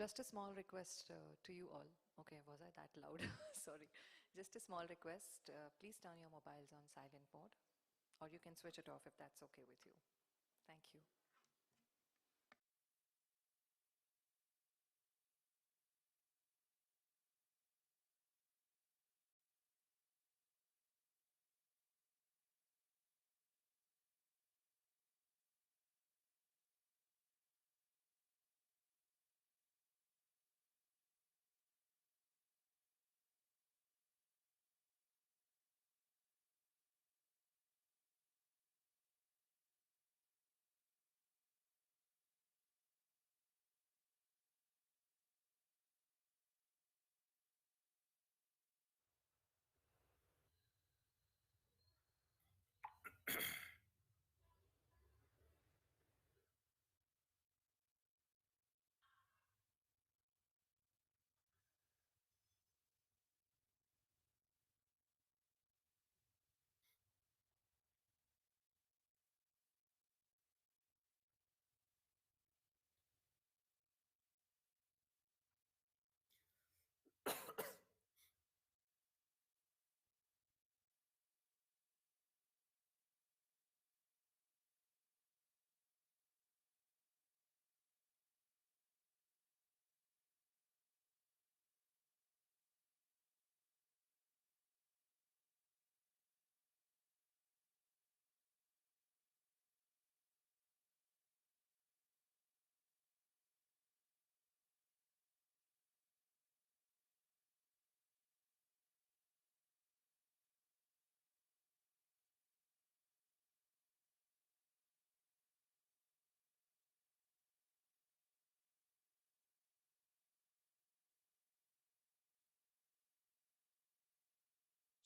Just a small request to you all. Okay, was I that loud? Sorry. Just a small request. Please turn your mobiles on silent mode, or you can switch it off if that's okay with you. Thank you.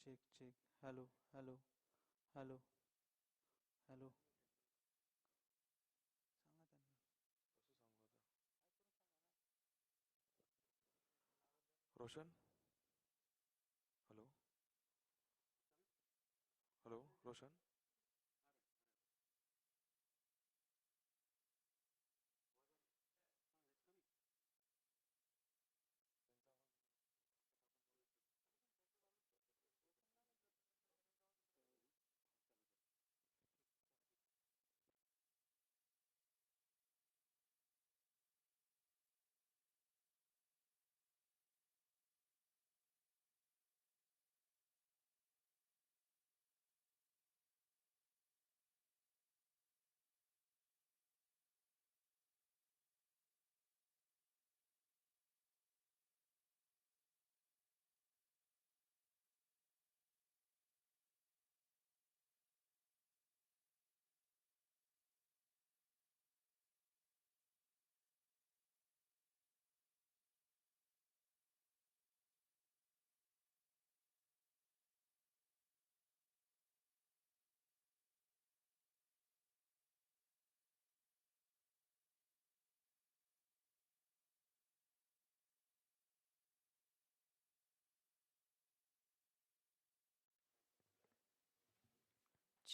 Check, check. Hello, hello, hello, hello. सांगा त्यांना. रोशन hello hello Roshan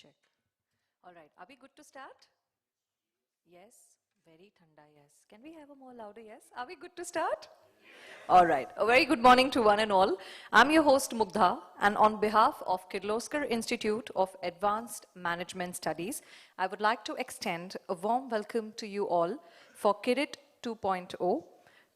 Check. All right. Are we good to start? Yes. Very thanda, yes. Can we have a more louder yes? Are we good to start? All right. A very good morning to one and all. I'm your host Mugdha, and on behalf of Kirloskar Institute of Advanced Management Studies, I would like to extend a warm welcome to you all for KiRiT 2.0.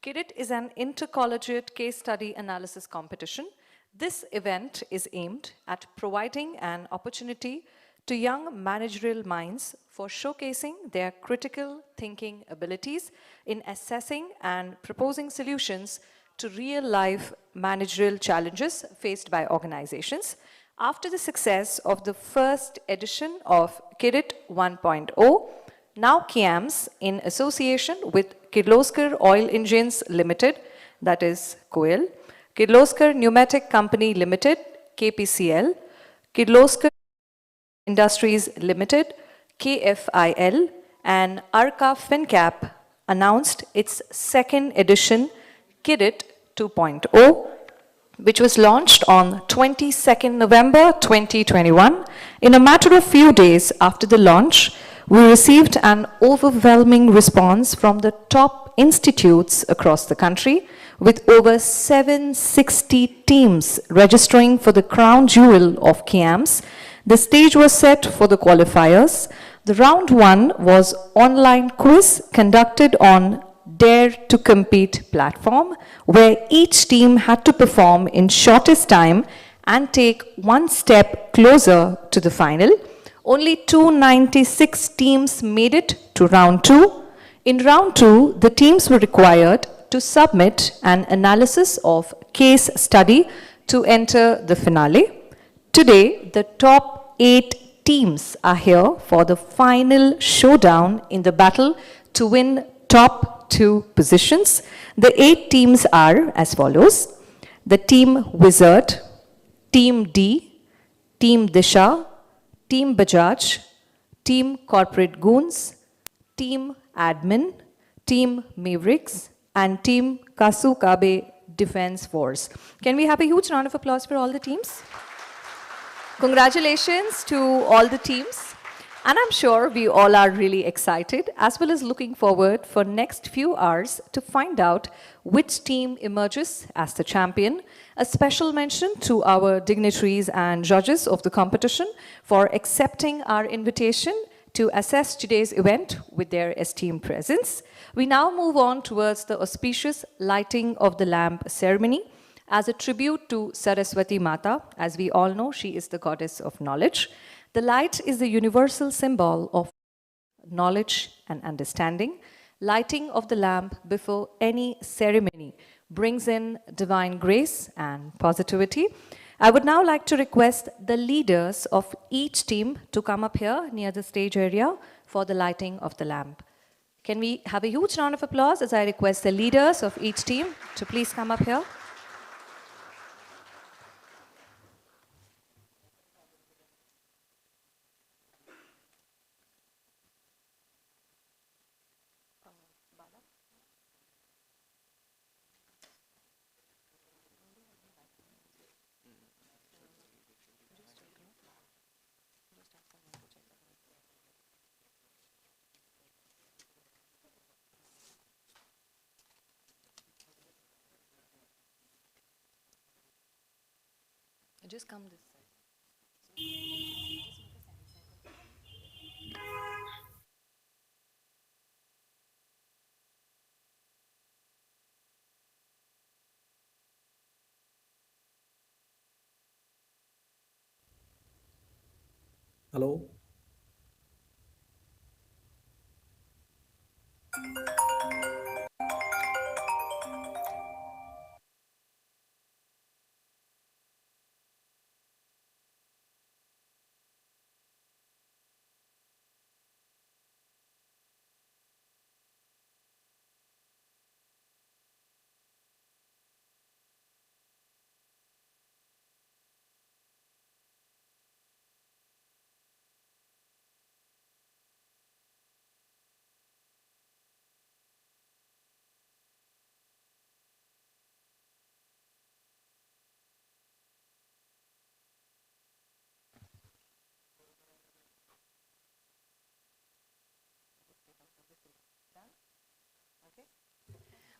KiRiT is an intercollegiate case study analysis competition. This event is aimed at providing an opportunity to young managerial minds for showcasing their critical thinking abilities in assessing and proposing solutions to real-life managerial challenges faced by organizations. After the success of the first edition of KiRiT 1.0, now KIAMS, in association with Kirloskar Oil Engines Limited, that is KOEL, Kirloskar Pneumatic Company Limited, KPCL, Kirloskar Industries Limited, KFIL, and Arca FinCap announced its second edition, KiRiT 2.0, which was launched on 22nd November 2021. In a matter of few days after the launch, We received an overwhelming response from the top institutes across the country, with over 760 teams registering for the crown jewel of KIAMS. The stage was set for the qualifiers. The round one was online quiz conducted on Dare to Compete platform, where each team had to perform in shortest time and take one step closer to the final. Only 296 teams made it to round two. In round two, the teams were required to submit an analysis of case study to enter the finale. Today, the top 8 teams are here for the final showdown in the battle to win top 2 positions. The 8 teams are as follows: the Team Wizard, Team D, Team Disha, Team Bajaj, Team Corporate Goons, Team Admin, Team Mavericks, and Team Kasukabe Defense Force. Can we have a huge round of applause for all the teams? Congratulations to all the teams. And I'm sure we all are really excited, as well as looking forward for next few hours to find out which team emerges as the champion. A special mention to our dignitaries and judges of the competition for accepting our invitation to assess today's event with their esteemed presence. We now move on towards the auspicious lighting of the lamp ceremony. As a tribute to Saraswati Mata, as we all know, she is the goddess of knowledge. The light is the universal symbol of knowledge and understanding. Lighting of the lamp before any ceremony brings in divine grace and positivity. I would now like to request the leaders of each team to come up here near the stage area for the lighting of the lamp. Can we have a huge round of applause as I request the leaders of each team to please come up here. Just come this side. Hello.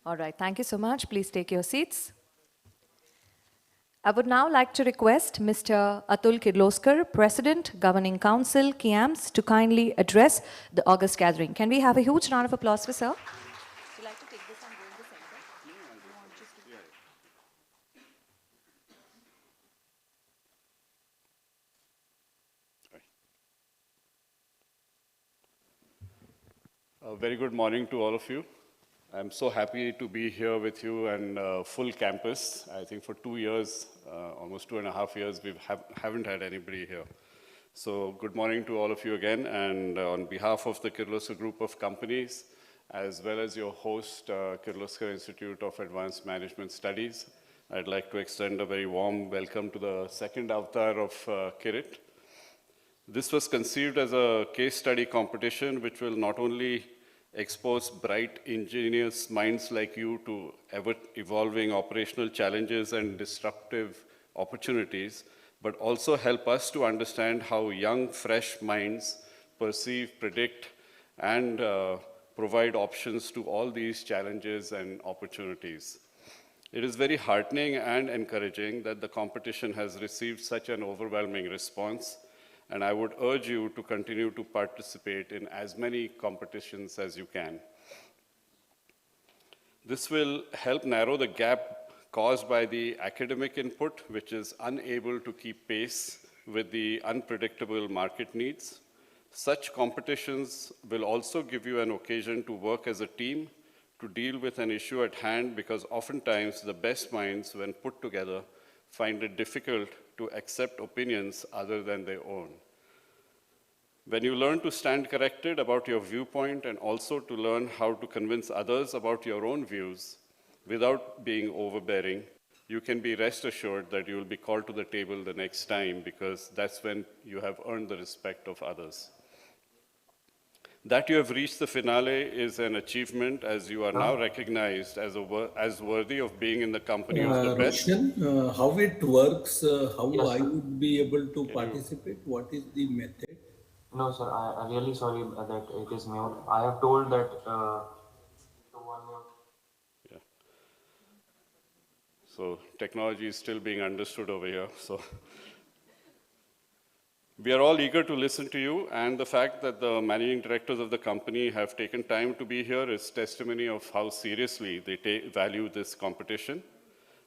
All right, thank you so much. Please take your seats. I would now like to request Mr. Atul Kirloskar, President, Governing Council, KIAMS, to kindly address the August gathering. Can we have a huge round of applause for sir? Would you like to take this and go in the center? A very good morning to all of you. I'm so happy to be here with you and full campus. I think for 2 years, almost 2.5 years, we haven't had anybody here. So good morning to all of you again. And on behalf of the Kirloskar Group of Companies, as well as your host, Kirloskar Institute of Advanced Management Studies, I'd like to extend a very warm welcome to the second avatar of KiRiT. This was conceived as a case study competition which will not only expose bright ingenious minds like you to ever-evolving operational challenges and disruptive opportunities, but also help us to understand how young, fresh minds perceive, predict, and provide options to all these challenges and opportunities. It is very heartening and encouraging that the competition has received such an overwhelming response, and I would urge you to continue to participate in as many competitions as you can. This will help narrow the gap caused by the academic input, which is unable to keep pace with the unpredictable market needs. Such competitions will also give you an occasion to work as a team to deal with an issue at hand, because oftentimes the best minds, when put together, find it difficult to accept opinions other than their own. When you learn to stand corrected about your viewpoint and also to learn how to convince others about your own views without being overbearing, you can be rest assured that you will be called to the table the next time, because that's when you have earned the respect of others. That you have reached the finale is an achievement, as you are now recognized as worthy of being in the company of the best. Roshan, how it works, how Yes, I sir. would be able to participate, what is the method? No, sir. I'm really sorry that it is mute. I have told that to one mute. Yeah. So technology is still being understood over here. So we are all eager to listen to you, and the fact that the managing directors of the company have taken time to be here is testimony of how seriously they value this competition.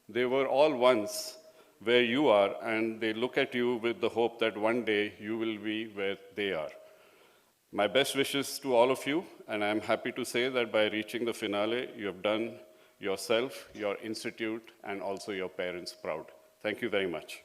They were all once where you are, and they look at you with the hope that one day you will be where they are. My best wishes to all of you, and I'm happy to say that by reaching the finale, you have done yourself, your institute, and also your parents proud. Thank you very much.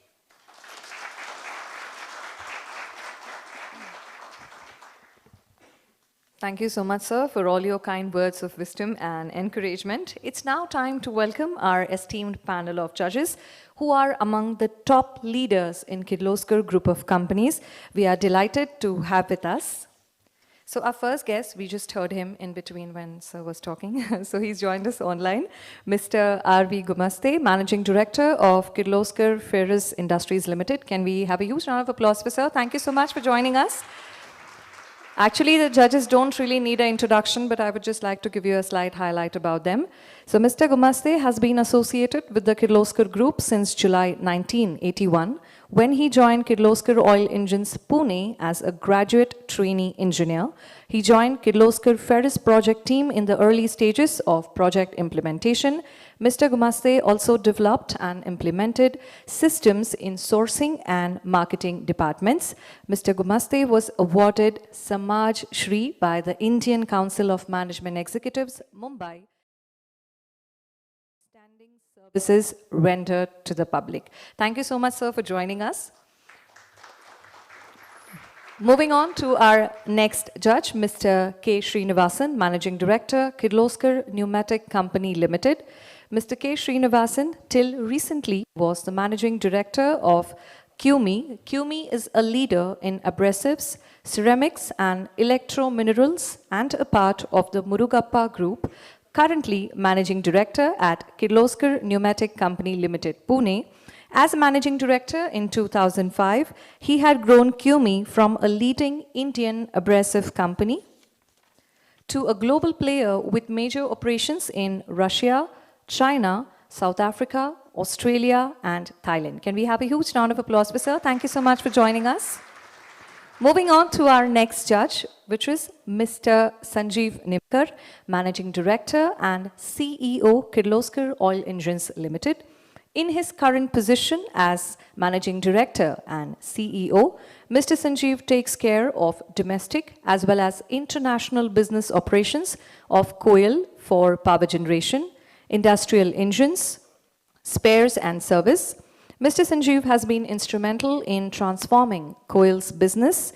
Thank you so much, sir, for all your kind words of wisdom and encouragement. It's now time to welcome our esteemed panel of judges who are among the top leaders in Kirloskar Group of companies. We are delighted to have with us. So our first guest, we just heard him in between when sir was talking. So he's joined us online. Mr. R.V. Gumaste, Managing Director of Kirloskar Ferrous Industries Limited. Can we have a huge round of applause for sir? Thank you so much for joining us. Actually, the judges don't really need an introduction, but I would just like to give you a slight highlight about them. So Mr. Gumaste has been associated with the Kirloskar Group since July 1981, when he joined Kirloskar Oil Engines Pune as a graduate trainee engineer. He joined Kirloskar Ferrous project team in the early stages of project implementation. Mr. Gumaste also developed and implemented systems in sourcing and marketing departments. Mr. Gumaste was awarded Samaj Shri by the Indian Council of Management Executives, Mumbai, standing services rendered to the public. Thank you so much, sir, for joining us. Moving on to our next judge, Mr. K. Srinivasan, Managing Director, Kirloskar Pneumatic Company Limited. Mr. K. Srinivasan, till recently, was the Managing Director of KIAMS. KIAMS is a leader in abrasives, ceramics and electro-minerals and a part of the Murugappa Group, currently Managing Director at Kirloskar Pneumatic Company Limited, Pune. As Managing Director in 2005, he had grown KIAMS from a leading Indian abrasive company to a global player with major operations in Russia, China, South Africa, Australia, and Thailand. Can we have a huge round of applause for sir? Thank you so much for joining us. Moving on to our next judge, which is Mr. Sanjeev Nimkar, Managing Director and CEO, Kirloskar Oil Engines Limited. In his current position as Managing Director and CEO, Mr. Sanjeev takes care of domestic as well as international business operations of KOIL for power generation, industrial engines, spares and service. Mr. Sanjeev has been instrumental in transforming KOIL's business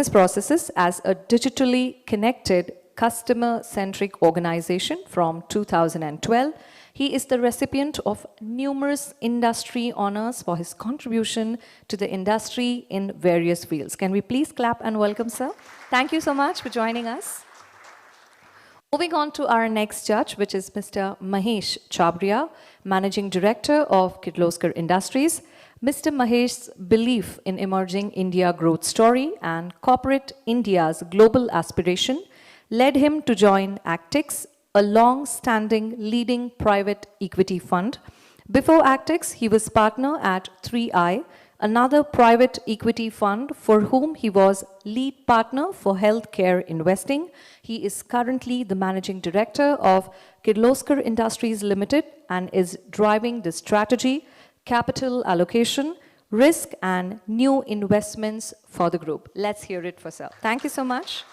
processes as a digitally connected, customer-centric organization from 2012. He is the recipient of numerous industry honors for his contribution to the industry in various fields. Can we please clap and welcome, sir? Thank you so much for joining us. Moving on to our next judge, which is Mr. Mahesh Chabria, Managing Director of Kirloskar Industries. Mr. Mahesh's belief in emerging India growth story and corporate India's global aspiration led him to join Actix, a long-standing leading private equity fund. Before Actix, he was partner at 3i, another private equity fund for whom he was lead partner for healthcare investing. He is currently the managing director of Kirloskar Industries Limited and is driving the strategy, capital allocation, risk and new investments for the group. Let's hear it for Sir. Thank you so much.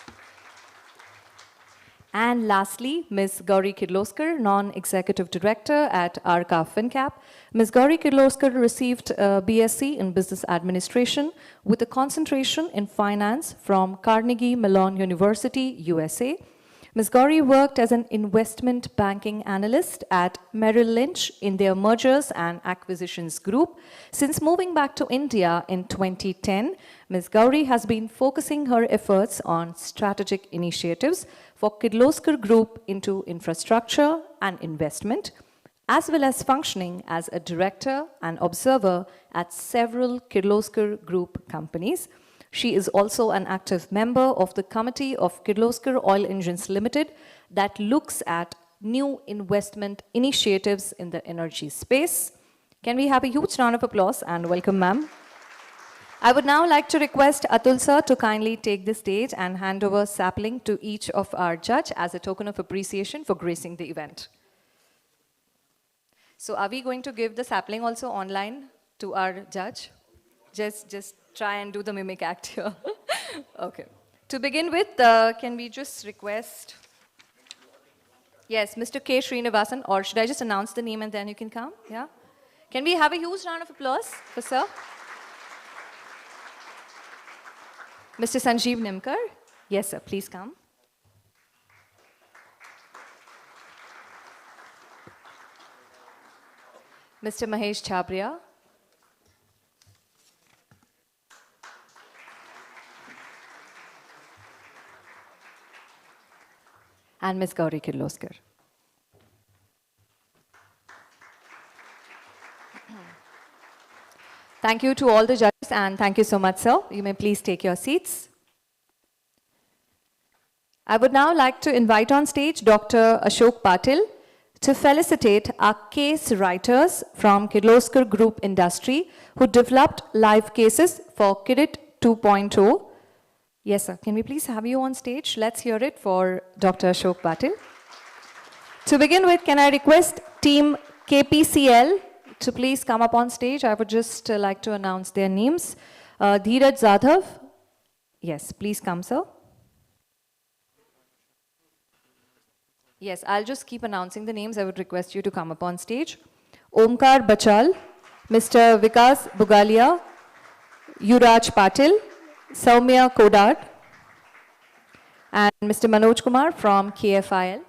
And lastly, Ms. Gauri Kirloskar, Non-Executive Director at Arca FinCap. Ms. Gauri Kirloskar received a BSc in Business Administration with a concentration in Finance from Carnegie Mellon University, USA. Ms. Gauri worked as an investment banking analyst at Merrill Lynch in their mergers and acquisitions group. Since moving back to India in 2010, Ms. Gauri has been focusing her efforts on strategic initiatives for Kirloskar Group into infrastructure and investment, as well as functioning as a director and observer at several Kirloskar Group companies. She is also an active member of the committee of Kirloskar Oil Engines Limited that looks at new investment initiatives in the energy space. Can we have a huge round of applause and welcome ma'am. I would now like to request Atul sir to kindly take the stage and hand over sapling to each of our judge as a token of appreciation for gracing the event. So are we going to give the sapling also online to our judge? Just try and do the mimic act here. Okay. To begin with, can we just request, yes, Mr. K. Srinivasan, or should I just announce the name and then you can come? Yeah. Can we have a huge round of applause for sir? Mr. Sanjeev Nimkar. Yes, sir, please come. Mr. Mahesh Chabria. And Ms. Gauri Kirloskar. Thank you to all the judges and thank you so much, sir. You may please take your seats. I would now like to invite on stage Dr. Ashok Patil to felicitate our case writers from Kirloskar Group Industry who developed live cases for KiRiT 2.0. Yes, sir. Can we please have you on stage? Let's hear it for Dr. Ashok Patil. To begin with, can I request team KPCL to please come up on stage? I would just like to announce their names. Dheeraj Zadhav. Yes, please come, sir. Yes, I'll just keep announcing the names. I would request you to come up on stage. Omkar Bachal, Mr. Vikas Bugalia, Yuraj Patil, Soumya Kodad, and Mr. Manoj Kumar from KFIL.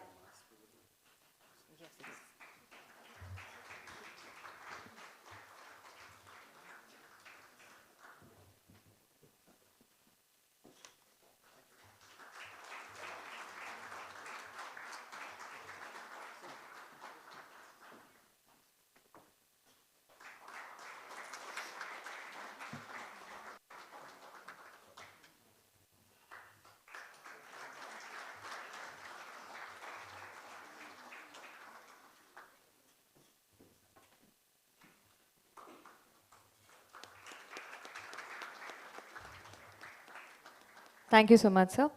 Thank you so much, sir.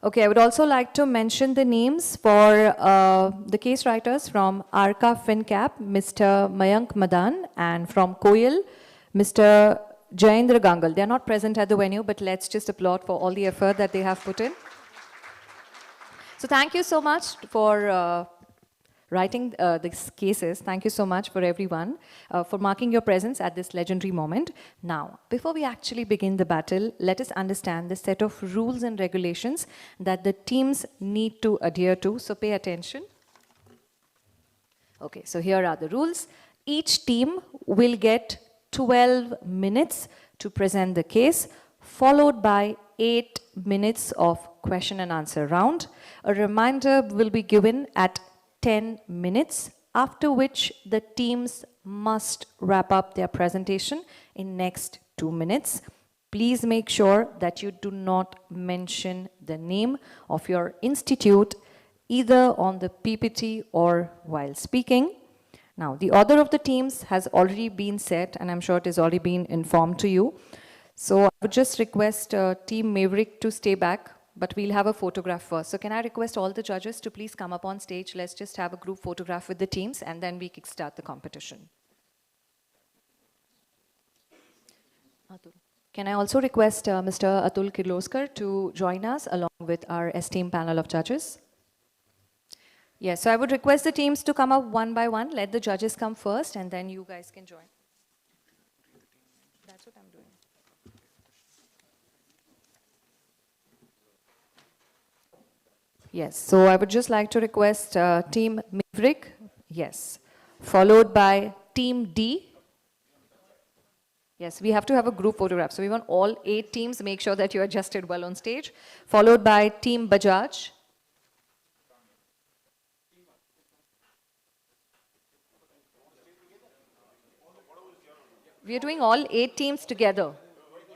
Okay, I would also like to mention the names for the case writers from Arca FinCap, Mr. Mayank Madan, and from Koyal, Mr. Jayendra Gangal. They are not present at the venue, but let's just applaud for all the effort that they have put in. So thank you so much for writing these cases. Thank you so much for everyone for marking your presence at this legendary moment. Now, before we actually begin the battle, let us understand the set of rules and regulations that the teams need to adhere to. So pay attention. Okay, so here are the rules. Each team will get 12 minutes to present the case, followed by 8 minutes of question and answer round. A reminder will be given at 10 minutes, after which the teams must wrap up their presentation in next 2 minutes. Please make sure that you do not mention the name of your institute either on the PPT or while speaking. Now, the order of the teams has already been set, and I'm sure it has already been informed to you. So I would just request Team Maverick to stay back, but we'll have a photograph first. So can I request all the judges to please come up on stage? Let's just have a group photograph with the teams, and then we kickstart the competition. Can I also request Mr. Atul Kirloskar to join us along with our esteemed panel of judges? Yes, so I would request the teams to come up one by one. Let the judges come first, and then you guys can join. That's what I'm doing. Yes, so I would just like to request Team Maverick, yes, followed by Team D. Yes, we have to have a group photograph. So we want all 8 teams, make sure that you're adjusted well on stage. Followed by Team Bajaj. We are doing all 8 teams together,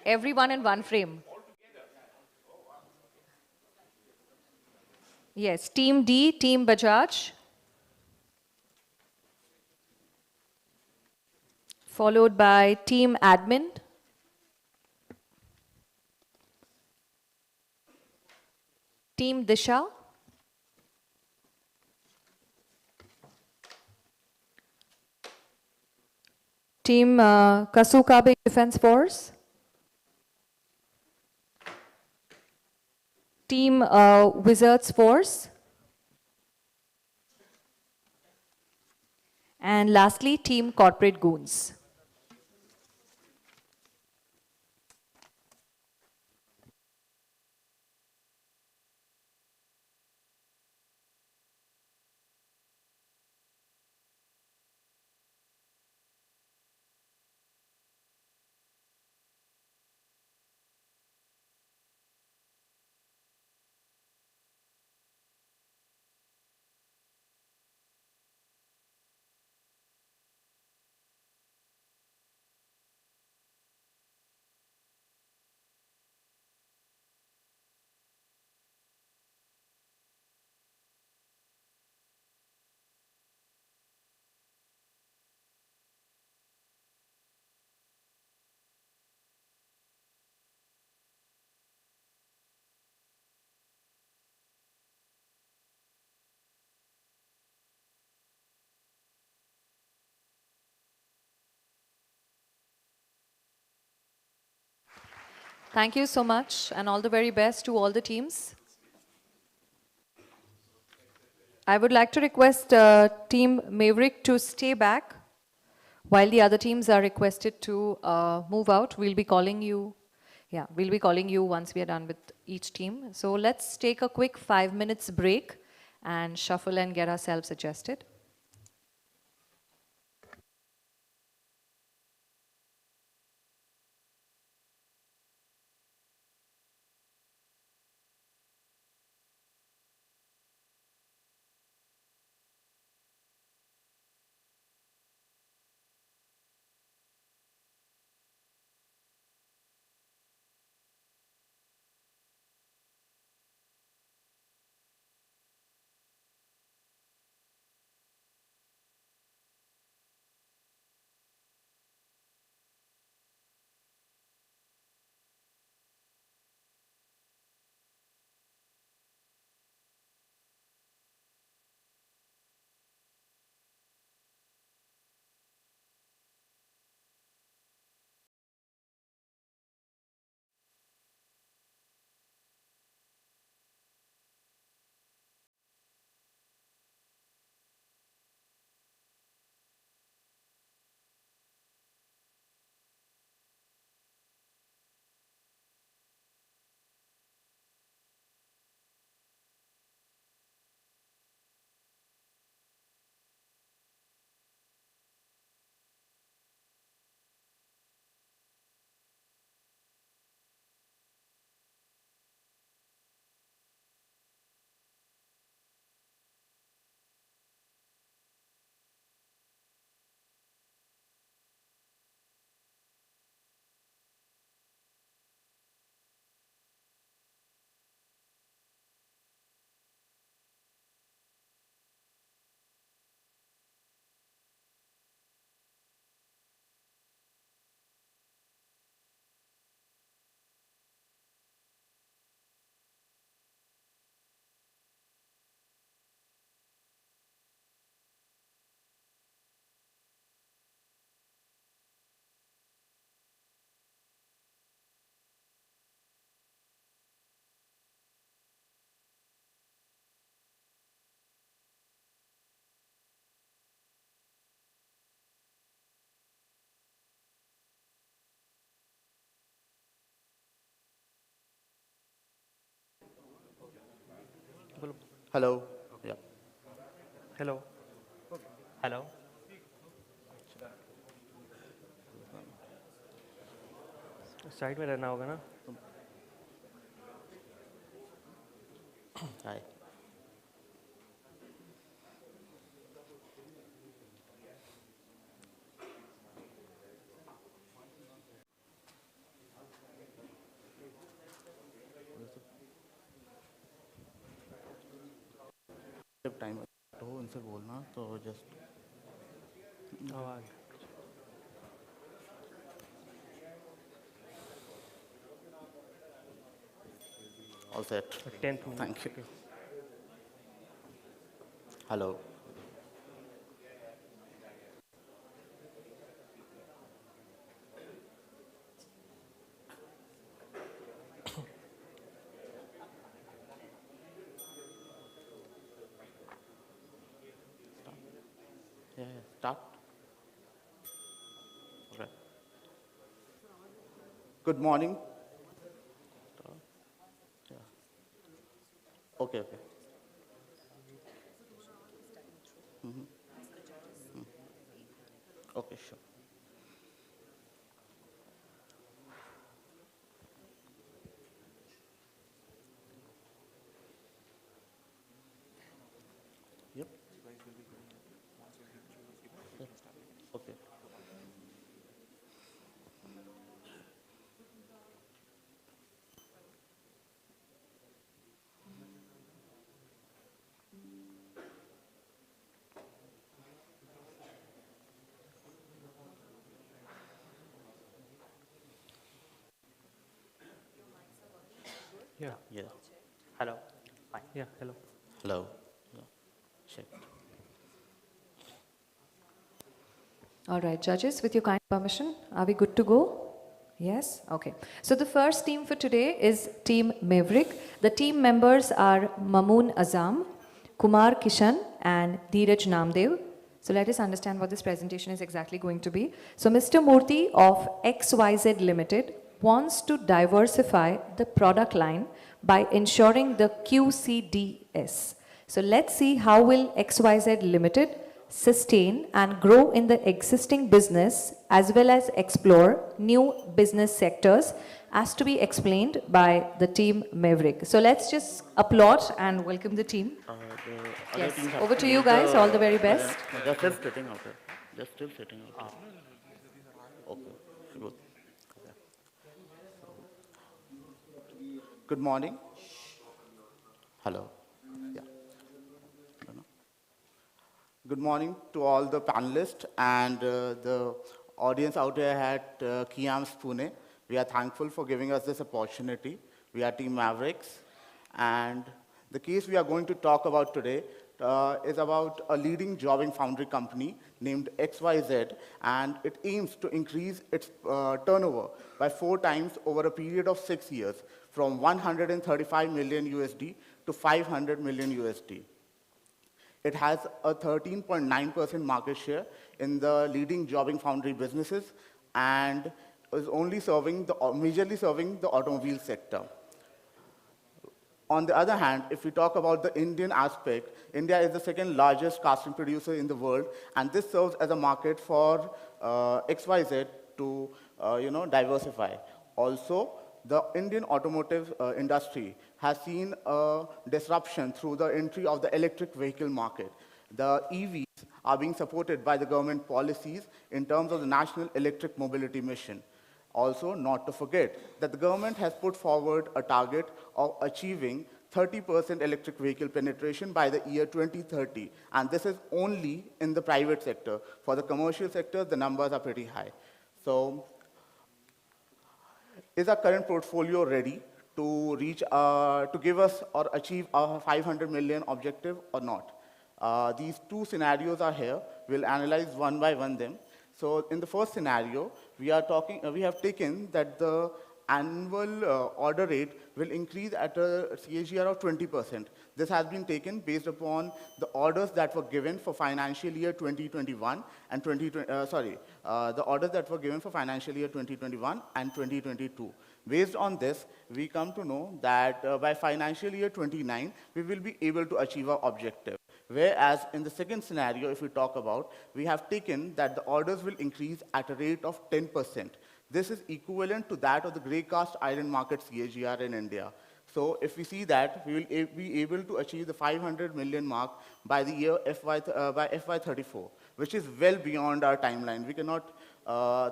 everyone in one frame. Yes, Team D, Team Bajaj. Followed by Team Admin. Team Disha. Team Kasukabe Defense Force. Team Wizards Force. And lastly, Team Corporate Goons. Thank you so much, and all the very best to all the teams. I would like to request Team Maverick to stay back while the other teams are requested to move out. We'll be calling you. Yeah, we'll be calling you once we are done with each team. So let's take a quick 5 minutes break and shuffle and get ourselves adjusted. Hello. Yeah. Hello. Hello. Side में रहना होगा ना. Hi. जब time हो उनसे बोलना तो just आवाज. All set. 10th minute. Thank you. Okay. Hello. Yeah, yeah. Start. Okay. Good morning. Yeah. Okay, okay. Okay, sure. Yep. Yep. Okay. Yeah. Yeah. Hello. Fine. Yeah. Hello. Hello. Yeah. Check. All right, judges, with your kind permission, are we good to go? Yes? Okay. So the first team for today is Team Maverick. The team members are Mamoon Azam, Kumar Kishan, and Dheeraj Namdev. So let us understand what this presentation is exactly going to be. So Mr. Murthy of XYZ Limited wants to diversify the product line by ensuring the QCDS. So let's see how will XYZ Limited sustain and grow in the existing business as well as explore new business sectors as to be explained by the team Maverick. So let's just applaud and welcome the team. The other Yes, teams have over to you leave guys. All the very best. They're still sitting out there. They're still sitting out there. Okay, good. Okay. Good morning. Hello. Yeah. No, no. Good morning to all the panelists and the audience out there at KIAMS Pune. We are thankful for giving us this opportunity. We are Team Mavericks. And the case we are going to talk about today is about a leading jobbing foundry company named XYZ, and it aims to increase its turnover by 4 times over a period of 6 years, from 135 million USD to 500 million USD. It has a 13.9% market share in the leading jobbing foundry businesses and is only majorly serving the automobile sector. On the other hand, if we talk about the Indian aspect, India is the second largest casting producer in the world, and this serves as a market for XYZ to diversify. Also, the Indian automotive industry has seen a disruption through the entry of the electric vehicle market. The EVs are being supported by the government policies in terms of the National Electric Mobility Mission. Also, not to forget that the government has put forward a target of achieving 30% electric vehicle penetration by the year 2030, and this is only in the private sector. For the commercial sector, the numbers are pretty high. So, is our current portfolio ready to to give us or achieve our 500 million objective or not? These two scenarios are here. We'll analyze one by one them. So in the first scenario, we have taken that the annual order rate will increase at a CAGR of 20%. This has been taken based upon the orders that were given for financial year 2021 and the orders that were given for financial year 2021 and 2022. Based on this, we come to know that by financial year 29, we will be able to achieve our objective. Whereas in the second scenario, if we talk about, we have taken that the orders will increase at a rate of 10%. This is equivalent to that of the grey cast iron market CAGR in India. So if we see that, we will be able to achieve the 500 million mark by the year by FY34, which is well beyond our timeline. We cannot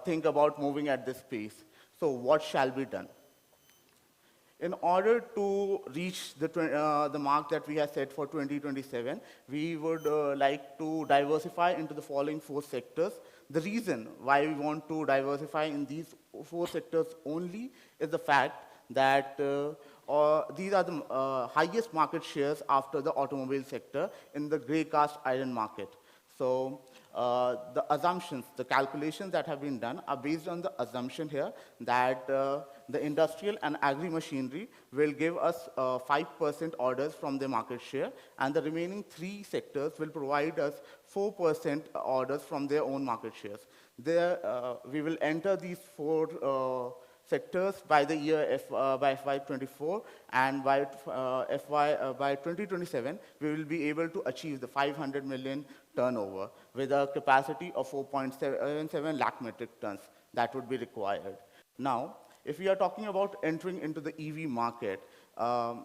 think about moving at this pace. So what shall be done? In order to reach the mark that we have set for 2027, we would like to diversify into the following 4 sectors. The reason why we want to diversify in these 4 sectors only is the fact that these are the highest market shares after the automobile sector in the grey cast iron market. So the assumptions, the calculations that have been done are based on the assumption here that the industrial and agri-machinery will give us 5% orders from their market share, and the remaining 3 sectors will provide us 4% orders from their own market shares. There, we will enter these 4 sectors by the year by FY24, and by 2027, we will be able to achieve the 500 million turnover with a capacity of 4.77 lakh metric tons that would be required. Now, if we are talking about entering into the EV market, it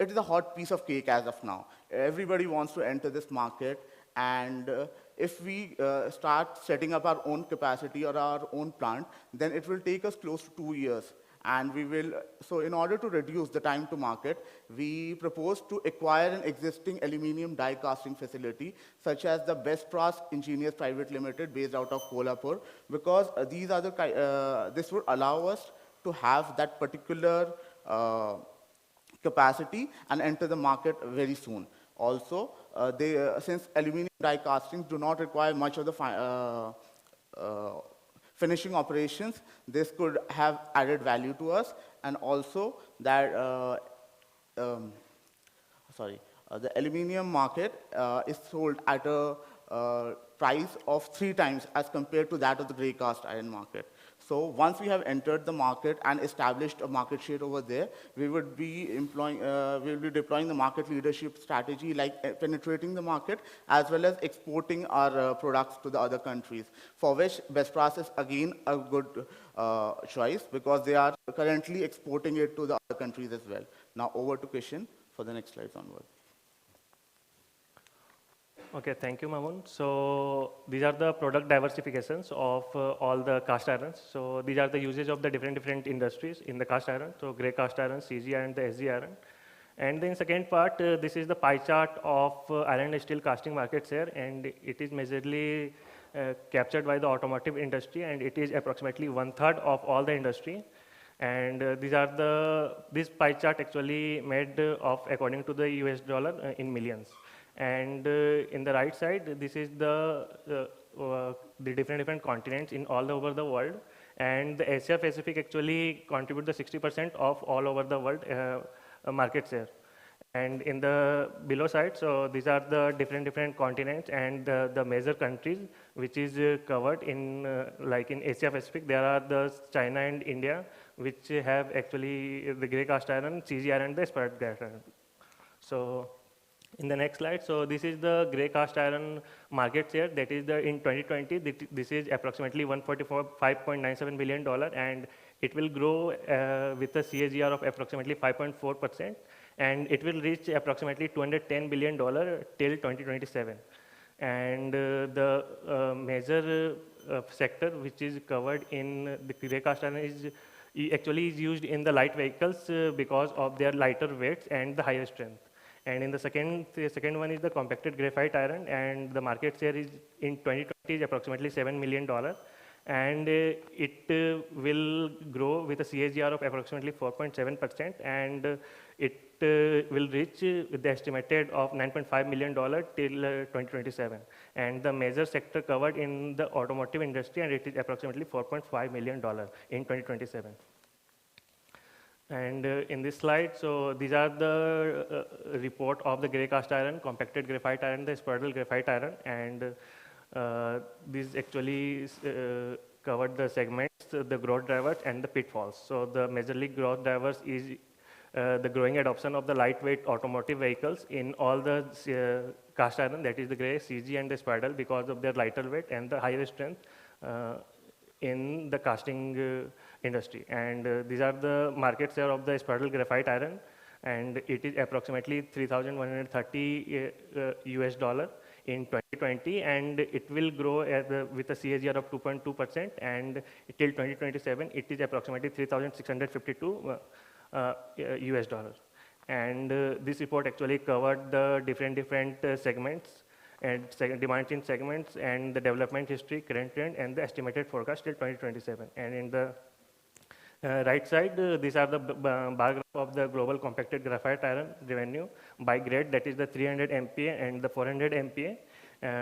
is a hot piece of cake as of now. Everybody wants to enter this market, and if we start setting up our own capacity or our own plant, then it will take us close to 2 years. And we will, so in order to reduce the time to market, we propose to acquire an existing aluminium die casting facility, such as the Best Pras Engineers Private Limited, based out of Kolhapur, because these are this would allow us to have that particular capacity and enter the market very soon. Also, since aluminium die castings do not require much of the finishing operations, this could have added value to us, and also that, the aluminium market is sold at a price of 3 times as compared to that of the grey cast iron market. So once we have entered the market and established a market share over there, we will be deploying the market leadership strategy, like penetrating the market as well as exporting our products to the other countries, for which Best Pras is again a good choice, because they are currently exporting it to the other countries as well. Now over to Kishan for the next slides onward. Okay, thank you, Mamun. So these are the product diversifications of all the cast irons. So these are the usage of the different industries in the cast iron. So grey cast iron, CG iron, the SG iron. And then second part, this is the pie chart of iron and steel casting markets here, and it is majorly captured by the automotive industry, and it is approximately 1/3 of all the industry. And this pie chart actually made of according to the US dollar in millions. And in the right side, this is the different continents in all over the world. And the Asia Pacific actually contribute the 60% of all over the world market share. And in the below side, so these are the different continents and the major countries which is covered in like in Asia Pacific. There are the China and India, which have actually the grey cast iron, CG iron, and the spirit gas iron. So in the next slide, so this is the grey cast iron market share. That is in 2020, this is approximately $145.97 billion, and it will grow with a CAGR of approximately 5.4%, and it will reach approximately $210 billion till 2027. And the major sector which is covered in the grey cast iron is actually used in the light vehicles because of their lighter weights and the higher strength. And in the second one is the compacted graphite iron, and the market share is in 2020 is approximately $7 million. and it will grow with a CAGR of approximately 4.7%, and it will reach with the estimated of $9.5 million till 2027. And the major sector covered in the automotive industry, and it is approximately $4.5 million in 2027. And in this slide, so these are the report of the gray cast iron, compacted graphite iron, the spheral graphite iron, and these actually covered the segments, the growth drivers, and the pitfalls. So the majorly growth drivers is the growing adoption of the lightweight automotive vehicles in all the cast iron, that is the gray, CG, and the spiral, because of their lighter weight and the higher strength in the casting industry. And these are the market share of the spiral graphite iron, and it is approximately 3,130 US dollar in 2020, and it will grow with a CAGR of 2.2%, and till 2027 it is approximately 3,652 US dollars. And this report actually covered the different segments and demand in segments, and the development history, current trend, and the estimated forecast till 2027. And in the right side, these are the bar graph of the global compacted graphite iron revenue by grade, that is the 300 MPa and the 400 MPa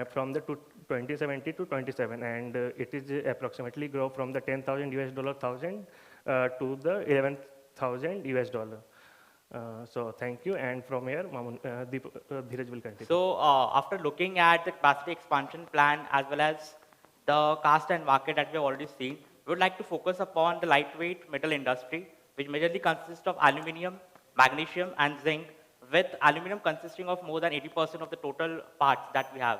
from the 2070 to 27, and it is approximately grow from the 10,000 US dollar thousand to the 11,000 US dollar. So thank you, and from here, Dheeraj will continue. So after looking at the capacity expansion plan as well as the cast iron market that we have already seen, we would like to focus upon the lightweight metal industry, which majorly consists of aluminum, magnesium, and zinc, with aluminum consisting of more than 80% of the total parts that we have.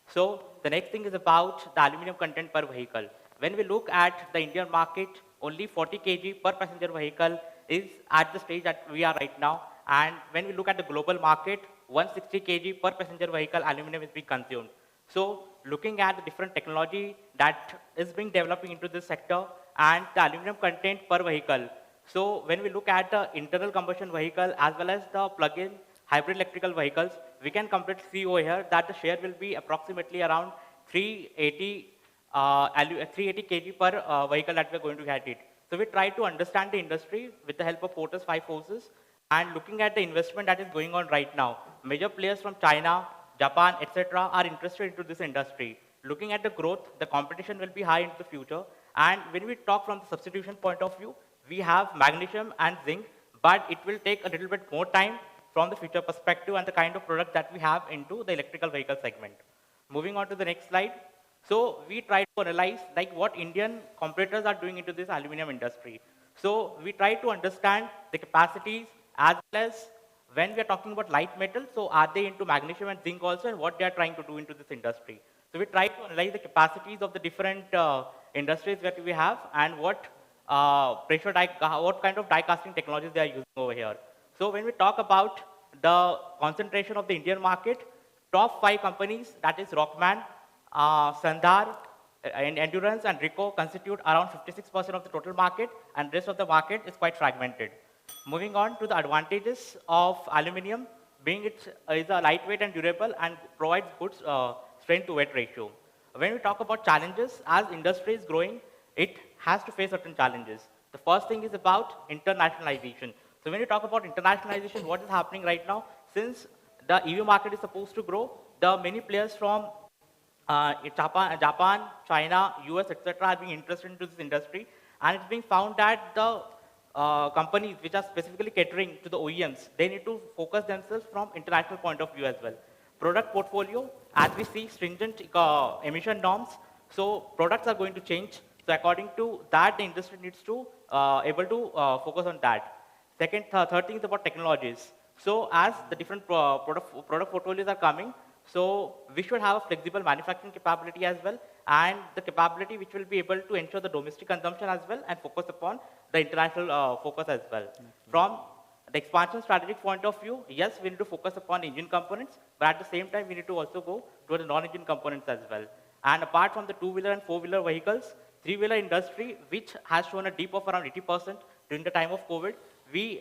So the next thing is about the aluminum content per vehicle. When we look at the Indian market, only 40 kg per passenger vehicle is at the stage that we are right now. And when we look at the global market, 160 kg per passenger vehicle aluminum is being consumed. So looking at the different technology that is being developing into this sector and the aluminum content per vehicle. So when we look at the internal combustion vehicle as well as the plug-in hybrid electrical vehicles, we can completely see over here that the share will be approximately around 380 kg per vehicle that we're going to get it. So we try to understand the industry with the help of Porter's 5 forces, and looking at the investment that is going on right now. Major players from China, Japan, etc. are interested into this industry. Looking at the growth, the competition will be high into the future. And when we talk from the substitution point of view, we have magnesium and zinc, but it will take a little bit more time from the future perspective and the kind of product that we have into the electrical vehicle segment. Moving on to the next slide. So we try to analyze like what Indian competitors are doing into this aluminum industry. So we try to understand the capacities as well as when we are talking about light metal, so are they into magnesium and zinc also, and what they are trying to do into this industry. So we try to analyze the capacities of the different industries that we have and what what kind of die casting technologies they are using over here. So when we talk about the concentration of the Indian market, top 5 companies, that is Rockman, Sandhar, and Endurance and Ricoh constitute around 56% of the total market, and rest of the market is quite fragmented. Moving on to the advantages of aluminium, being it is a lightweight and durable and provides good strength to weight ratio. When we talk about challenges, as industry is growing, it has to face certain challenges. The first thing is about internationalization. So when you talk about internationalization, what is happening right now? Since the EV market is supposed to grow, the many players from Japan, China, US, etc. are being interested into this industry, and it's being found that the companies which are specifically catering to the OEMs, they need to focus themselves from international point of view as well. Product portfolio, as we see stringent emission norms, so products are going to change. So according to that, the industry needs to able to focus on that. Third thing is about technologies. So as the different product portfolios are coming, so we should have a flexible manufacturing capability as well, and the capability which will be able to ensure the domestic consumption as well and focus upon the international focus as well. From the expansion strategic point of view, yes, we need to focus upon engine components, but at the same time, we need to also go to the non-engine components as well. And apart from the two-wheeler and four-wheeler vehicles, three-wheeler industry, which has shown a dip of around 80% during the time of COVID, we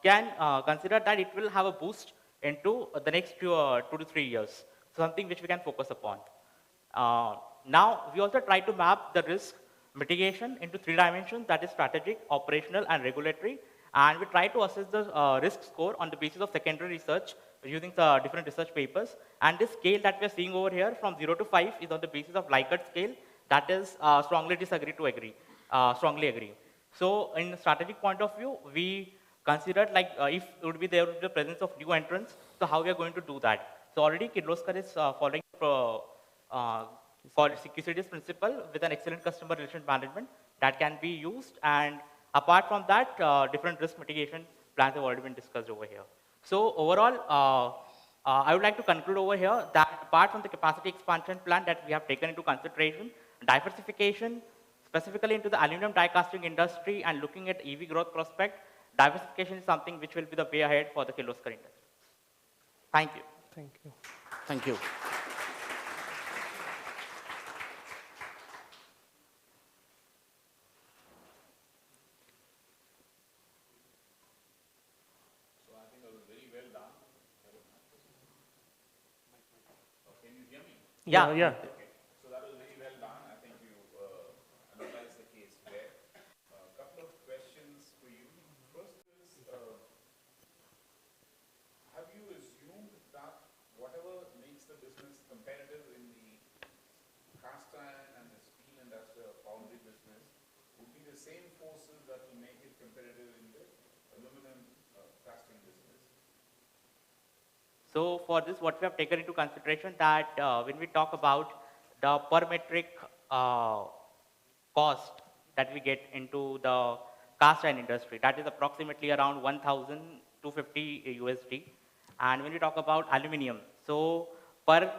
can consider that it will have a boost into the next 2 to 3 years. So something which we can focus upon. Now, we also try to map the risk mitigation into 3 dimensions, that is strategic, operational, and regulatory. And we try to assess the risk score on the basis of secondary research using different research papers. And this scale that we are seeing over here from 0 to 5 is on the basis of Likert scale, that is strongly disagree to agree, strongly agree. So in strategic point of view, we considered like if it would be there would be the presence of new entrants, so how we are going to do that. So already Kirloskar is following uh, for securities principle with an excellent customer relation management that can be used. And apart from that, different risk mitigation plans have already been discussed over here. So overall, I would like to conclude over here that apart from the capacity expansion plan that we have taken into consideration, diversification, specifically into the aluminum die casting industry and looking at EV growth prospect, diversification is something which will be the way ahead for the Kirloskar industry. Thank you. Thank you. Thank you. Yeah. Yeah. So that was very well done. I think you analyzed the case well. A couple of questions for you. First is, have you assumed that whatever makes the business competitive in the cast iron and the steel industry or foundry business would be the same forces that will make it competitive in the aluminum casting business? So for this, what we have taken into consideration that when we talk about the per metric cost that we get into the cast iron industry, that is approximately around 1,250 USD. And when we talk about aluminum, so per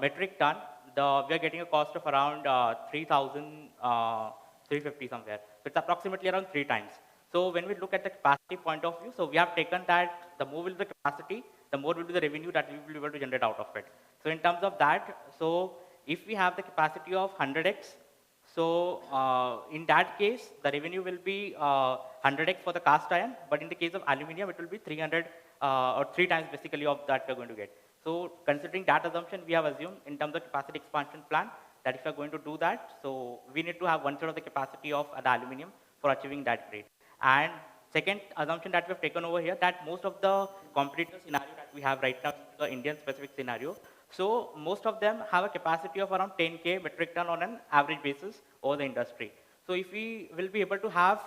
metric ton, we are getting a cost of around 3,350 somewhere. So it's approximately around 3 times. So when we look at the capacity point of view, so we have taken that the more will be the capacity, the more will be the revenue that we will be able to generate out of it. So in terms of that, so if we have the capacity of 100x, so in that case, the revenue will be 100x for the cast iron, but in the case of aluminum, it will be 300 or 3 times basically of that we're going to get. So considering that assumption, we have assumed in terms of capacity expansion plan that if we're going to do that, so we need to have 1/3 of the capacity of the aluminum for achieving that grade. And second assumption that we have taken over here, that most of the competitor scenario that we have right now, the Indian specific scenario, so most of them have a capacity of around 10K metric ton on an average basis over the industry. So if we will be able to have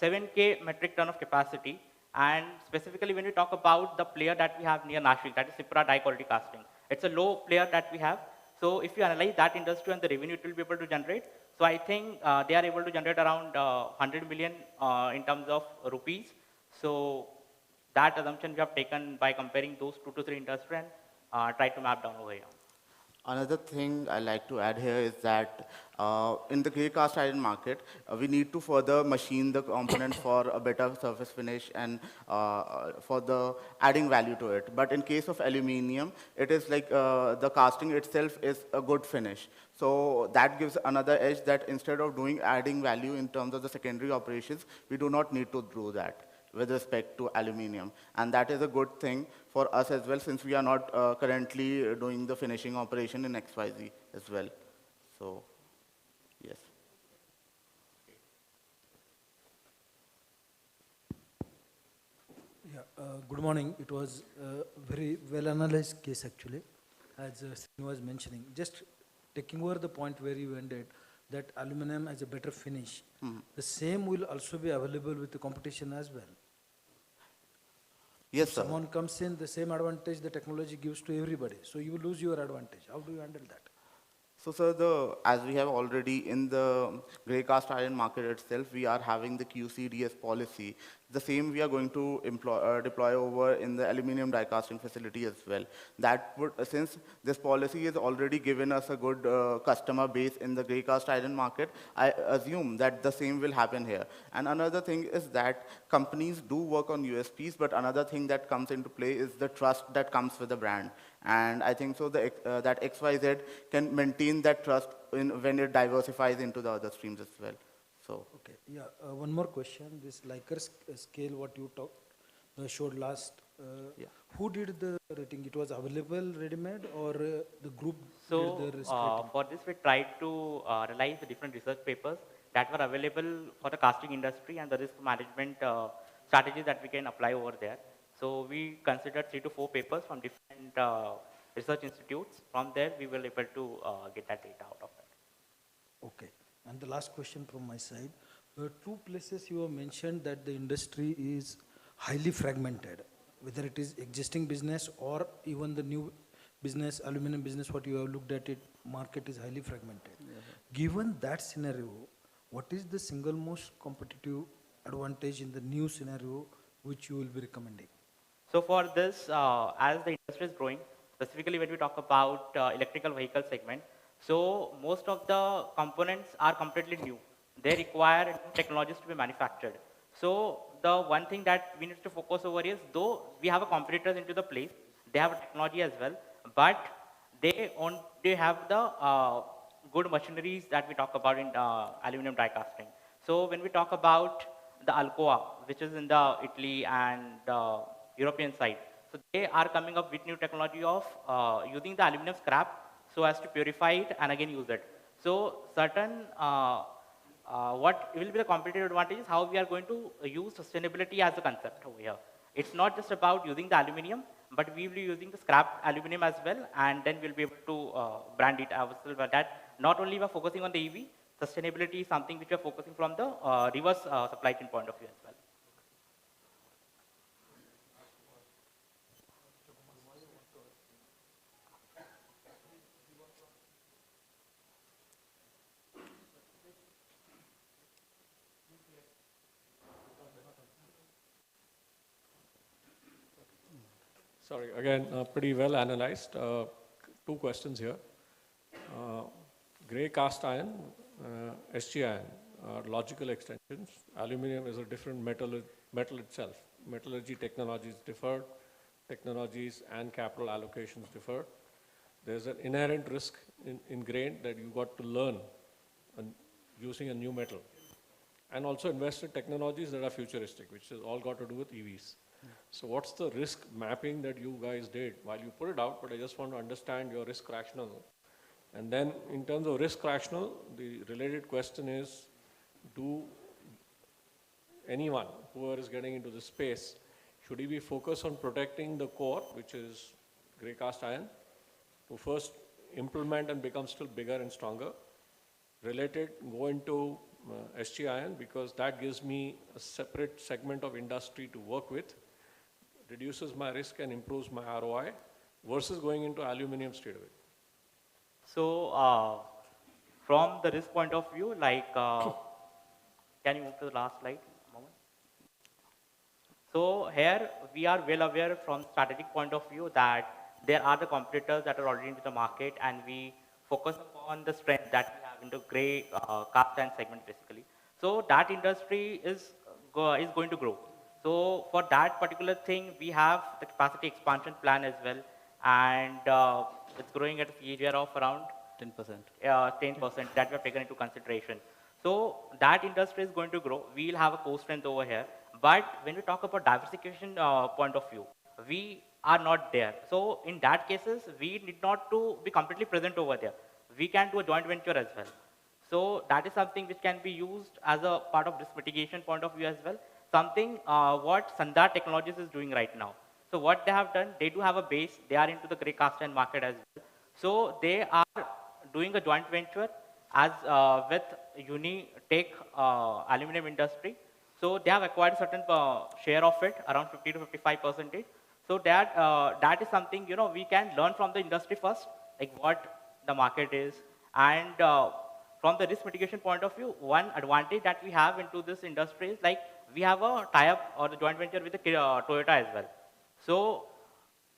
7K metric ton of capacity, and specifically when we talk about the player that we have near Nashik, that is Cipra die quality casting, it's a low player that we have. So if you analyze that industry and the revenue it will be able to generate, so I think they are able to generate around 100 million in terms of rupees. So that assumption we have taken by comparing those 2 to 3 industries and try to map down over here. Another thing I like to add here is that in the grey cast iron market, we need to further machine the components for a better surface finish and for the adding value to it. But in case of aluminium, it is like the casting itself is a good finish. So that gives another edge that instead of doing adding value in terms of the secondary operations, we do not need to do that with respect to aluminium. And that is a good thing for us as well, since we are not currently doing the finishing operation in XYZ as well. So, yes. Yeah, good morning. It was a very well analyzed case actually, as Srini was mentioning. Just taking over the point where you ended, that aluminum has a better finish. The same will also be available with the competition as well. Yes, If sir. someone comes in, the same advantage the technology gives to everybody. So you lose your advantage. How do you handle that? So, sir, as we have already in the grey cast iron market itself, we are having the QCDS policy. The same we are going to deploy over in the aluminum die casting facility as well. That would, since this policy has already given us a good customer base in the grey cast iron market, I assume that the same will happen here. And another thing is that companies do work on USPs, but another thing that comes into play is the trust that comes with the brand. And I think so that XYZ can maintain that trust when it diversifies into the other streams as well. So. Okay, yeah, one more question. This Likert scale, what you talked, showed last Yeah. who did the rating? It was available ready-made or the group So did the risk rating? for this, we tried to analyze the different research papers that were available for the casting industry and the risk management strategies that we can apply over there. So we considered 3 to 4 papers from different research institutes. From there, we were able to get that data out of it. Okay. And the last question from my side. Two places you have mentioned that the industry is highly fragmented, whether it is existing business or even the new business, aluminum business, what you have looked at it, market is highly fragmented. Given that scenario, what is the single most competitive advantage in the new scenario which you will be recommending? So for this, as the industry is growing, specifically when we talk about electrical vehicle segment, so most of the components are completely new. They require new technologies to be manufactured. So the one thing that we need to focus over is, though we have a competitors into the place, they have a technology as well, but they have the good machineries that we talk about in aluminum die casting. So when we talk about the Alcoa, which is in the Italy and European side, so they are coming up with new technology of using the aluminum scrap so as to purify it and again use it. So certain what will be the competitive advantage is how we are going to use sustainability as a concept over here. It's not just about using the aluminium, but we will be using the scrap aluminium as well, and then we'll be able to brand it ourselves. But that not only we're focusing on the EV, sustainability is something which we're focusing from the reverse supply chain point of view as well. Sorry, again, pretty well analyzed. Two questions here. Gray cast iron, SG iron are logical extensions. Aluminium is a different metal itself. Metallurgy technologies differ, technologies and capital allocations differ. There's an inherent risk in grain that you got to learn using a new metal. And also invest in technologies that are futuristic, which has all got to do with EVs. So what's the risk mapping that you guys did while you put it out? But I just want to understand your risk rationale. And then in terms of risk rationale, the related question is, do anyone who is getting into this space, should he be focused on protecting the core, which is gray cast iron, to first implement and become still bigger and stronger? Related, go into SG iron, because that gives me a separate segment of industry to work with, reduces my risk and improves my ROI, versus going into aluminum straight away. So from the risk point of view, like, can you move to the last slide? Moment. So here we are well aware from strategic point of view that there are the competitors that are already into the market, and we focus upon the strength that we have into gray cast iron segment basically. So that industry is going to grow. So for that particular thing, we have the capacity expansion plan as well, and it's growing at a CAGR of around 10%. 10% that we have taken into consideration. So that industry is going to grow. We'll have a core strength over here. But when we talk about diversification point of view, we are not there. So in that cases, we need not to be completely present over there. We can do a joint venture as well. So that is something which can be used as a part of risk mitigation point of view as well. Something what Sandhar Technologies is doing right now. So what they have done, they do have a base. They are into the gray cast iron market as well. So they are doing a joint venture as with Unitech aluminum industry. So they have acquired a certain share of it, around 50 to 55%. So that is something we can learn from the industry first, like what the market is, and from the risk mitigation point of view, one advantage that we have into this industry is like we have a tie-up or the joint venture with the Toyota as well. So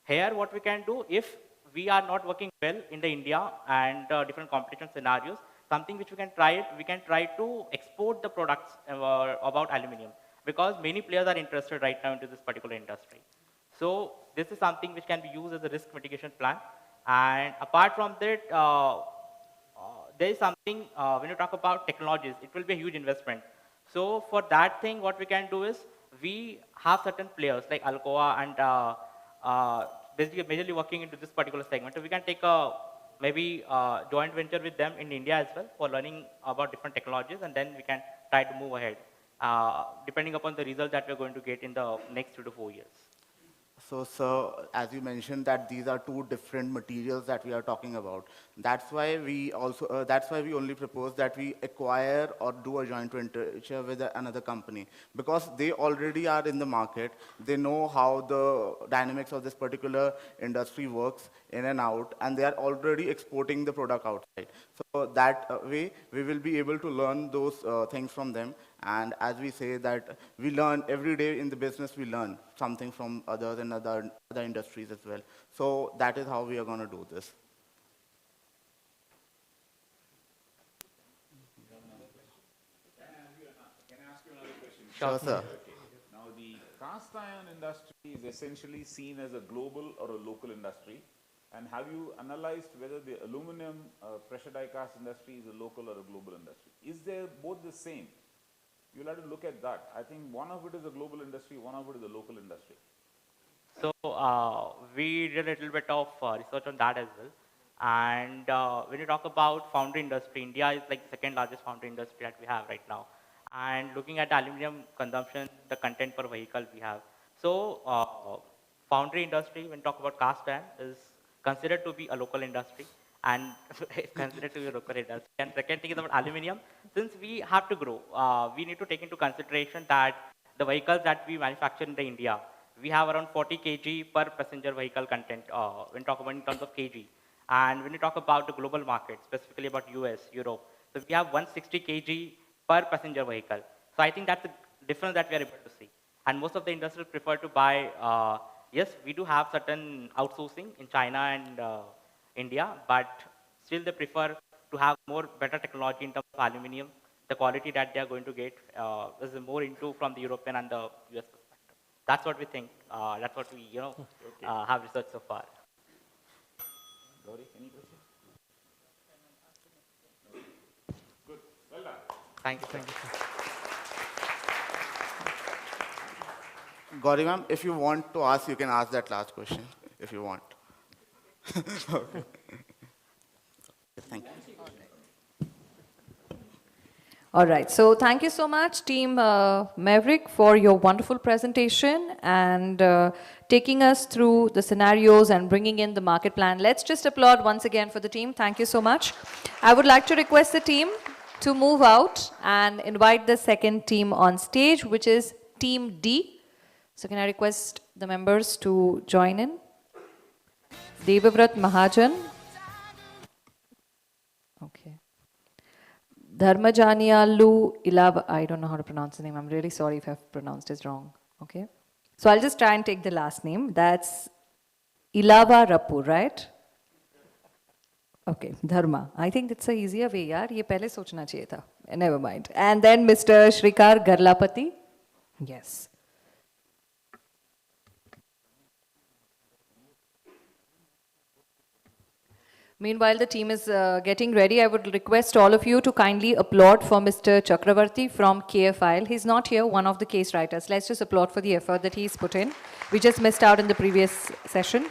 here what we can do, if we are not working well in the India and different competition scenarios, something which we can try to export the products about aluminium, because many players are interested right now into this particular industry. So this is something which can be used as a risk mitigation plan. And apart from that, there is something, when you talk about technologies, it will be a huge investment. So for that thing, what we can do is, we have certain players like Alcoa and basically majorly working into this particular segment. So we can take a maybe joint venture with them in India as well for learning about different technologies, and then we can try to move ahead depending upon the result that we're going to get in the next 3 to 4 years. So, sir, as you mentioned that these are two different materials that we are talking about. That's why we only propose that we acquire or do a joint venture with another company, because they already are in the market. They know how the dynamics of this particular industry works in and out, and they are already exporting the product outside. So that way, we will be able to learn those things from them. And as we say that we learn every day in the business, we learn something from others and other industries as well. So that is how we are going to do this. Sure, sir. Now, the cast iron industry is essentially seen as a global or a local industry. And have you analyzed whether the aluminum pressure die cast industry is a local or a global industry? Is they both the same? You'll have to look at that. I think one of it is a global industry, one of it is a local industry. So we did a little bit of research on that as well. And when you talk about foundry industry, India is like the second largest foundry industry that we have right now. And looking at aluminum consumption, the content per vehicle we have. So foundry industry, when you talk about cast iron, is considered to be a local industry and it's considered to be a local industry. And second thing is about aluminum. Since we have to grow, we need to take into consideration that the vehicles that we manufacture in the India, we have around 40 kg per passenger vehicle content when talk about in terms of kg. And when you talk about the global market, specifically about US, Europe, so we have 160 kg per passenger vehicle. So I think that's the difference that we are able to see. And most of the industries prefer to buy, yes, we do have certain outsourcing in China and India, but still they prefer to have more better technology in terms of aluminum. The quality that they are going to get is more into from the European and the US perspective. That's what we think. That's what we, have researched so far. Gauri, any questions? Good. Well done. Thank you. Thank you. Gauri ma'am, if you want to ask, you can ask that last question if you want. Okay. Thank you. All right, so thank you so much, Team Maverick, for your wonderful presentation and taking us through the scenarios and bringing in the market plan. Let's just applaud once again for the team. Thank you so much. I would like to request the team to move out and invite the second team on stage, which is Team D. So can I request the members to join in? Devavrat Mahajan. Okay. Dharmajaniyalu Ilava, I don't know how to pronounce the name. I'm really sorry if I've pronounced it wrong. Okay. So I'll just try and take the last name. That's Ilava Rappu, right? Okay, Dharma. I think it's a easier way, yaar. Ye pehle sochna chahiye tha. Never mind. And then Mr. Shrikar Garlapati. Yes. Meanwhile, the team is getting ready. I would request all of you to kindly applaud for Mr. Chakravarti from KFIL. He's not here, one of the case writers. Let's just applaud for the effort that he's put in. We just missed out in the previous session.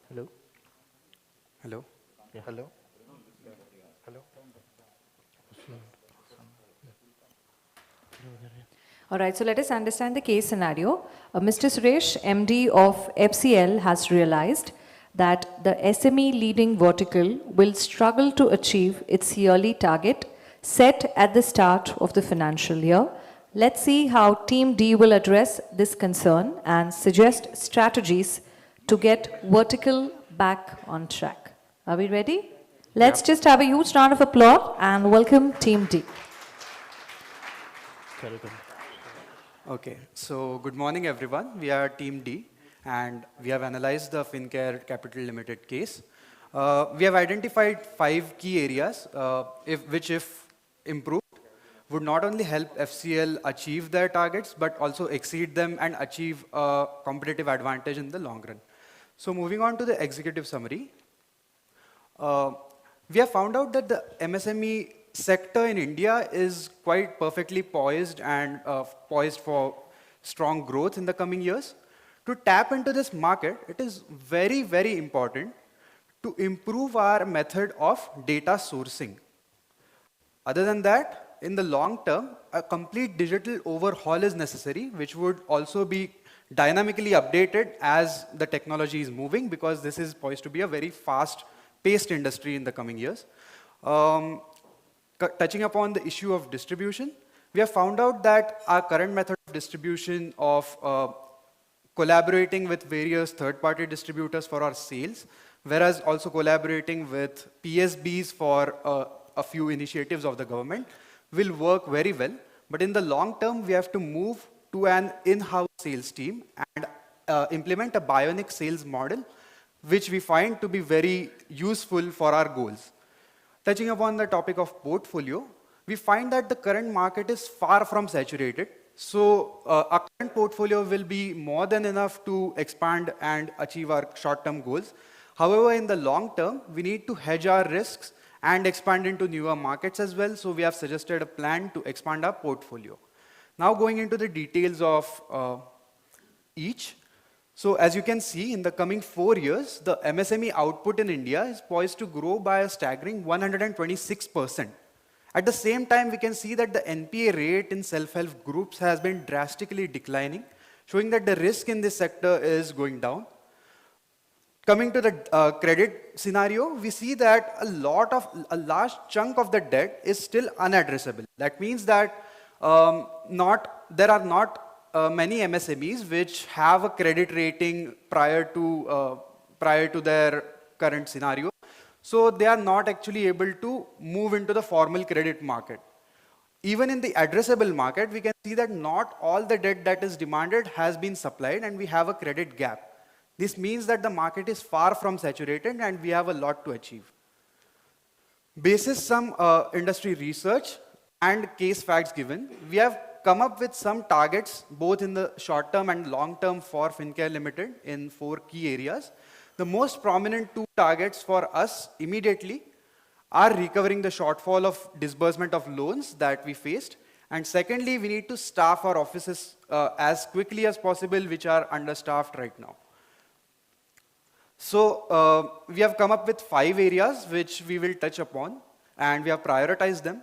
Hello. Hello. Yeah. Hello. Hello. All right, so let us understand the case scenario. Mr. Suresh, MD of FCL, has realized that the SME leading vertical will struggle to achieve its yearly target set at the start of the financial year. Let's see how Team D will address this concern and suggest strategies to get vertical back on track. Are we ready? Let's just have a huge round of applause and welcome Team D. Okay, so good morning everyone. We are Team D and we have analyzed the Fincare Capital Limited case. We have identified 5 key areas which if improved would not only help FCL achieve their targets but also exceed them and achieve a competitive advantage in the long run. So moving on to the executive summary. We have found out that the MSME sector in India is quite perfectly poised and poised for strong growth in the coming years. To tap into this market, it is very, very important to improve our method of data sourcing. Other than that, in the long term, a complete digital overhaul is necessary, which would also be dynamically updated as the technology is moving, because this is poised to be a very fast-paced industry in the coming years. Touching upon the issue of distribution, we have found out that our current method of distribution of collaborating with various third-party distributors for our sales, whereas also collaborating with PSBs for a few initiatives of the government, will work very well. But in the long term, we have to move to an in-house sales team and implement a bionic sales model, which we find to be very useful for our goals. Touching upon the topic of portfolio, we find that the current market is far from saturated. So our current portfolio will be more than enough to expand and achieve our short-term goals. However, in the long term, we need to hedge our risks and expand into newer markets as well. So we have suggested a plan to expand our portfolio. Now going into the details of each. So as you can see, in the coming 4 years, the MSME output in India is poised to grow by a staggering 126%. At the same time, we can see that the NPA rate in self-help groups has been drastically declining, showing that the risk in this sector is going down. Coming to the credit scenario, we see that a large chunk of the debt is still unaddressable. That means that there are not many MSMEs which have a credit rating prior to their current scenario. So they are not actually able to move into the formal credit market. Even in the addressable market, we can see that not all the debt that is demanded has been supplied and we have a credit gap. This means that the market is far from saturated and we have a lot to achieve. Basis some industry research and case facts given, we have come up with some targets both in the short term and long term for Fincare Limited in 4 key areas. The most prominent 2 targets for us immediately are recovering the shortfall of disbursement of loans that we faced. And secondly, we need to staff our offices as quickly as possible, which are understaffed right now. So we have come up with 5 areas which we will touch upon, and we have prioritized them.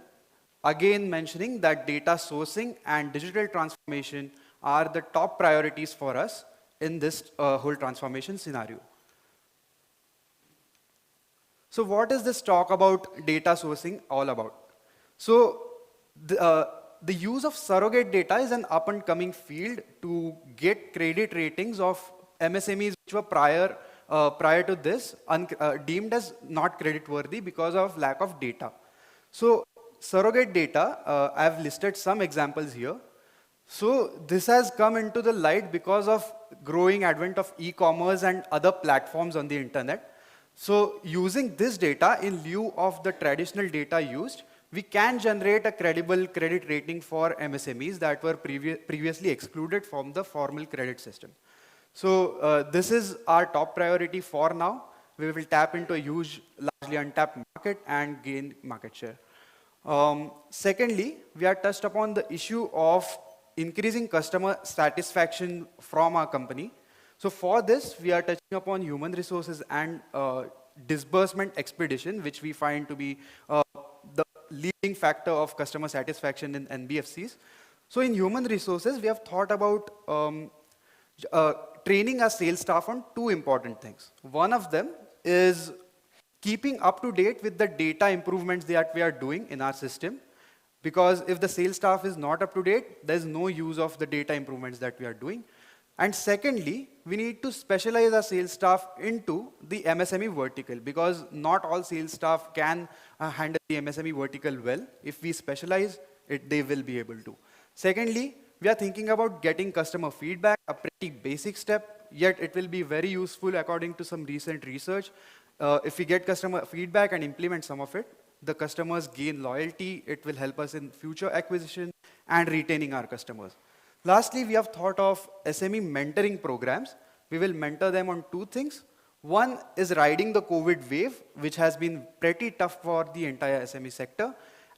Again, mentioning that data sourcing and digital transformation are the top priorities for us in this whole transformation scenario. So what is this talk about data sourcing all about? So the use of surrogate data is an up-and-coming field to get credit ratings of MSMEs which were prior to this deemed as not creditworthy because of lack of data. So surrogate data, I have listed some examples here. So this has come into the light because of growing advent of e-commerce and other platforms on the internet. So using this data in lieu of the traditional data used, we can generate a credible credit rating for MSMEs that were previously excluded from the formal credit system. So this is our top priority for now. We will tap into a huge, largely untapped market and gain market share. Secondly, we are touched upon the issue of increasing customer satisfaction from our company. So for this, we are touching upon human resources and disbursement expedition, which we find to be the leading factor of customer satisfaction in NBFCs. So in human resources, we have thought about training our sales staff on two important things. One of them is keeping up to date with the data improvements that we are doing in our system. Because if the sales staff is not up to date, there's no use of the data improvements that we are doing. And secondly, we need to specialize our sales staff into the MSME vertical, because not all sales staff can handle the MSME vertical well. If we specialize it, they will be able to. Secondly, we are thinking about getting customer feedback, a pretty basic step, yet it will be very useful according to some recent research. If we get customer feedback and implement some of it, the customers gain loyalty, it will help us in future acquisition and retaining our customers. Lastly, we have thought of SME mentoring programs. We will mentor them on two things. One is riding the COVID wave, which has been pretty tough for the entire SME sector.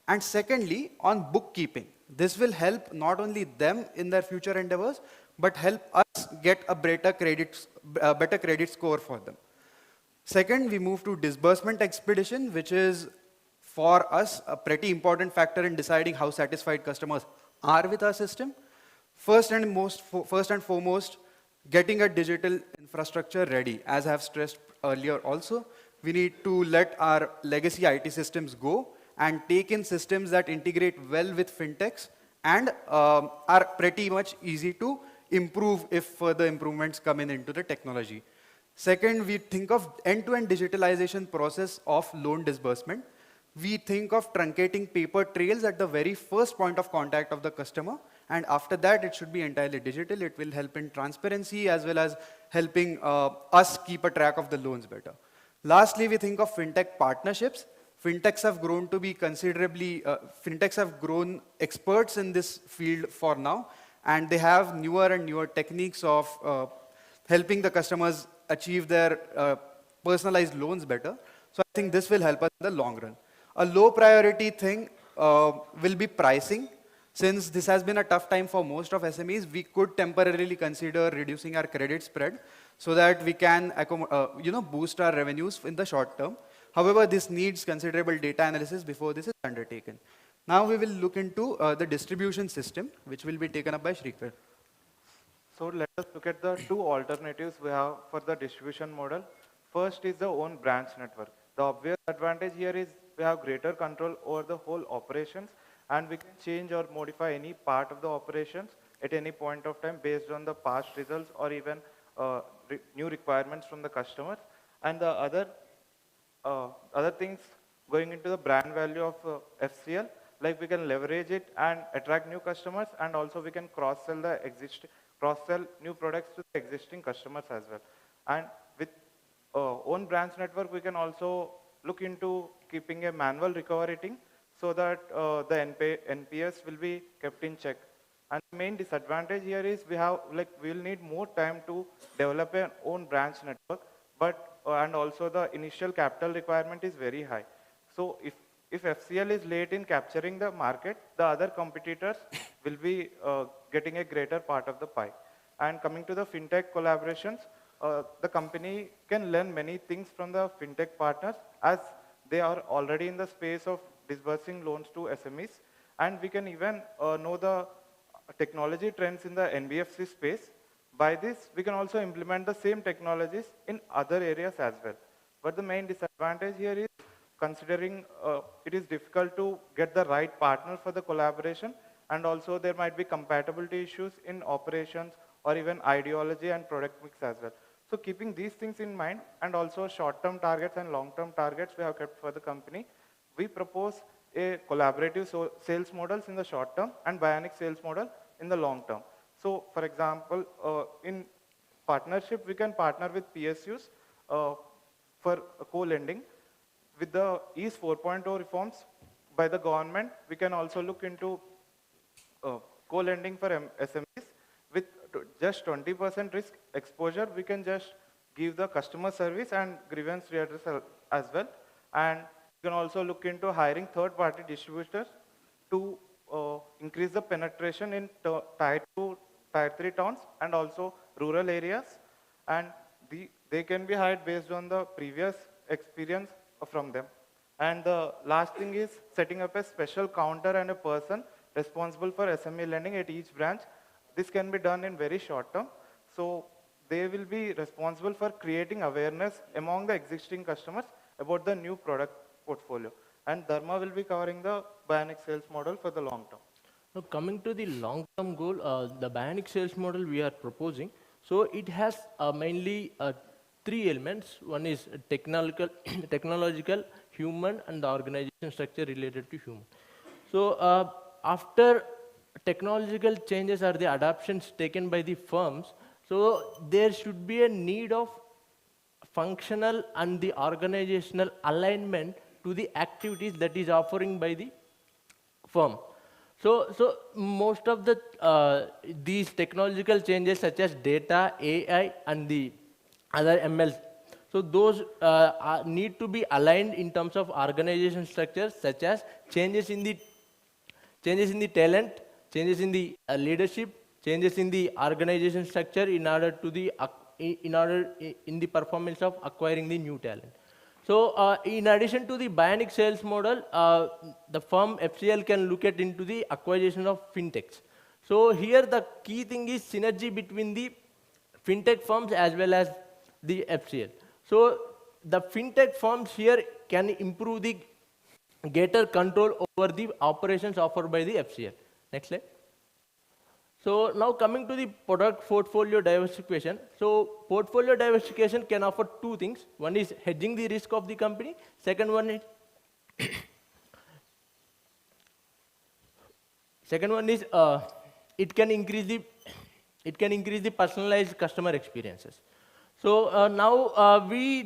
And secondly, on bookkeeping. This will help not only them in their future endeavors, but help us get a better credit score for them. Second, we move to disbursement expedition, which is for us a pretty important factor in deciding how satisfied customers are with our system. First and foremost, getting a digital infrastructure ready. As I have stressed earlier also, we need to let our legacy IT systems go and take in systems that integrate well with fintechs and are pretty much easy to improve if further improvements come into the technology. Second, we think of end-to-end digitalization process of loan disbursement. We think of truncating paper trails at the very first point of contact of the customer, and after that it should be entirely digital. It will help in transparency as well as helping us keep a track of the loans better. Lastly, we think of fintech partnerships. Fintechs have grown to be fintechs have grown experts in this field for now, and they have newer and newer techniques of helping the customers achieve their personalized loans better. So I think this will help us in the long run. A low priority thing will be pricing. Since this has been a tough time for most of SMEs, we could temporarily consider reducing our credit spread so that we can boost our revenues in the short term. However, this needs considerable data analysis before this is undertaken. Now we will look into the distribution system, which will be taken up by Shrikar. So let us look at the two alternatives we have for the distribution model. First is the own branch network. The obvious advantage here is we have greater control over the whole operations, and we can change or modify any part of the operations at any point of time based on the past results or even new requirements from the customers. And the other things going into the brand value of FCL, like we can leverage it and attract new customers, and also we can cross-sell new products to the existing customers as well. And with own branch network, we can also look into keeping a manual recovery rating so that the NPS will be kept in check. And the main disadvantage here is we'll need more time to develop an own branch network, and also the initial capital requirement is very high. So if FCL is late in capturing the market, the other competitors will be getting a greater part of the pie. And coming to the fintech collaborations, the company can learn many things from the fintech partners, as they are already in the space of disbursing loans to SMEs. And we can even know the technology trends in the NBFC space. By this, we can also implement the same technologies in other areas as well. But the main disadvantage here is considering it is difficult to get the right partner for the collaboration, and also there might be compatibility issues in operations or even ideology and product mix as well. So keeping these things in mind, and also short-term targets and long-term targets we have kept for the company, we propose a collaborative sales models in the short term and bionic sales model in the long term. So for example, in partnership, we can partner with PSUs for co-lending. With the EASE 4.0 reforms by the government, we can also look into co-lending for SMEs. With just 20% risk exposure, we can just give the customer service and grievance redressal as well. And you can also look into hiring third-party distributors to increase the penetration in Tier 2, Tier 3 towns and also rural areas. And they can be hired based on the previous experience from them. And the last thing is setting up a special counter and a person responsible for SME lending at each branch. This can be done in very short term. So they will be responsible for creating awareness among the existing customers about the new product portfolio. And Dharma will be covering the bionic sales model for the long term. Now, coming to the long-term goal, the bionic sales model we are proposing, so it has mainly three elements. One is technological, technological, human, and the organization structure related to human. So, after technological changes or the adoptions taken by the firms, so there should be a need of functional and the organizational alignment to the activities that is offering by the firm. So most of the these technological changes such as data, AI, and the other ML, so those need to be aligned in terms of organization structures such as changes in the talent, changes in the leadership, changes in the organization structure in order to the in the performance of acquiring the new talent. So in addition to the bionic sales model, the firm FCL can look at into the acquisition of fintechs. So here the key thing is synergy between the fintech firms as well as the FCL. So the fintech firms here can improve the greater control over the operations offered by the FCL. Next slide. So now coming to the product portfolio diversification. So portfolio diversification can offer two things. One is hedging the risk of the company. Second one is it can increase the personalized customer experiences. So now we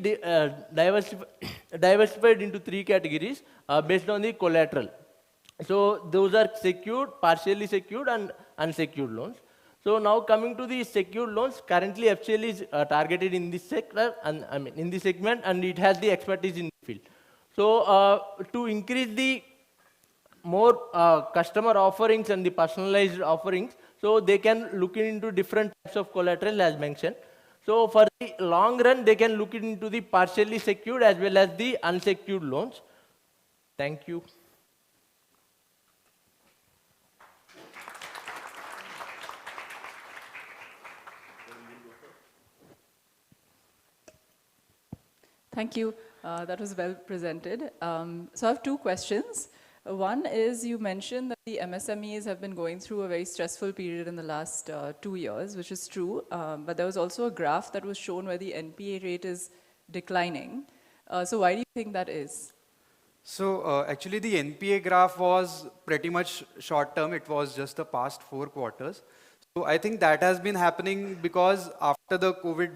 diversified into three categories based on the collateral. So those are secured, partially secured, and unsecured loans. So now coming to the secured loans, currently FCL is targeted in this sector, and I mean in this segment, and it has the expertise in the field. So to increase the more customer offerings and the personalized offerings, so they can look into different types of collateral as mentioned. So for the long run, they can look into the partially secured as well as the unsecured loans. Thank you. Thank you. That was well presented. So I have two questions. One is you mentioned that the MSMEs have been going through a very stressful period in the last 2 years, which is true. But there was also a graph that was shown where the NPA rate is declining. So why do you think that is? So actually the NPA graph was pretty much short term. It was just the past 4 quarters. So I think that has been happening because after the COVID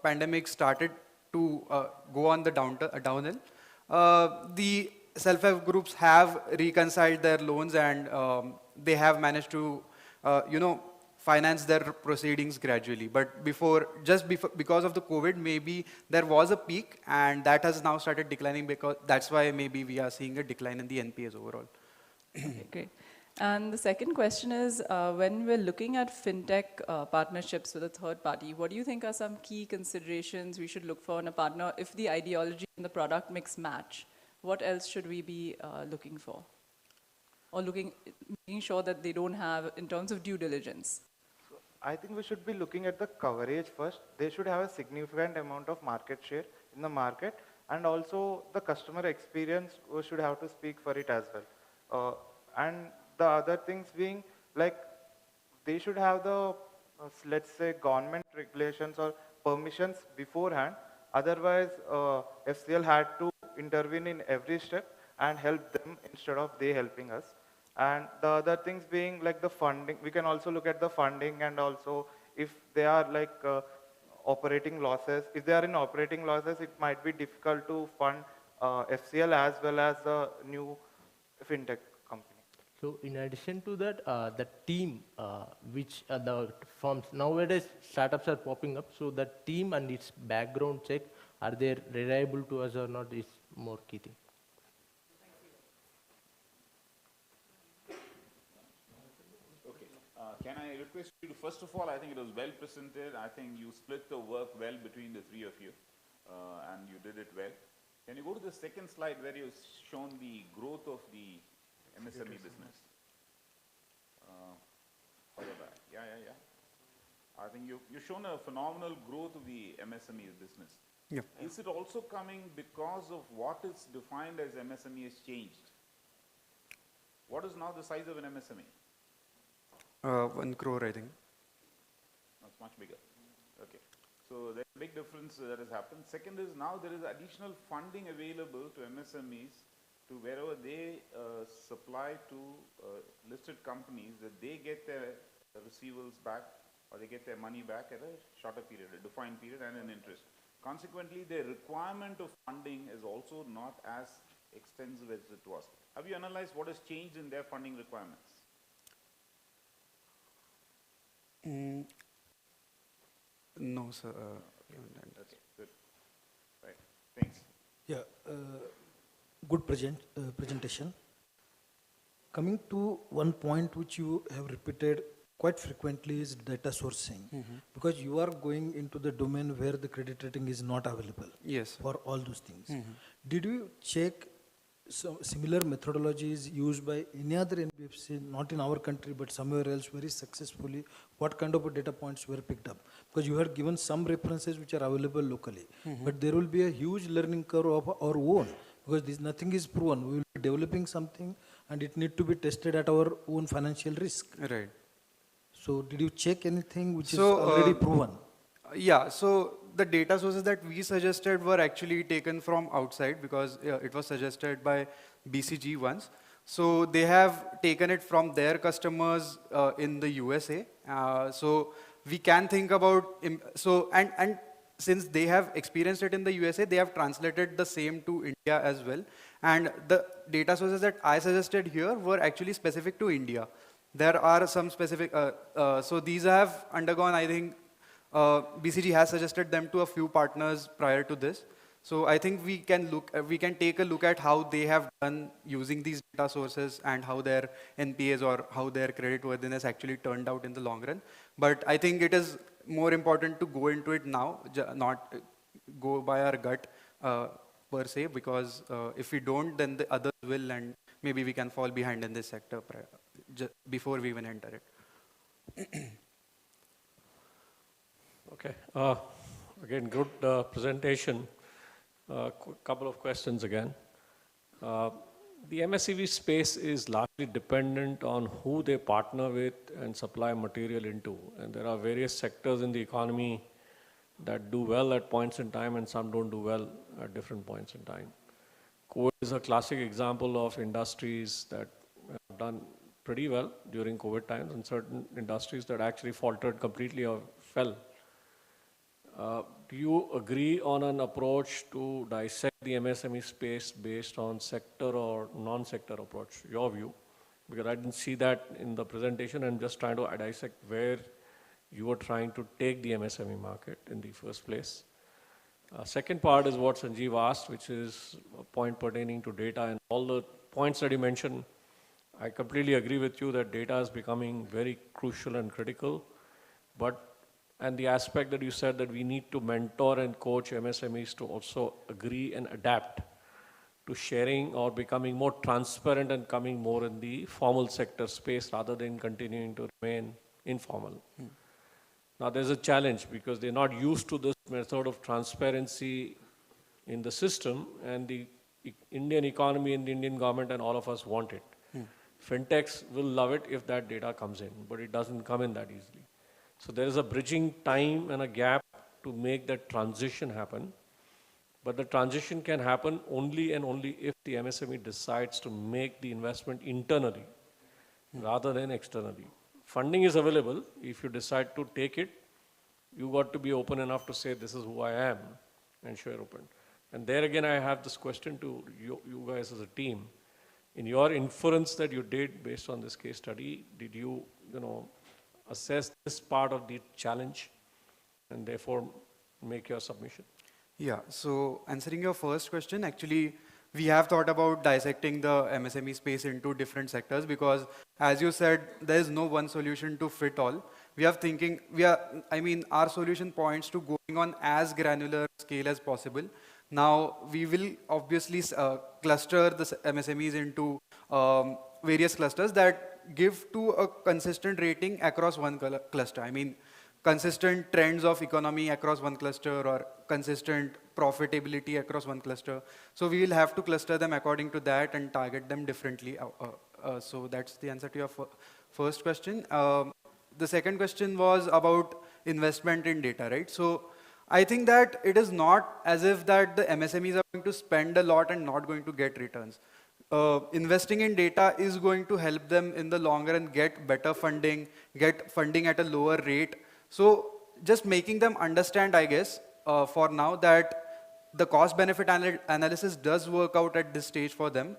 pandemic started to go on the downhill, the self-help groups have reconciled their loans and they have managed to, finance their proceedings gradually. But because of the COVID, maybe there was a peak and that has now started declining, because that's why maybe we are seeing a decline in the NPAs overall. Okay, great. And the second question is, when we're looking at fintech partnerships with a third party, what do you think are some key considerations we should look for in a partner if the ideology and the product mix match? What else should we be looking for? Or making sure that they don't have in terms of due diligence? I think we should be looking at the coverage first. They should have a significant amount of market share in the market, and also the customer experience should have to speak for it as well. And the other things being like they should have the, let's say, government regulations or permissions beforehand. Otherwise, FCL had to intervene in every step and help them instead of they helping us. And the other things being like the funding, we can also look at the funding, and also if they are like operating losses, if they are in operating losses, it might be difficult to fund FCL as well as the new fintech company. So in addition to that, the team, which the firms, nowadays startups are popping up, so the team and its background check, are they reliable to us or not, is more key thing. Can I request you to, first of all, I think it was well presented. I think you split the work well between the three of you, and you did it well. Can you go to the second slide where you've shown the growth of the MSME business? think you've shown a phenomenal growth of the MSME business. Yeah. Is it also coming because of what is defined as MSME has changed? What is now the size of an MSME? 1 crore, I think. That's much bigger. Okay. So there's a big difference that has happened. Second is now there is additional funding available to MSMEs to wherever they supply to listed companies, that they get their receivables back or they get their money back at a shorter period, a defined period and an interest. Consequently, their requirement of funding is also not as extensive as it was. Have you analyzed what has changed in their funding requirements? No, sir. Okay, good. Right. Thanks. Yeah, good presentation. Coming to one point which you have repeated quite frequently is data sourcing, because you are going into the domain where the credit rating is not available. Yes. For all those things. Did you check some similar methodologies used by any other NBFC, not in our country but somewhere else, very successfully? What kind of data points were picked up? Because you have given some references which are available locally, but there will be a huge learning curve of our own, because nothing is proven. We will be developing something and it need to be tested at our own financial risk. Right. So did you check anything which is already proven? Yeah, so the data sources that we suggested were actually taken from outside, because it was suggested by BCG once. So they have taken it from their customers in the USA. So we can think about, and since they have experienced it in the USA, they have translated the same to India as well. And the data sources that I suggested here were actually specific to India. There are some specific, so these have undergone, I think, BCG has suggested them to a few partners prior to this. So I think we can take a look at how they have done using these data sources and how their NPAs or how their credit worthiness actually turned out in the long run. But I think it is more important to go into it now, not go by our gut per se, because if we don't, then the others will, and maybe we can fall behind in this sector before we even enter it. Okay. Again, good presentation. Couple of questions again. The MSEV space is largely dependent on who they partner with and supply material into. And there are various sectors in the economy that do well at points in time and some don't do well at different points in time. COVID is a classic example of industries that have done pretty well during COVID times and certain industries that actually faltered completely or fell. Do you agree on an approach to dissect the MSME space based on sector or non-sector approach, your view? Because I didn't see that in the presentation. I'm just trying to dissect where you are trying to take the MSME market in the first place. Second part is what Sanjeev asked, which is a point pertaining to data and all the points that you mentioned. I completely agree with you that data is becoming very crucial and critical, and the aspect that you said that we need to mentor and coach MSMEs to also agree and adapt to sharing or becoming more transparent and coming more in the formal sector space rather than continuing to remain informal. Now there's a challenge because they're not used to this method of transparency in the system, and the Indian economy and the Indian government and all of us want it. Fintechs will love it if that data comes in, but it doesn't come in that easily. So there is a bridging time and a gap to make that transition happen. But the transition can happen only and only if the MSME decides to make the investment internally rather than externally. Funding is available. If you decide to take it, you got to be open enough to say, this is who I am, and share open. And there again, I have this question to you guys as a team. In your inference that you did based on this case study, did you, assess this part of the challenge and therefore make your submission? Yeah, so answering your first question, actually, we have thought about dissecting the MSME space into different sectors because, as you said, there is no one solution to fit all. Our solution points to going on as granular scale as possible. Now, we will obviously cluster the MSMEs into various clusters that give to a consistent rating across one cluster. consistent trends of economy across one cluster or consistent profitability across one cluster. So we will have to cluster them according to that and target them differently. So that's the answer to your first question. The second question was about investment in data, right? So I think that it is not as if that the MSMEs are going to spend a lot and not going to get returns. Investing in data is going to help them in the long run get better funding, get funding at a lower rate. So just making them understand, I guess, for now that the cost benefit analysis does work out at this stage for them.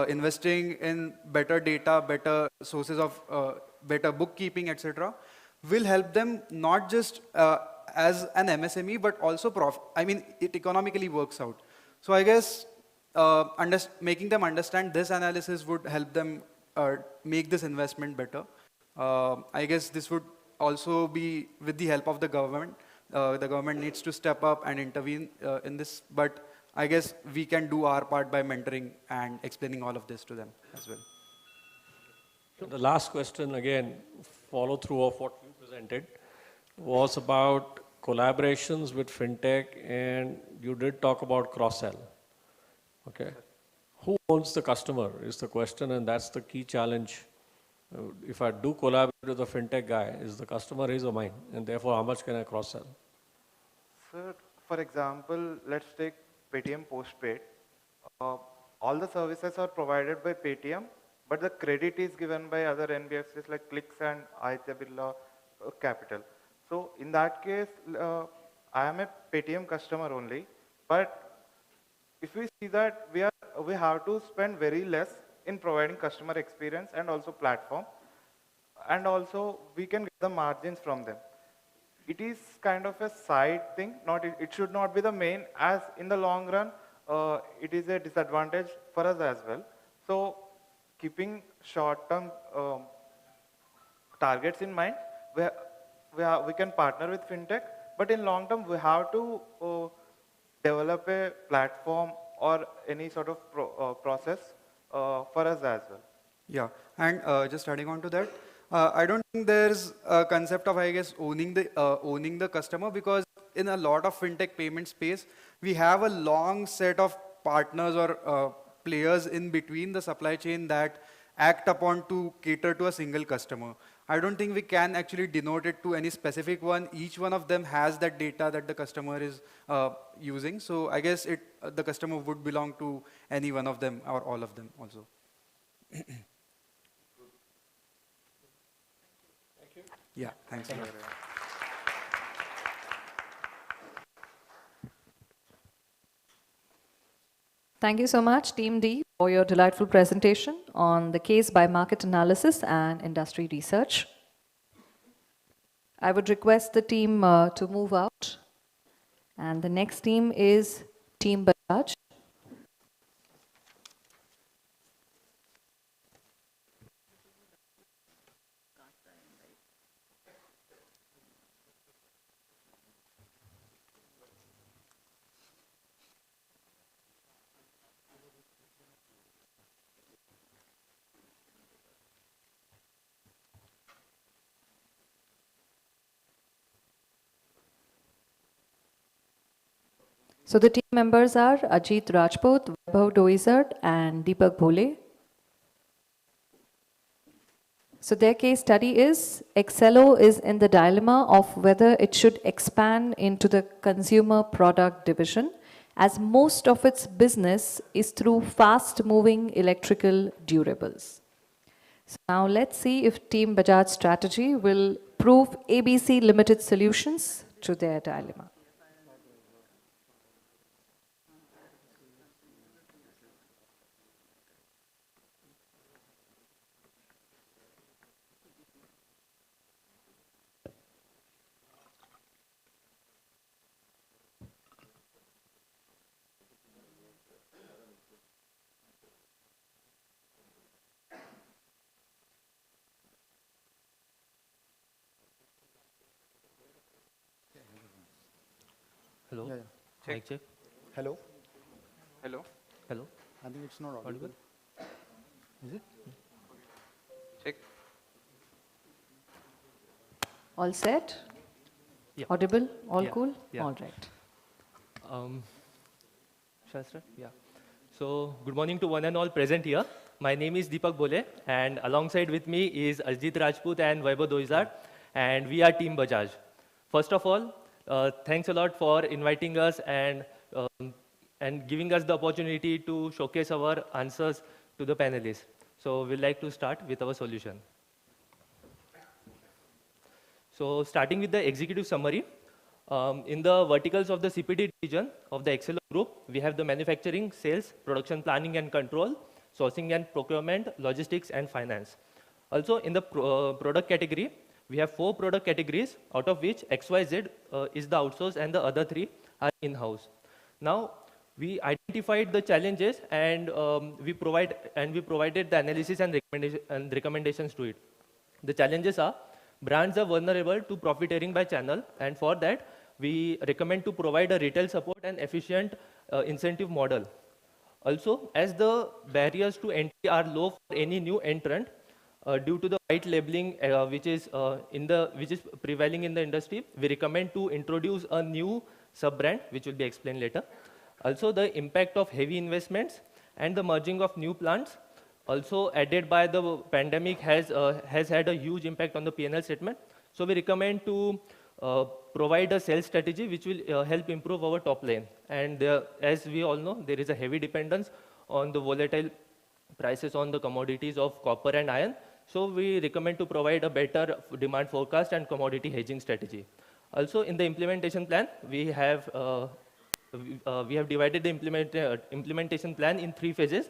Investing in better data, better sources of better bookkeeping, etc., will help them not just as an MSME, but also I mean, it economically works out. So I guess making them understand this analysis would help them make this investment better. I guess this would also be with the help of the government. The government needs to step up and intervene in this, but I guess we can do our part by mentoring and explaining all of this to them as well. The last question, again, follow through of what you presented, was about collaborations with fintech, and you did talk about cross-sell. Okay. Who owns the customer is the question, and that's the key challenge. If I do collaborate with a fintech guy, is the customer his or mine? And therefore, how much can I cross-sell? Sir, for example, let's take Paytm Postpaid. All the services are provided by Paytm, but the credit is given by other NBFCs like Clicks and Aditya Birla Capital. So in that case, I am a Paytm customer only, but if we see that we have to spend very less in providing customer experience and also platform, and also we can get the margins from them. It is kind of a side thing, it should not be the main, as in the long run, it is a disadvantage for us as well. So keeping short-term targets in mind, we can partner with fintech, but in long term, we have to develop a platform or any sort of process for us as well. Yeah, and just adding on to that, I don't think there's a concept of, I guess, owning the customer, because in a lot of fintech payment space, we have a long set of partners or players in between the supply chain that act upon to cater to a single customer. I don't think we can actually denote it to any specific one. Each one of them has that data that the customer is using. So I guess the customer would belong to any one of them or all of them also. Yeah, thanks. Thank you so much, Team D, for your delightful presentation on the case by market analysis and industry research. I would request the team to move out. And the next team is Team Bajaj. So the team members are Ajit Rajput, Vaibhav Doizard, and Deepak Bhole. So their case study is, Excello is in the dilemma of whether it should expand into the consumer product division, as most of its business is through fast-moving electrical durables. So now let's see if Team Bajaj strategy will prove ABC Limited solutions to their dilemma. Hello. Yeah, yeah. Mic check. Hello. Hello. Hello. I think it's not audible. Is it? Check. All set? Audible? All Yeah. cool? Yeah. All right. Shall I start? Yeah. So, good morning to one and all present here. My name is Deepak Bole, and alongside with me is Ajit Rajput and Vaibhav Doizar, and we are Team Bajaj. First of all, thanks a lot for inviting us and giving us the opportunity to showcase our answers to the panelists. So, we'd like to start with our solution. So, starting with the executive summary, in the verticals of the CPD division of the Excel group, we have the manufacturing, sales, production planning and control, sourcing and procurement, logistics and finance. Also in the product category, we have 4 product categories, out of which XYZ is the outsource and the other 3 are in-house. Now, we identified the challenges and we provided the analysis and recommendations to it. The challenges are, brands are vulnerable to profiteering by channel, and for that, we recommend to provide a retail support and efficient incentive model. Also, as the barriers to entry are low for any new entrant, due to the white labeling which is prevailing in the industry, we recommend to introduce a new sub-brand, which will be explained later. Also, the impact of heavy investments and the merging of new plants, also added by the pandemic, has had a huge impact on the P&L statement. So we recommend to provide a sales strategy which will help improve our top line. And as we all know, there is a heavy dependence on the volatile prices on the commodities of copper and iron. So we recommend to provide a better demand forecast and commodity hedging strategy. Also, in the implementation plan, we have divided the implementation plan in 3 phases.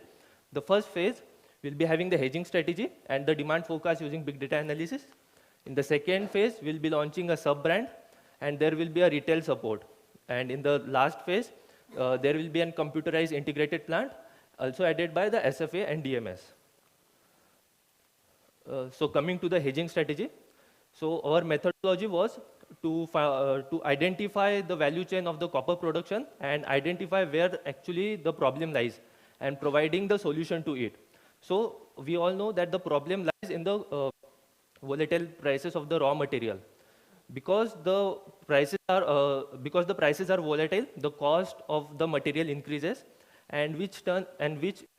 The first phase will be having the hedging strategy and the demand forecast using big data analysis. In the second phase, we'll be launching a sub-brand, and there will be a retail support. And in the last phase, there will be a computerized integrated plant, also added by the SFA and DMS. So coming to the hedging strategy, so our methodology was to identify the value chain of the copper production and identify where actually the problem lies and providing the solution to it. So we all know that the problem lies in the volatile prices of the raw material. Because the prices are volatile, the cost of the material increases, and which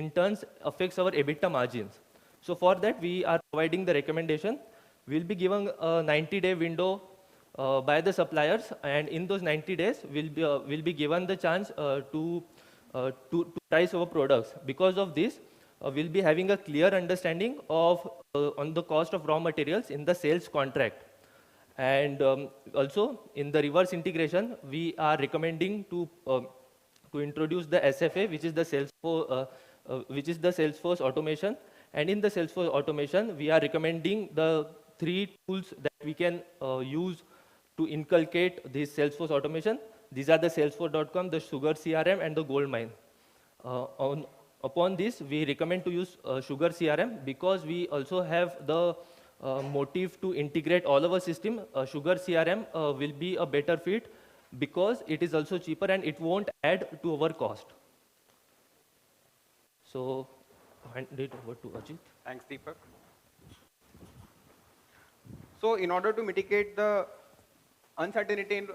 in turn affects our EBITDA margins. So for that, we are providing the recommendation. We'll be given a 90-day window by the suppliers, and in those 90 days, we'll be given the chance to price our products. Because of this, we'll be having a clear understanding of on the cost of raw materials in the sales contract. And also in the reverse integration, we are recommending to introduce the SFA, which is the Salesforce automation. And in the Salesforce automation, we are recommending the 3 tools that we can use to inculcate this Salesforce automation. These are the Salesforce.com, the Sugar CRM, and the Goldmine. Upon this, we recommend to use Sugar CRM because we also have the motive to integrate all our system. Sugar CRM will be a better fit because it is also cheaper and it won't add to our cost. So, hand it over to Ajit. Thanks, Deepak. So, in order to mitigate the uncertainty in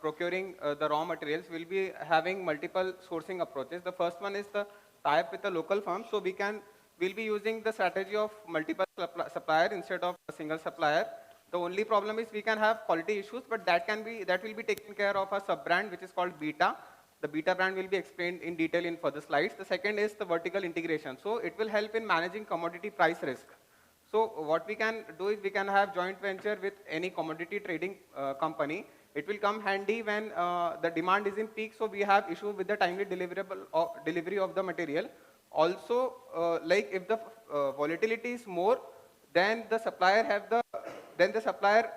procuring the raw materials, we'll be having multiple sourcing approaches. The first one is the tie-up with the local firm. So we'll be using the strategy of multiple suppliers instead of a single supplier. The only problem is we can have quality issues, but that will be taken care of a sub-brand which is called Beta. The Beta brand will be explained in detail in further slides. The second is the vertical integration. So it will help in managing commodity price risk. So what we can do is we can have joint venture with any commodity trading company. It will come handy when the demand is in peak, so we have issue with the timely delivery of the material. Also, like if the volatility is more, then the supplier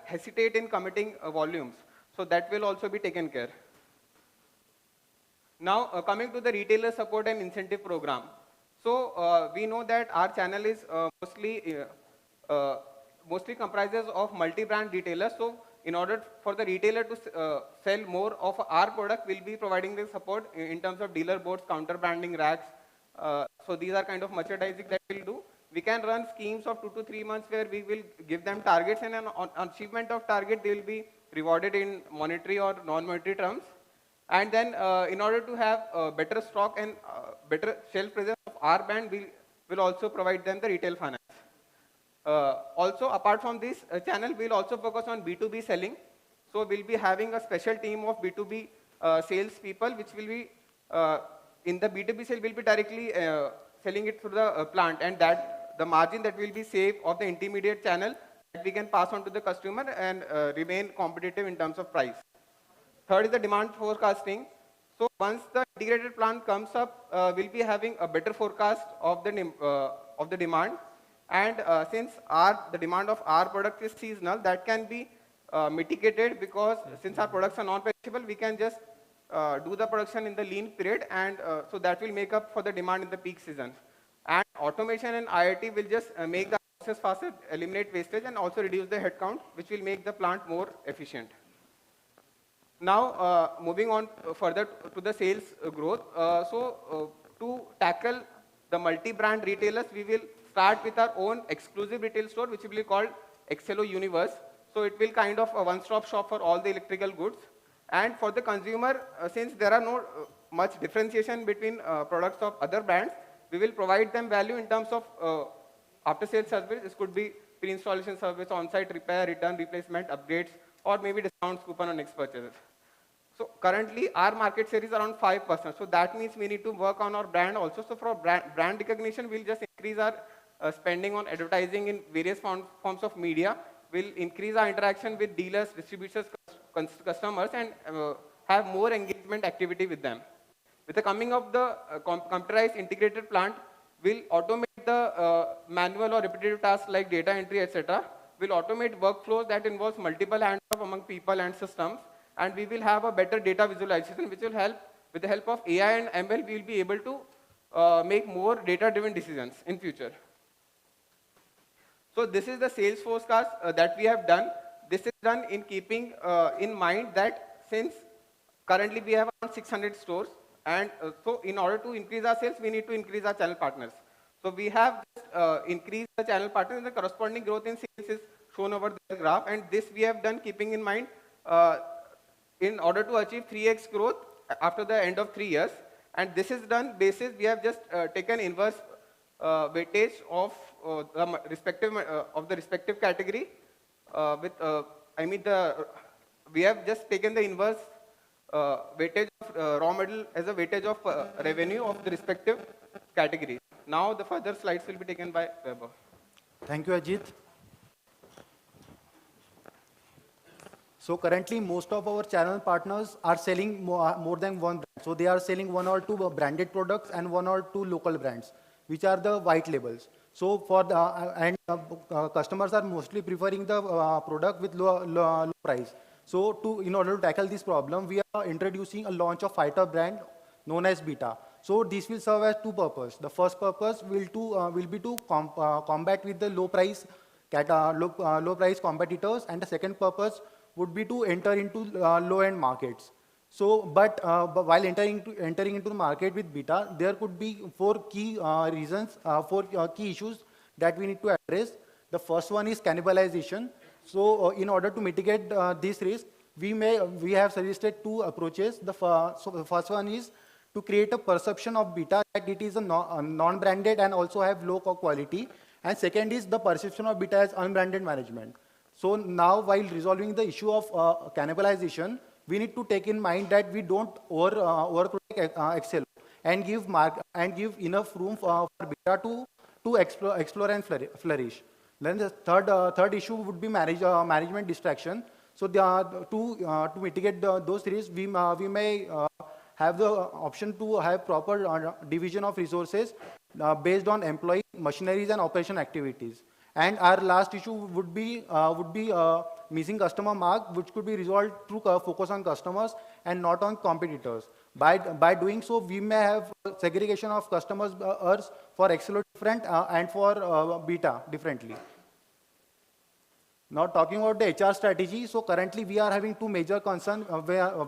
hesitate in committing volumes. So that will also be taken care. Now coming to the retailer support and incentive program. So we know that our channel is mostly comprises of multi-brand retailers. So in order for the retailer to sell more of our product, we'll be providing the support in terms of dealer boards, counter branding, racks. So these are kind of merchandising that we'll do. We can run schemes of 2 to 3 months where we will give them targets, and on achievement of target, they will be rewarded in monetary or non-monetary terms. And then in order to have better stock and better shelf presence of our brand, we will also provide them the retail finance. Also, apart from this channel, we'll also focus on B2B selling. So we'll be having a special team of B2B sales people, which will be in the B2B sale, will be directly selling it through the plant, and that the margin that will be saved of the intermediate channel that we can pass on to the customer and remain competitive in terms of price. Third is the demand forecasting. So once the integrated plant comes up, we'll be having a better forecast of the demand. And since the demand of our product is seasonal, that can be mitigated, because since our products are non-perishable, we can just do the production in the lean period, and so that will make up for the demand in the peak season. And automation and IoT will just make the process faster, eliminate wastage, and also reduce the headcount, which will make the plant more efficient. Now, moving on further to the sales growth. To tackle the multi-brand retailers, we will start with our own exclusive retail store, which will be called Excello Universe. So it will kind of a one-stop shop for all the electrical goods. And for the consumer, since there are no much differentiation between products of other brands, we will provide them value in terms of after-sales service. This could be pre-installation service, on-site repair, return, replacement, upgrades, or maybe discounts coupon on next purchases. So currently, our market share is around 5%. So that means we need to work on our brand also. So for brand recognition, we'll just increase our spending on advertising in various forms of media. We'll increase our interaction with dealers, distributors, customers, and have more engagement activity with them. With the coming of the computerized integrated plant, we'll automate the manual or repetitive tasks like data entry, etc. We'll automate workflows that involves multiple handoff among people and systems, and we will have a better data visualization, which will help, with the help of AI and ML, we will be able to make more data-driven decisions in future. So this is the sales forecast that we have done. This is done in keeping in mind that since currently we have around 600 stores, and so in order to increase our sales, we need to increase our channel partners. So we have increased the channel partners, and the corresponding growth in sales is shown over the graph. And this we have done keeping in mind in order to achieve 3x growth after the end of 3 years. And this is done basis, we have just taken inverse weightage of the respective category with we have just taken the inverse weightage of raw material as a weightage of revenue of the respective categories. Now the further slides will be taken by Weber. Thank you, Ajit. So currently, most of our channel partners are selling more than one brand. So they are selling 1 or 2 branded products and 1 or 2 local brands, which are the white labels. So for the customers are mostly preferring the product with low price. So in order to tackle this problem, we are introducing a launch of fighter brand known as Beta. So this will serve as 2 purposes. The first purpose will be to combat with the low price competitors, and the second purpose would be to enter into low-end markets. So, but while entering into the market with Beta, there could be 4 key reasons, 4 key issues that we need to address. The first one is cannibalization. So, in order to mitigate this risk, we have suggested 2 approaches. The first one is to create a perception of Beta that it is a non-branded and also have low quality. And second is the perception of Beta as unbranded management. So now, while resolving the issue of cannibalization, we need to take in mind that we don't overprotect Excel and give enough room for Beta to explore and flourish. Then the third issue would be management distraction. So to mitigate those risks, we may have the option to have proper division of resources based on employee, machineries, and operation activities. And our last issue would be missing customer mark, which could be resolved through focus on customers and not on competitors. By doing so, we may have segregation of customers for Excel different and for Beta differently. Now talking about the HR strategy, so currently we are having 2 major concerns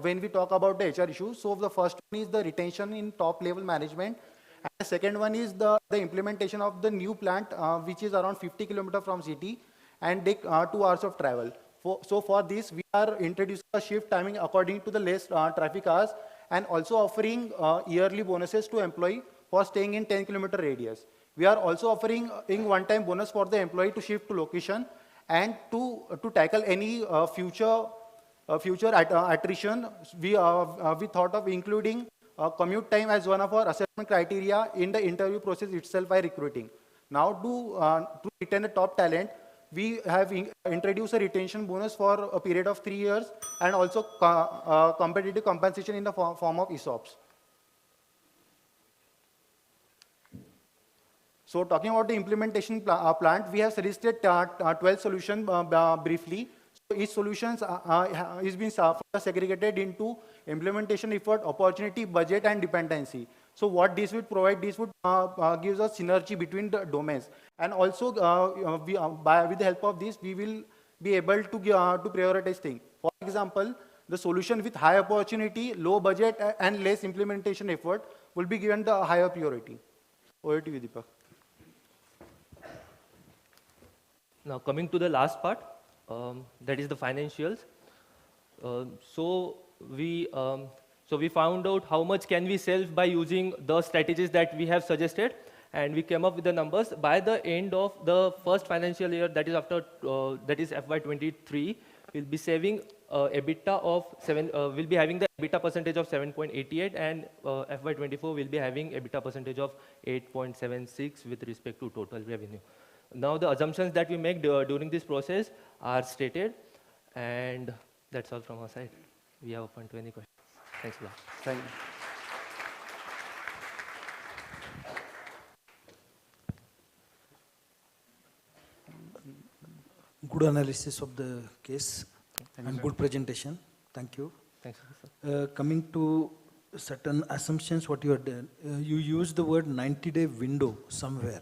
when we talk about the HR issues. So the first one is the retention in top level management. And the second one is the implementation of the new plant, which is around 50 kilometers from city and take 2 hours of travel. So for this, we are introducing a shift timing according to the less traffic hours, and also offering yearly bonuses to employee for staying in 10-kilometer radius. We are also offering one-time bonus for the employee to shift to location, and to tackle any future attrition, we thought of including commute time as one of our assessment criteria in the interview process itself by recruiting. Now, to retain the top talent, we have introduced a retention bonus for a period of 3 years, and also competitive compensation in the form of ESOPs. So talking about the implementation plant, we have suggested 12 solutions briefly. So each solution is being segregated into implementation effort, opportunity, budget, and dependency. So what this would provide, this would gives us synergy between the domains. And also, with the help of this, we will be able to prioritize things. For example, the solution with high opportunity, low budget, and less implementation effort will be given the higher priority. Over to you, Deepak. Now coming to the last part, that is the financials. So we found out how much can we sell by using the strategies that we have suggested, and we came up with the numbers. By the end of the first financial year, that is FY23, we'll be saving EBITDA of we'll be having the EBITDA percentage of 7.88, and FY24 will be having EBITDA percentage of 8.76 with respect to total revenue. Now the assumptions that we make during this process are stated, and that's all from our side. We are open to any questions. Thanks a lot. Thank you. Good analysis of the case and good presentation. Thank you. Thanks, sir. Coming to certain assumptions, what you have done, you used the word 90-day window somewhere.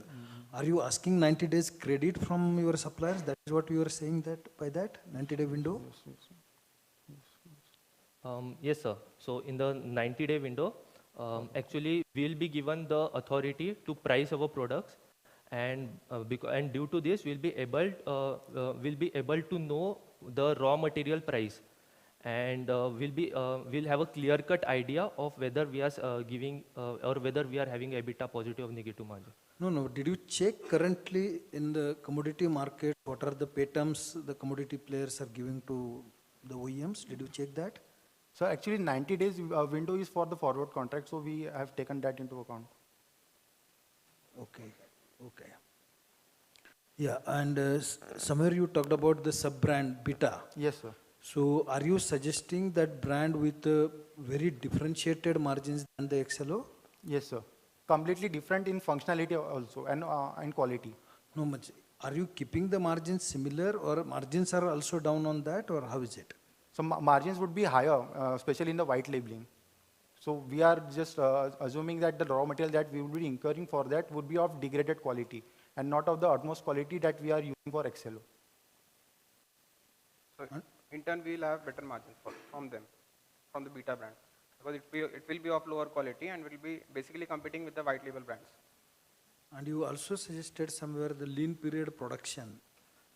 Are you asking 90 days credit from your suppliers? That is what you are saying that by that 90-day window? Yes, sir. So in the 90-day window, actually we'll be given the authority to price our products, and due to this we'll be able to know the raw material price, and we'll have a clear-cut idea of whether we are giving or whether we are having EBITDA positive or negative margin. No. Did you check currently in the commodity market what are the pay terms the commodity players are giving to the OEMs? Did you check that? So actually 90 days window is for the forward contract, so we have taken that into account. Okay. Yeah, and somewhere you talked about the sub-brand Beta. Yes, sir. So are you suggesting that brand with very differentiated margins than the XLO? Yes, sir. Completely different in functionality also and quality. No much. Are you keeping the margins similar, or margins are also down on that, or how is it? So margins would be higher, especially in the white labeling. So we are just assuming that the raw material that we will be incurring for that would be of degraded quality and not of the utmost quality that we are using for XLO. So in turn, we will have better margins from them, from the Beta brand, because it will be of lower quality and will be basically competing with the white label brands. And you also suggested somewhere the lean period production,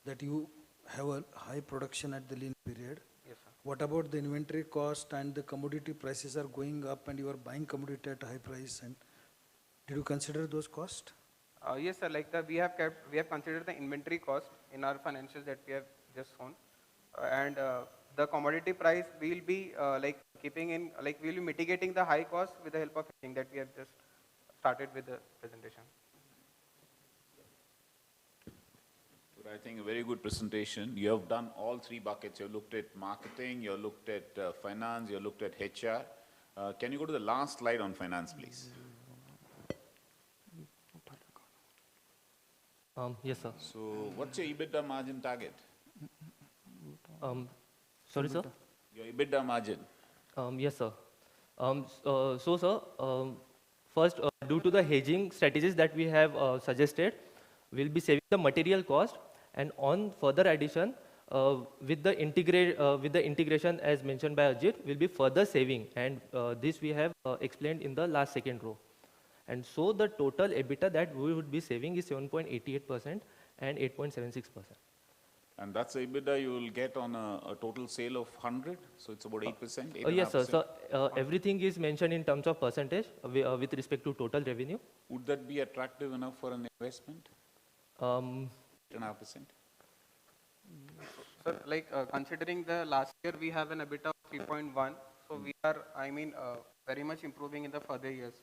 that you have a high production at the lean period. Yes, sir. What about the inventory cost and the commodity prices are going up and you are buying commodity at a high price? And did you consider those costs? Yes, sir. Like we have considered the inventory cost in our financials that we have just shown, and the commodity price we will be we will be mitigating the high cost with the help of hedging that we have just started with the presentation. I think a very good presentation. You have done all three buckets. You have looked at marketing, you have looked at finance, you have looked at HR. Can you go to the last slide on finance, please? Yes, sir. So what's your EBITDA margin target? Sorry, sir? Your EBITDA margin. Yes, sir. Sir, first, due to the hedging strategies that we have suggested, we'll be saving the material cost, and on further addition, with the integration as mentioned by Ajit, we'll be further saving, and this we have explained in the last second row. And so the total EBITDA that we would be saving is 7.88% and 8.76%. And that's the EBITDA you will get on a total sale of 100, so it's about 8%, Yes, sir. 8.5%. So everything is mentioned in terms of percentage with respect to total revenue. Would that be attractive enough for an investment? 8.5%? So, like, considering the last year we have an EBITDA of 3.1, so we are, very much improving in the further years.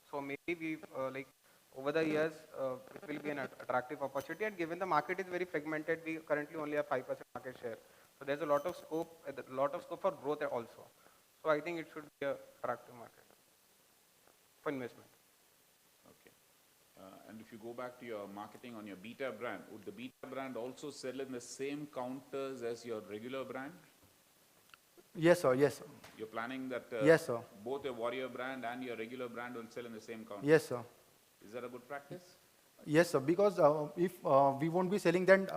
So maybe we, like, over the years, it will be an attractive opportunity, and given the market is very fragmented, we currently only have 5% market share. So there's a lot of scope for growth also. So I think it should be a attractive market for investment. Okay. And if you go back to your marketing on your Beta brand, would the Beta brand also sell in the same counters as your regular brand? Yes, sir. Yes, sir. You're planning that Yes, sir. both your Warrior brand and your regular brand will sell in the same counter? Yes, sir. Is that a good practice? Yes, sir. Because if we won't be selling, then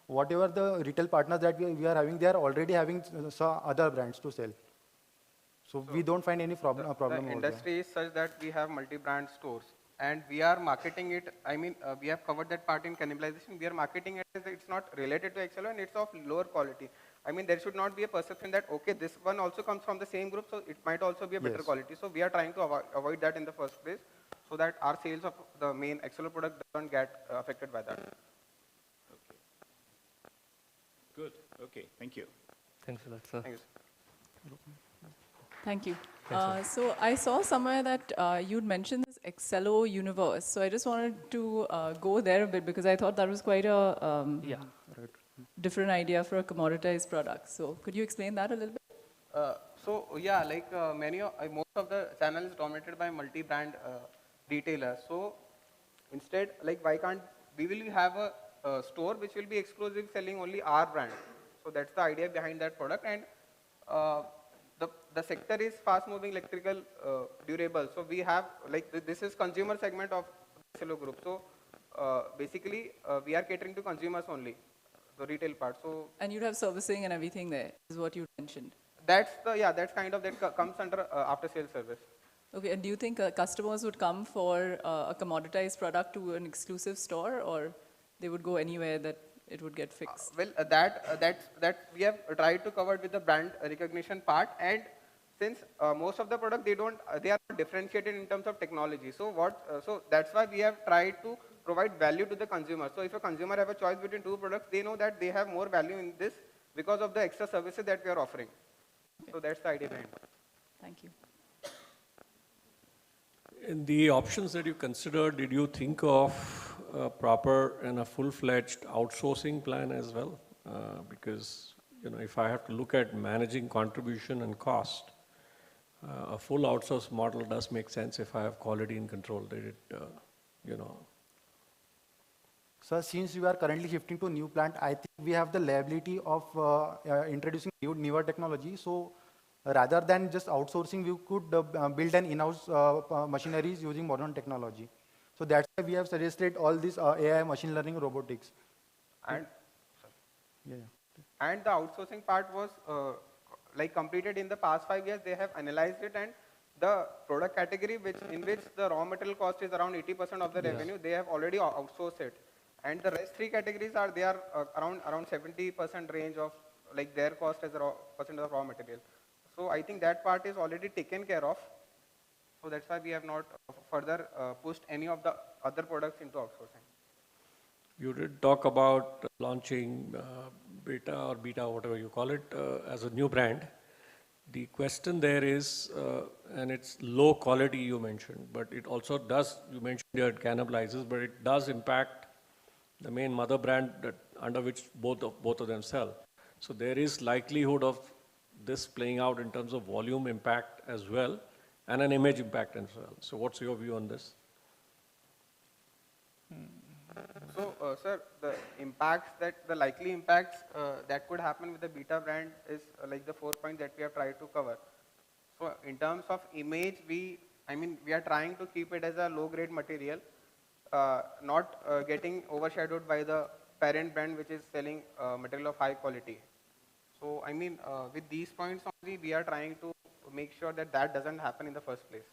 whatever the retail partners that we are having, they are already having some other brands to sell. So we don't find any problem The over there. industry is such that we have multi-brand stores, and we are marketing it. We have covered that part in cannibalization. We are marketing it as it's not related to XLO and it's of lower quality. There should not be a perception that, okay, this one also comes from the same group, so it might also be a better Yes. quality. So we are trying to avoid that in the first place, so that our sales of the main XLO product don't get affected by that. Good. Okay. Thank you. Thanks a lot, sir. Thank you. Thank you. Thanks, So I saw somewhere that you'd mentioned this Excello universe. So I just wanted to go there a bit because I thought that was quite a different idea for a commoditized product. So could you explain that a little bit? Most of the channel is dominated by multi-brand retailers. So instead, why can't we will have a store which will be exclusive selling only our brand. So that's the idea behind that product. And the sector is fast moving electrical durable. So we have this is consumer segment of Cello group. So basically we are catering to consumers only, the retail part. So And you'd have servicing and everything there, is what you mentioned. that comes under after sales service. Okay, and do you think customers would come for a commoditized product to an exclusive store, or they would go anywhere that it would get fixed? That we have tried to cover with the brand recognition part, and since most of the product they are not differentiated in terms of technology. So that's why we have tried to provide value to the consumer. So if a consumer have a choice between two products, they know that they have more value in this because of the extra services that we are offering. Okay. So that's the idea behind it. Thank you. In the options that you considered, did you think of a proper and a full-fledged outsourcing plan as well? Because if I have to look at managing contribution and cost, a full outsource model does make sense if I have quality in control. So since we are currently shifting to new plant, I think we have the liability of introducing newer technology. So rather than just outsourcing, we could build an in-house machineries using modern technology. So that's why we have suggested all this AI, machine learning, robotics. And yeah. And the outsourcing part was completed in the past 5 years. They have analyzed it, and the product category in which the raw material cost is around 80% of the revenue, they have already outsourced it. And the rest 3 categories are around 70% range of their cost as a percent of raw material. So I think that part is already taken care of. So that's why we have not further pushed any of the other products into outsourcing. You did talk about launching Beta or Beta, whatever you call it, as a new brand. The question there is, and it's low quality you mentioned, but it also does, you mentioned it cannibalizes, but it does impact the main mother brand under which both of them sell. So there is likelihood of this playing out in terms of volume impact as well, and an image impact as well. So what's your view on this? So, sir, the likely impacts that could happen with the Beta brand is the 4 points that we have tried to cover. So, in terms of image, we are trying to keep it as a low-grade material, not getting overshadowed by the parent brand, which is selling material of high quality. So, with these points only, we are trying to make sure that doesn't happen in the first place.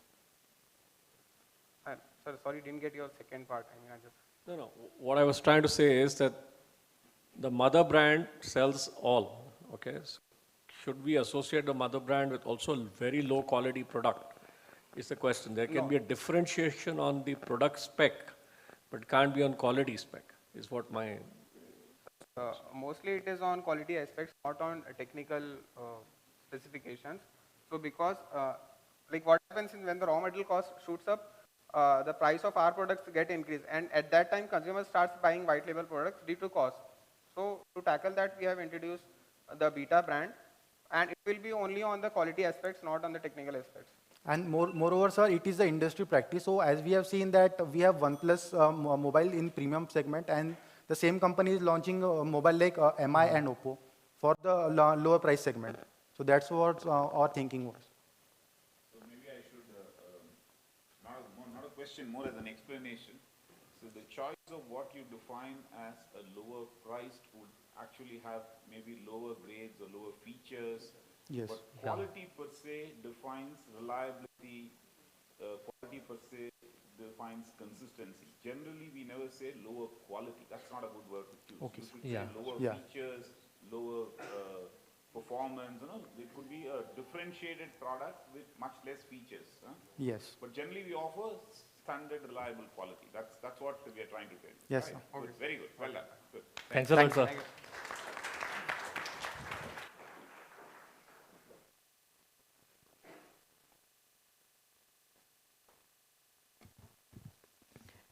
Sir, sorry, didn't get your second part. No. What I was trying to say is that the mother brand sells all, okay? So should we associate the mother brand with also very low quality product? Is the question. There can be a differentiation on the product spec, but can't be on quality spec, is what my... Mostly it is on quality aspects, not on technical specifications. So because like what happens is when the raw material cost shoots up, the price of our products get increased, and at that time consumers starts buying white label products due to cost. So to tackle that, we have introduced the Beta brand, and it will be only on the quality aspects, not on the technical aspects. And moreover, sir, it is the industry practice. So as we have seen that we have OnePlus mobile in premium segment, and the same company is launching a mobile like MI and Oppo for the lower price segment. So that's what our thinking was. So maybe I should, not a question, more as an explanation. So the choice of what you define as a lower priced would actually have maybe lower grades or lower features. Yes. But quality per se defines reliability, quality per se defines consistency. Generally, we never say lower quality. That's not a good word to choose. Okay. You should say lower features, lower performance. You know, it could be a differentiated product with much less features. Huh? Yes. But generally, we offer standard, reliable quality. That's what we are trying to do. Yes, right? sir. Good. Very good. Well done. Good. Thanks a lot, sir. Thank you.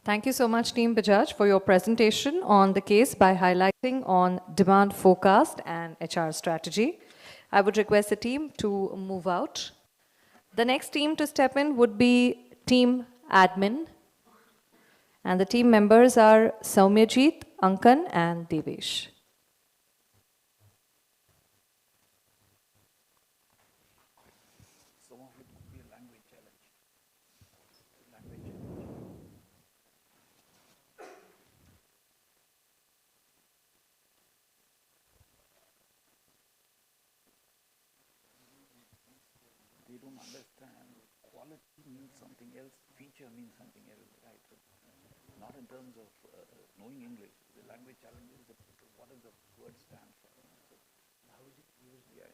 Thank you so much, Team Bajaj, for your presentation on the case by highlighting on demand forecast and HR strategy. I would request the team to move out. The next team to step in would be Team Admin. And the team members are Saumyajit, Ankan, and Devesh. Some of it could be a language challenge. They don't understand quality means something else, feature means something else, right? So, not in terms of knowing English. The language challenge is what does the word stand for? So how is it used? Yeah.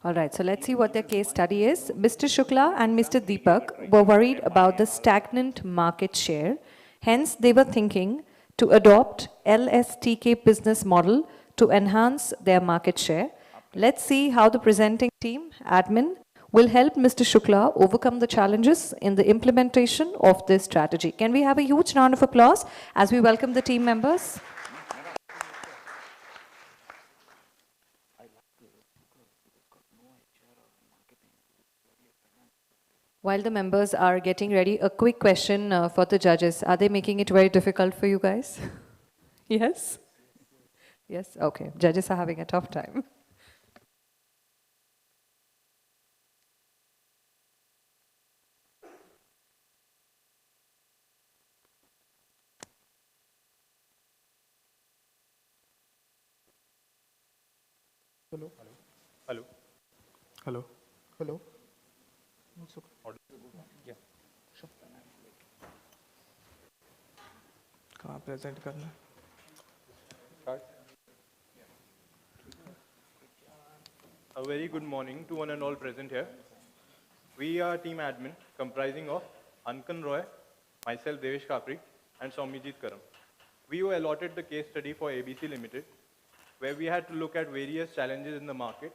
All right, so let's see what their case study is. Mr. Shukla and Mr. Deepak were worried about the stagnant market share. Hence, they were thinking to adopt LSTK business model to enhance their market share. Let's see how the presenting team, admin, will help Mr. Shukla overcome the challenges in the implementation of this strategy. Can we have a huge round of applause as we welcome the team members? While the members are getting ready, a quick question for the judges. Are they making it very difficult for you guys? Yes? Yes? Okay. Judges are having a tough time. Hello. Hello. Hello. Hello. Yeah. कहाँ present करना? Start. A very good morning to one and all present here. We are team admin comprising of Ankan Roy, myself Devesh Kapri, and Saumyajit Karam. We were allotted the case study for ABC Limited, where we had to look at various challenges in the market,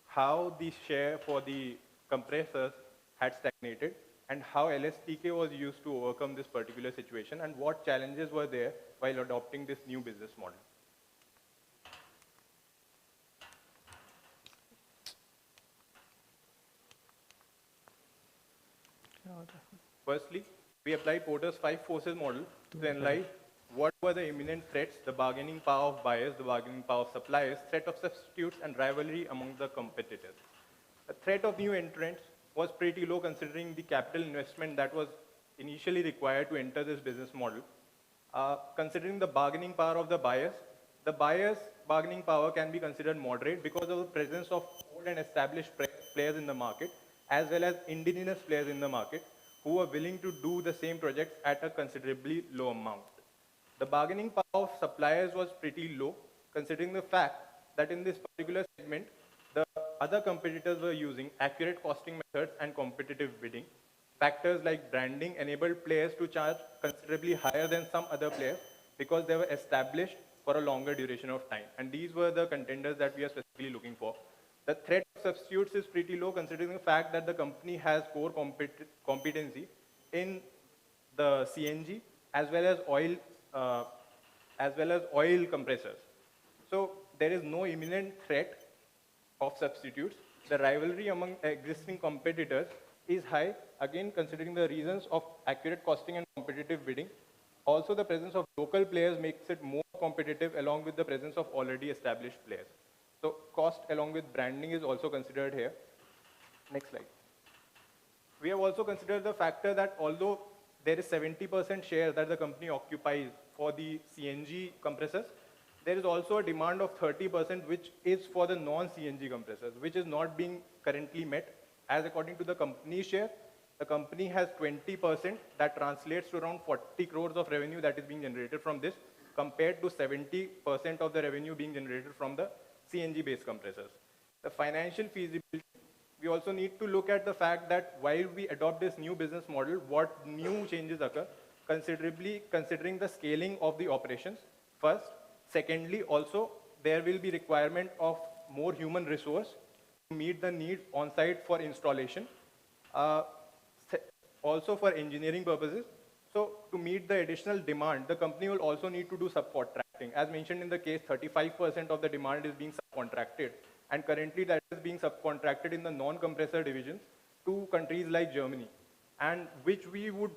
how the share for the compressors had stagnated, and how LSTK was used to overcome this particular situation, and what challenges were there while adopting this new business model. Firstly, we applied Porter's 5 forces model to analyze what were the imminent threats, the bargaining power of buyers, the bargaining power of suppliers, threat of substitutes, and rivalry among the competitors. The threat of new entrants was pretty low considering the capital investment that was initially required to enter this business model. Considering the bargaining power of the buyers' bargaining power can be considered moderate because of the presence of old and established players in the market, as well as indigenous players in the market, who were willing to do the same projects at a considerably low amount. The bargaining power of suppliers was pretty low, considering the fact that in this particular segment, the other competitors were using accurate costing methods and competitive bidding. Factors like branding enabled players to charge considerably higher than some other players because they were established for a longer duration of time. And these were the contenders that we are specifically looking for. The threat of substitutes is pretty low considering the fact that the company has core competency in the CNG as well as oil compressors. So there is no imminent threat of substitutes. The rivalry among existing competitors is high, again considering the reasons of accurate costing and competitive bidding. Also, the presence of local players makes it more competitive along with the presence of already established players. So cost along with branding is also considered here. Next slide. We have also considered the factor that although there is 70% share that the company occupies for the CNG compressors, there is also a demand of 30% which is for the non-CNG compressors, which is not being currently met. As according to the company share, the company has 20% that translates to around 40 crores of revenue that is being generated from this, compared to 70% of the revenue being generated from the CNG-based compressors. The financial feasibility, we also need to look at the fact that while we adopt this new business model, what new changes occur, considering the scaling of the operations, first. Secondly, also, there will be requirement of more human resource to meet the need on site for installation. Also for engineering purposes. So to meet the additional demand, the company will also need to do subcontracting. As mentioned in the case, 35% of the demand is being subcontracted. And currently that is being subcontracted in the non-compressor divisions to countries like Germany, and which we would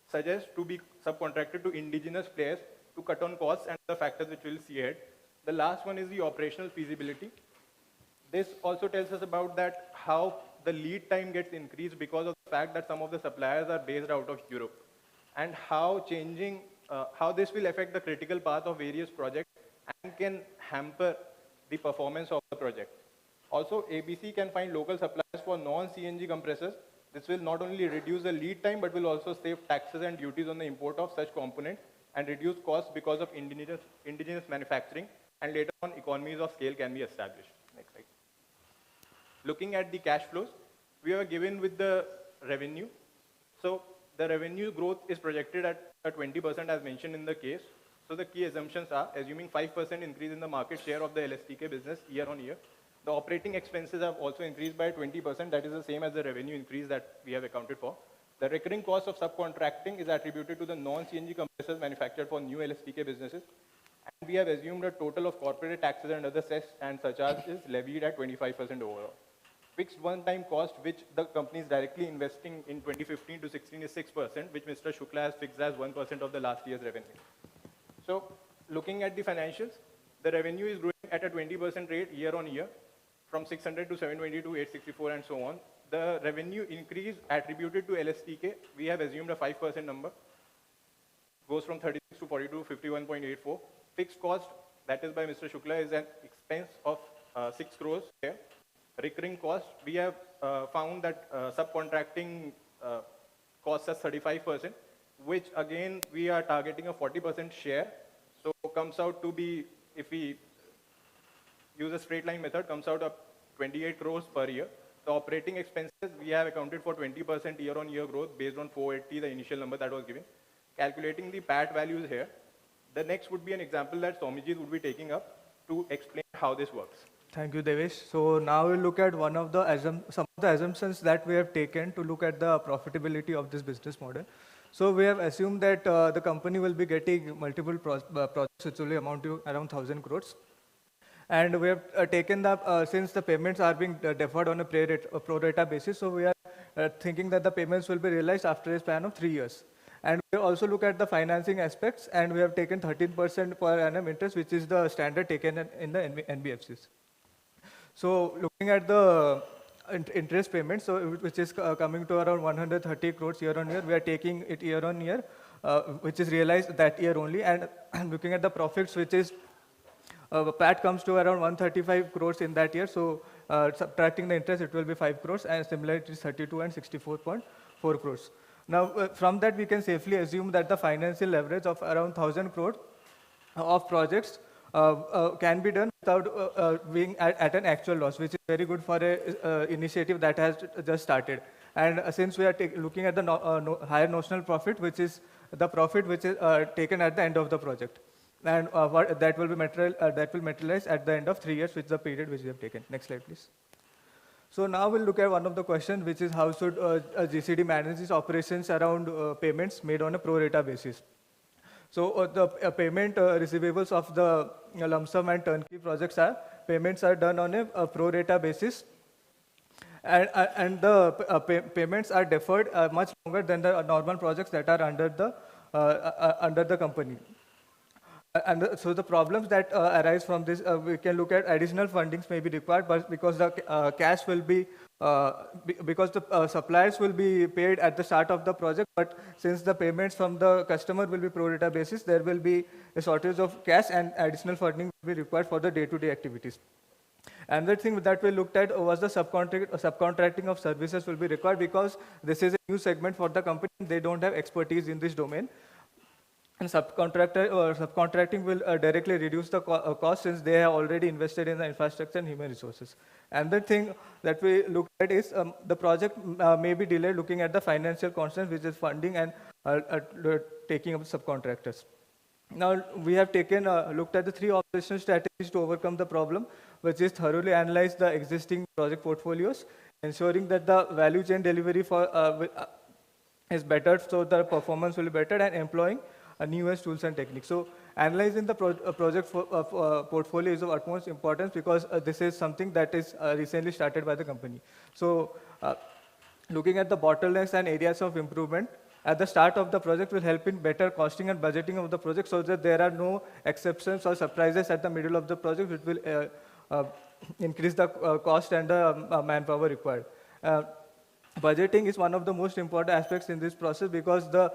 suggest to be subcontracted to indigenous players to cut on costs and the factors which we'll see ahead. The last one is the operational feasibility. This also tells us about that how the lead time gets increased because of the fact that some of the suppliers are based out of Europe, and how this will affect the critical path of various projects and can hamper the performance of the project. Also, ABC can find local suppliers for non-CNG compressors. This will not only reduce the lead time, but will also save taxes and duties on the import of such components and reduce costs because of indigenous manufacturing, and later on economies of scale can be established. Next slide. Looking at the cash flows, we are given with the revenue. So the revenue growth is projected at 20% as mentioned in the case. So the key assumptions are assuming 5% increase in the market share of the LSTK business year on year. The operating expenses have also increased by 20%. That is the same as the revenue increase that we have accounted for. The recurring cost of subcontracting is attributed to the non-CNG compressors manufactured for new LSTK businesses. And we have assumed a total of corporate taxes and other cess and surcharges levied at 25% overall. Fixed one-time cost, which the company is directly investing in 2015 to 16 is 6%, which Mr. Shukla has fixed as 1% of the last year's revenue. So looking at the financials, the revenue is growing at a 20% rate year on year, from 600 to 720 to 864 and so on. The revenue increase attributed to LSTK, we have assumed a 5% number, goes from 36 to 42, 51.84. Fixed cost, that is by Mr. Shukla, is an expense of 6 crores here. Recurring cost, we have found that subcontracting costs us 35%, which again we are targeting a 40% share. So comes out to be, if we use a straight line method, comes out of 28 crores per year. The operating expenses, we have accounted for 20% year-on-year growth based on 480, the initial number that was given. Calculating the PAT values here, the next would be an example that Swamiji would be taking up to explain how this works. Thank you, Devesh. So now we'll look at some of the assumptions that we have taken to look at the profitability of this business model. So we have assumed that the company will be getting multiple projects which will amount to around 1,000 crores. And we have taken since the payments are being deferred on a pro rata basis, so we are thinking that the payments will be realized after a span of 3 years. And we also look at the financing aspects, and we have taken 13% per annum interest, which is the standard taken in the NBFCs. So looking at the interest payments, so which is coming to around 130 crores year on year, we are taking it year on year, which is realized that year only, and looking at the profits, which is PAT comes to around 135 crores in that year. So subtracting the interest, it will be 5 crores, and similarly it is 32 and 64.4 crores. Now, from that, we can safely assume that the financial leverage of around 1,000 crore of projects can be done without being at an actual loss, which is very good for a initiative that has just started. And since we are looking at the higher notional profit, which is the profit which is taken at the end of the project, and that will materialize at the end of 3 years, which is the period which we have taken. Next slide, please. So now we'll look at one of the questions, which is how should a GCD manage its operations around payments made on a pro rata basis. So the payment receivables of the lump sum and turnkey projects payments are done on a pro rata basis, and the payments are deferred much longer than the normal projects that are under the company. So the problems that arise from this, we can look at additional fundings may be required, but because the cash will be, because the suppliers will be paid at the start of the project, but since the payments from the customer will be pro rata basis, there will be a shortage of cash and additional funding will be required for the day-to-day activities. Another thing that we looked at was the subcontracting of services will be required because this is a new segment for the company. They don't have expertise in this domain. And subcontracting will directly reduce the cost since they have already invested in the infrastructure and human resources. Another thing that we look at is the project may be delayed looking at the financial constraints, which is funding and taking up subcontractors. Now, we have looked at the 3 operational strategies to overcome the problem, which is thoroughly analyze the existing project portfolios, ensuring that the value chain delivery is better, so the performance will be better, and employing newest tools and techniques. So analyzing the project portfolio is of utmost importance because this is something that is recently started by the company. So looking at the bottlenecks and areas of improvement at the start of the project will help in better costing and budgeting of the project so that there are no exceptions or surprises at the middle of the project, which will increase the cost and the manpower required. Budgeting is one of the most important aspects in this process because the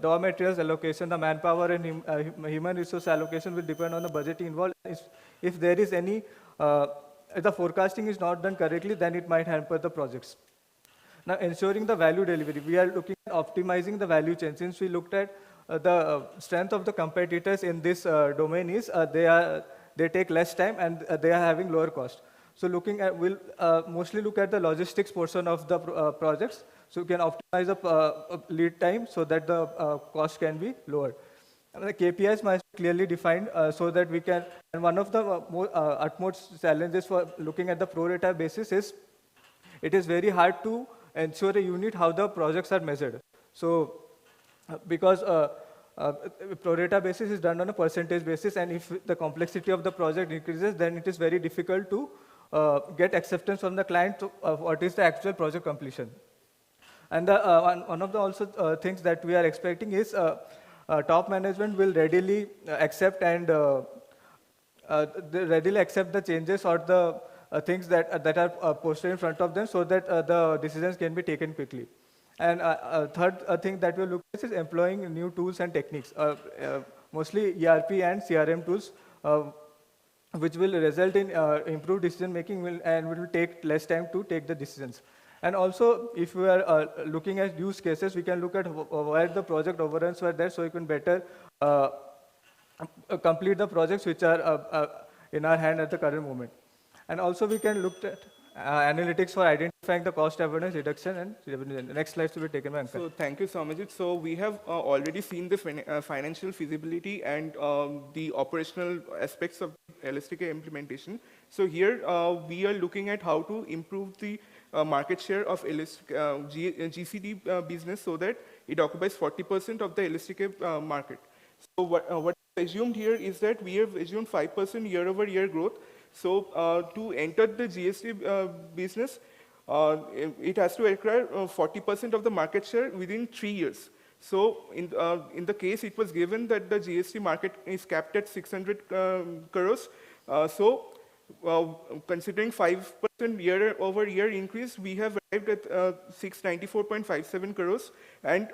raw materials allocation, the manpower and human resource allocation will depend on the budgeting involved. If there is any, if the forecasting is not done correctly, then it might hamper the projects. Now, ensuring the value delivery, we are looking at optimizing the value chain. Since we looked at the strength of the competitors in this domain is they take less time and they are having lower cost. So we'll mostly look at the logistics portion of the projects. So we can optimize the lead time so that the cost can be lower. And the KPIs must be clearly defined so that we can, and one of the utmost challenges for looking at the pro rata basis is, it is very hard to ensure a unit how the projects are measured. So because pro rata basis is done on a percentage basis, and if the complexity of the project increases, then it is very difficult to get acceptance from the client to what is the actual project completion. And one of the also things that we are expecting is top management will readily accept and readily accept the changes or the things that are posted in front of them so that the decisions can be taken quickly. And third thing that we look at is employing new tools and techniques, mostly ERP and CRM tools, which will result in improved decision making and will take less time to take the decisions. And also, if we are looking at use cases, we can look at where the project overruns were there, so you can better complete the projects which are in our hand at the current moment. And also, we can look at analytics for identifying the cost avoidance, reduction, and revenue. The next slides will be taken by Ankar. So thank you, Samajit. So we have already seen the financial feasibility and the operational aspects of LSTK implementation. So here we are looking at how to improve the market share of GCD business so that it occupies 40% of the LSTK market. So what assumed here is that we have assumed 5% year-over-year growth. So to enter the GST business, it has to acquire 40% of the market share within 3 years. So in the case it was given that the GST market is capped at 600 crores. So considering 5% year-over-year increase, we have arrived at 694.57 crores. And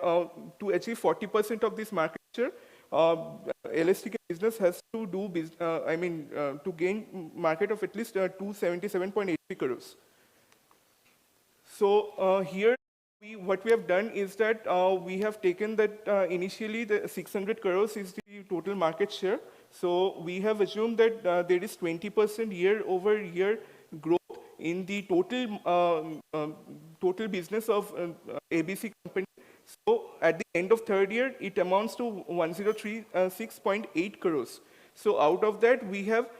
to achieve 40% of this market share, LSTK business has to do, to gain market of at least 277.83 crores. So here What we have done is that we have taken that initially the 600 crores is the total market share. So we have assumed that there is 20% year-over-year growth in the total business of ABC company. So at the end of third year, it amounts to 1036.8 crores. So out of that, we have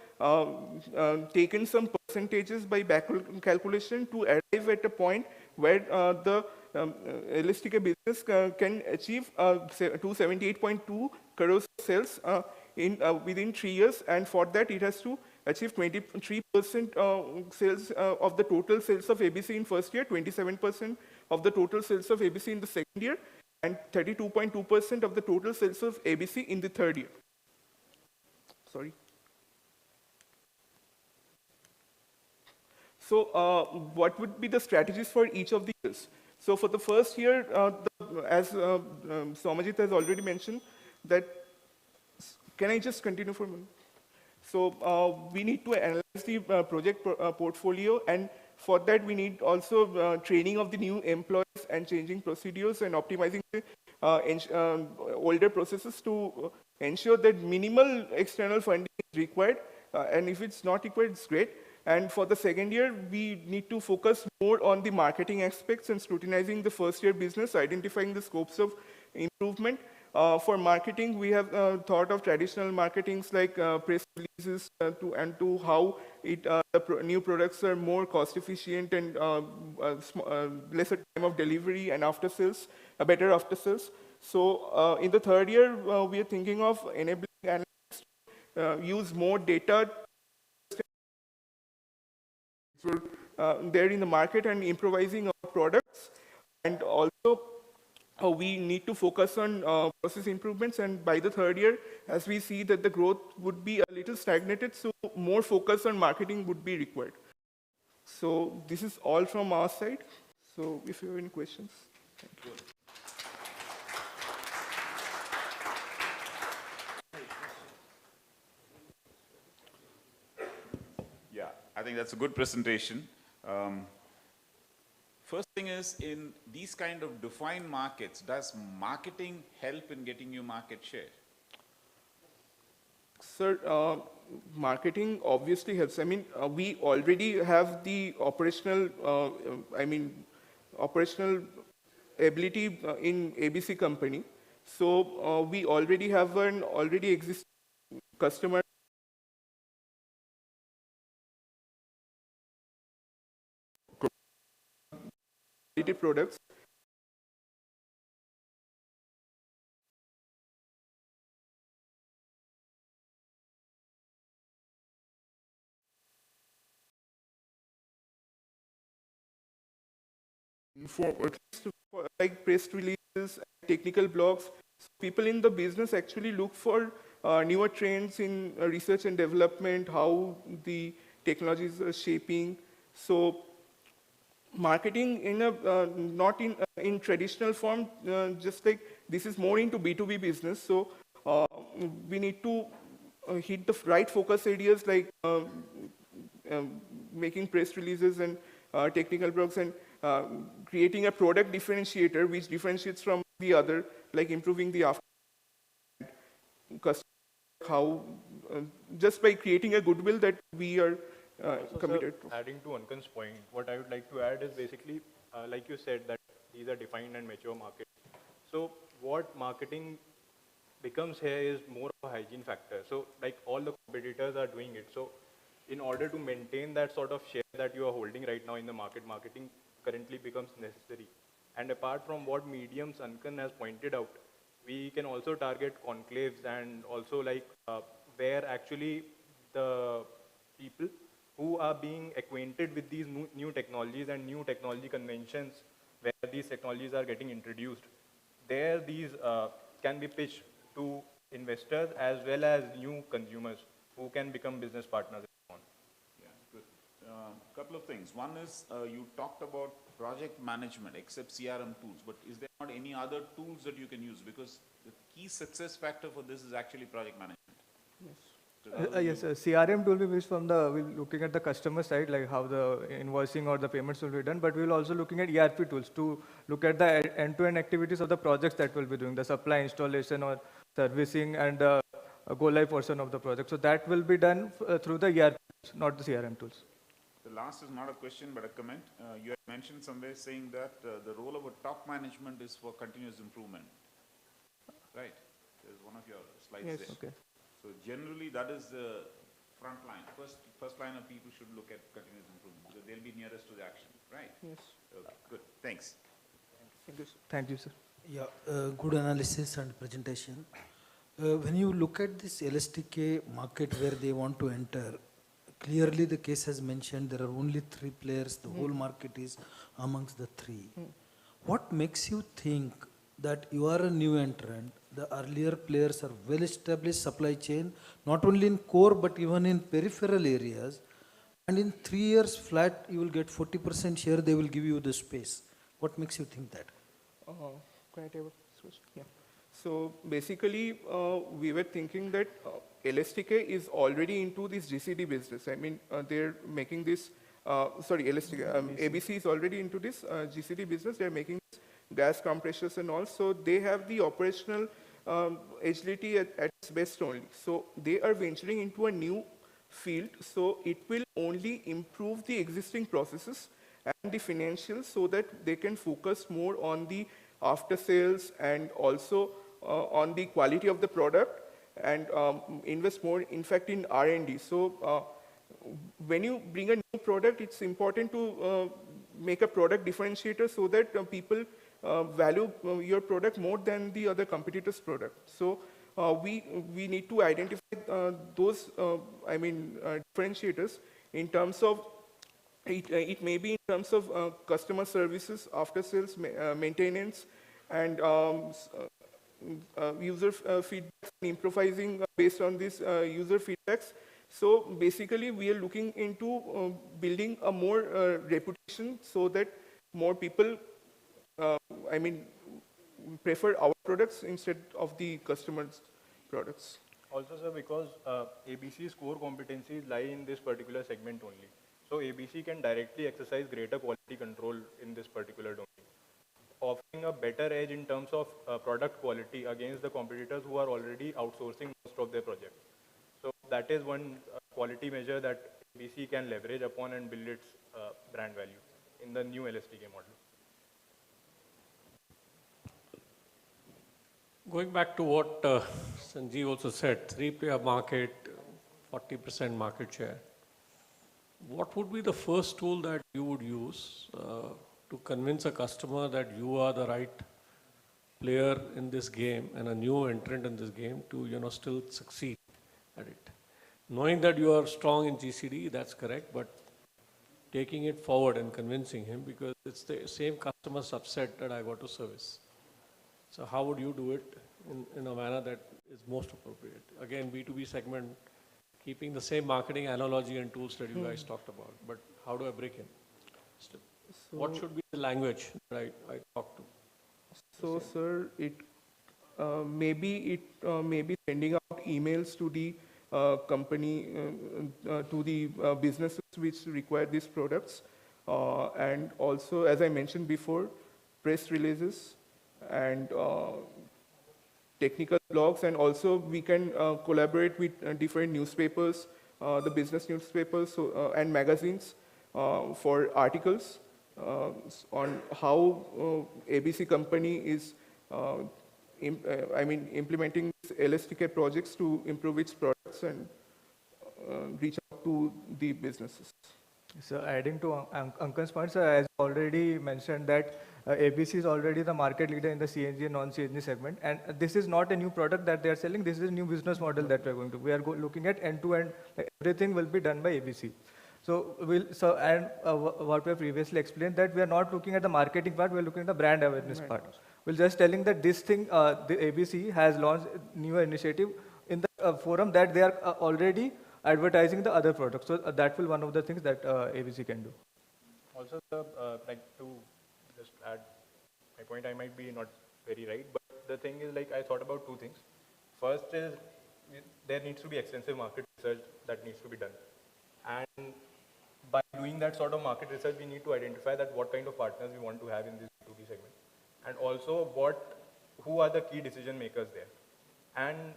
taken some percentages by back calculation to arrive at a point where the LSTK business can achieve 278.2 crores sales within 3 years, and for that it has to achieve 23% sales of the total sales of ABC in first year, 27% of the total sales of ABC in the second year, and 32.2% of the total sales of ABC in the third year. Sorry. So what would be the strategies for each of the years? So for the first year, as Somajit has already mentioned, that, can I just continue for a minute? So we need to analyze the project portfolio, and for that we need also training of the new employees and changing procedures and optimizing the older processes to ensure that minimal external funding is required, and if it's not required, it's great. And for the second year, we need to focus more on the marketing aspects and scrutinizing the first year business, identifying the scopes of improvement. For marketing, we have thought of traditional marketings like press releases to how the new products are more cost efficient and lesser time of delivery and after sales, better after sales. So in the third year, we are thinking of enabling analysts to use more data there in the market and improvising our products. And also, we need to focus on process improvements. And by the third year, as we see that the growth would be a little stagnated, so more focus on marketing would be required. So this is all from our side. So if you have any questions, thank you. I think that's a good presentation. First thing is, in these kind of defined markets, does marketing help in getting you market share? Sir, marketing obviously helps. I mean, we already have the operational, operational ability in ABC company. So we already have an already existing customer products. Like press releases, technical blogs. So people in the business actually look for newer trends in research and development, how the technologies are shaping. So marketing in a not in traditional form, just like this is more into B2B business. So we need to hit the right focus areas like making press releases and technical blogs and creating a product differentiator which differentiates from the other, like improving the after customer, how just by creating a goodwill that we are committed to. Adding to Ankan's point, what I would like to add is basically, like you said, that these are defined and mature markets. So what marketing becomes here is more of a hygiene factor. So like all the competitors are doing it. So in order to maintain that sort of share that you are holding right now in the market, marketing currently becomes necessary. And apart from what mediums Ankan has pointed out, we can also target conclaves and also like where actually the people who are being acquainted with these new technologies and new technology conventions where these technologies are getting introduced, there these can be pitched to investors as well as new consumers who can become business partners. Yeah, good. Couple of things. One is you talked about project management except CRM tools, but is there not any other tools that you can use? Because the key success factor for this is actually project management. Yes. interested. How do Yes, you- CRM tool will be from the, we're looking at the customer side, like how the invoicing or the payments will be done, but we'll also looking at ERP tools to look at the end-to-end activities of the projects that we'll be doing, the supply installation or servicing and the go-live portion of the project. So that will be done through the ERP tools, not the CRM tools. The last is not a question but a comment. You had mentioned somewhere saying that the role of a top management is for continuous improvement. Right? There's one of your slides Yes. there. Okay. So generally that is the front line. First line of people should look at continuous improvement because they'll be nearest to the action. Right? Yes. Okay, good. Thanks. Thank you, sir. Thank you, sir. Yeah, good analysis and presentation. When you look at this LSTK market where they want to enter, clearly the case has mentioned there are only 3 players, the whole market is amongst the 3. What makes you think that you are a new entrant, the earlier players are well established supply chain, not only in core but even in peripheral areas, and in 3 years flat you will get 40% share, they will give you the space. What makes you think that? Can I take a switch? Yeah. So basically, we were thinking that LSTK is already into this GCD business. I mean, they're making this, LSTK, ABC is already into this GCD business. They're making gas compressors and all. So they have the operational agility at its best only. So they are venturing into a new field. So it will only improve the existing processes and the financials so that they can focus more on the after sales and also on the quality of the product and invest more, in fact, in R&D. So when you bring a new product, it's important to make a product differentiator so that people value your product more than the other competitors' product. So we need to identify those, differentiators in terms of it may be in terms of customer services, after sales maintenance, and user feedback, and improvising based on these user feedbacks. So basically, we are looking into building a more reputation so that more people, prefer our products instead of the customers' products. Also, sir, because ABC's core competencies lie in this particular segment only. So ABC can directly exercise greater quality control in this particular domain, offering a better edge in terms of product quality against the competitors who are already outsourcing most of their projects. So that is one quality measure that ABC can leverage upon and build its brand value in the new LSTK model. Going back to what Sanjeev also said, 3-player market, 40% market share. What would be the first tool that you would use to convince a customer that you are the right player in this game and a new entrant in this game to, still succeed at it? Knowing that you are strong in GCD, that's correct, but taking it forward and convincing him, because it's the same customer subset that I got to service. So how would you do it in a manner that is most appropriate? Again, B2B segment, keeping the same marketing analogy and tools that you guys talked about, but how do I break in? What should be the language that I talk to? So, sir, it may be sending out emails to the company, to the businesses which require these products, and also, as I mentioned before, press releases and technical blogs, and also we can collaborate with different newspapers, the business newspapers and magazines for articles on how ABC company is implementing LSTK projects to improve its products and reach out to the businesses. So adding to Ankan's points, as already mentioned that ABC is already the market leader in the CNG and non-CNG segment, and this is not a new product that they are selling. This is a new business model that we are going to. We are looking at end-to-end. Everything will be done by ABC. So what we have previously explained, that we are not looking at the marketing part. We are looking at the brand awareness part. We're just telling that this thing, the ABC has launched a new initiative in the forum that they are already advertising the other products. So that will one of the things that ABC can do. Also, sir, like to just add my point, I might be not very right, but the thing is, like, I thought about two things. First is there needs to be extensive market research that needs to be done. And by doing that sort of market research, we need to identify that what kind of partners we want to have in this B2B segment. And also who are the key decision makers there. And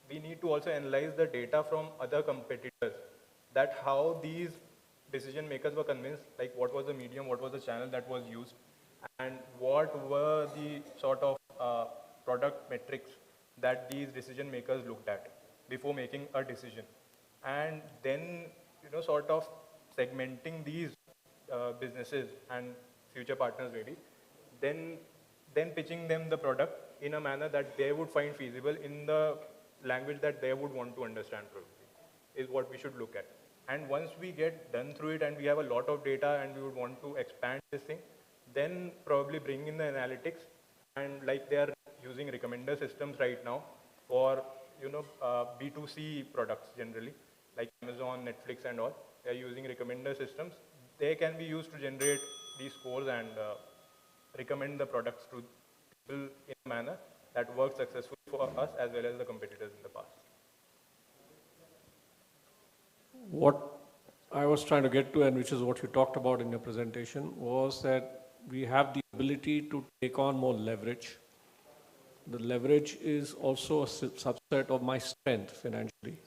we need to also analyze the data from other competitors, that how these decision makers were convinced, like what was the medium, what was the channel that was used, and what were the sort of product metrics that these decision makers looked at before making a decision. And then, sort of segmenting these businesses and future partners really, then pitching them the product in a manner that they would find feasible in the language that they would want to understand probably, is what we should look at. And once we get done through it and we have a lot of data and we would want to expand this thing, then probably bring in the analytics, and like they are using recommender systems right now for B2C products generally, like Amazon, Netflix and all. They are using recommender systems. They can be used to generate these scores and recommend the products to people in a manner that works successfully for us as well as the competitors in the past. What I was trying to get to, and which is what you talked about in your presentation, was that we have the ability to take on more leverage. The leverage is also a subset of my strength financially.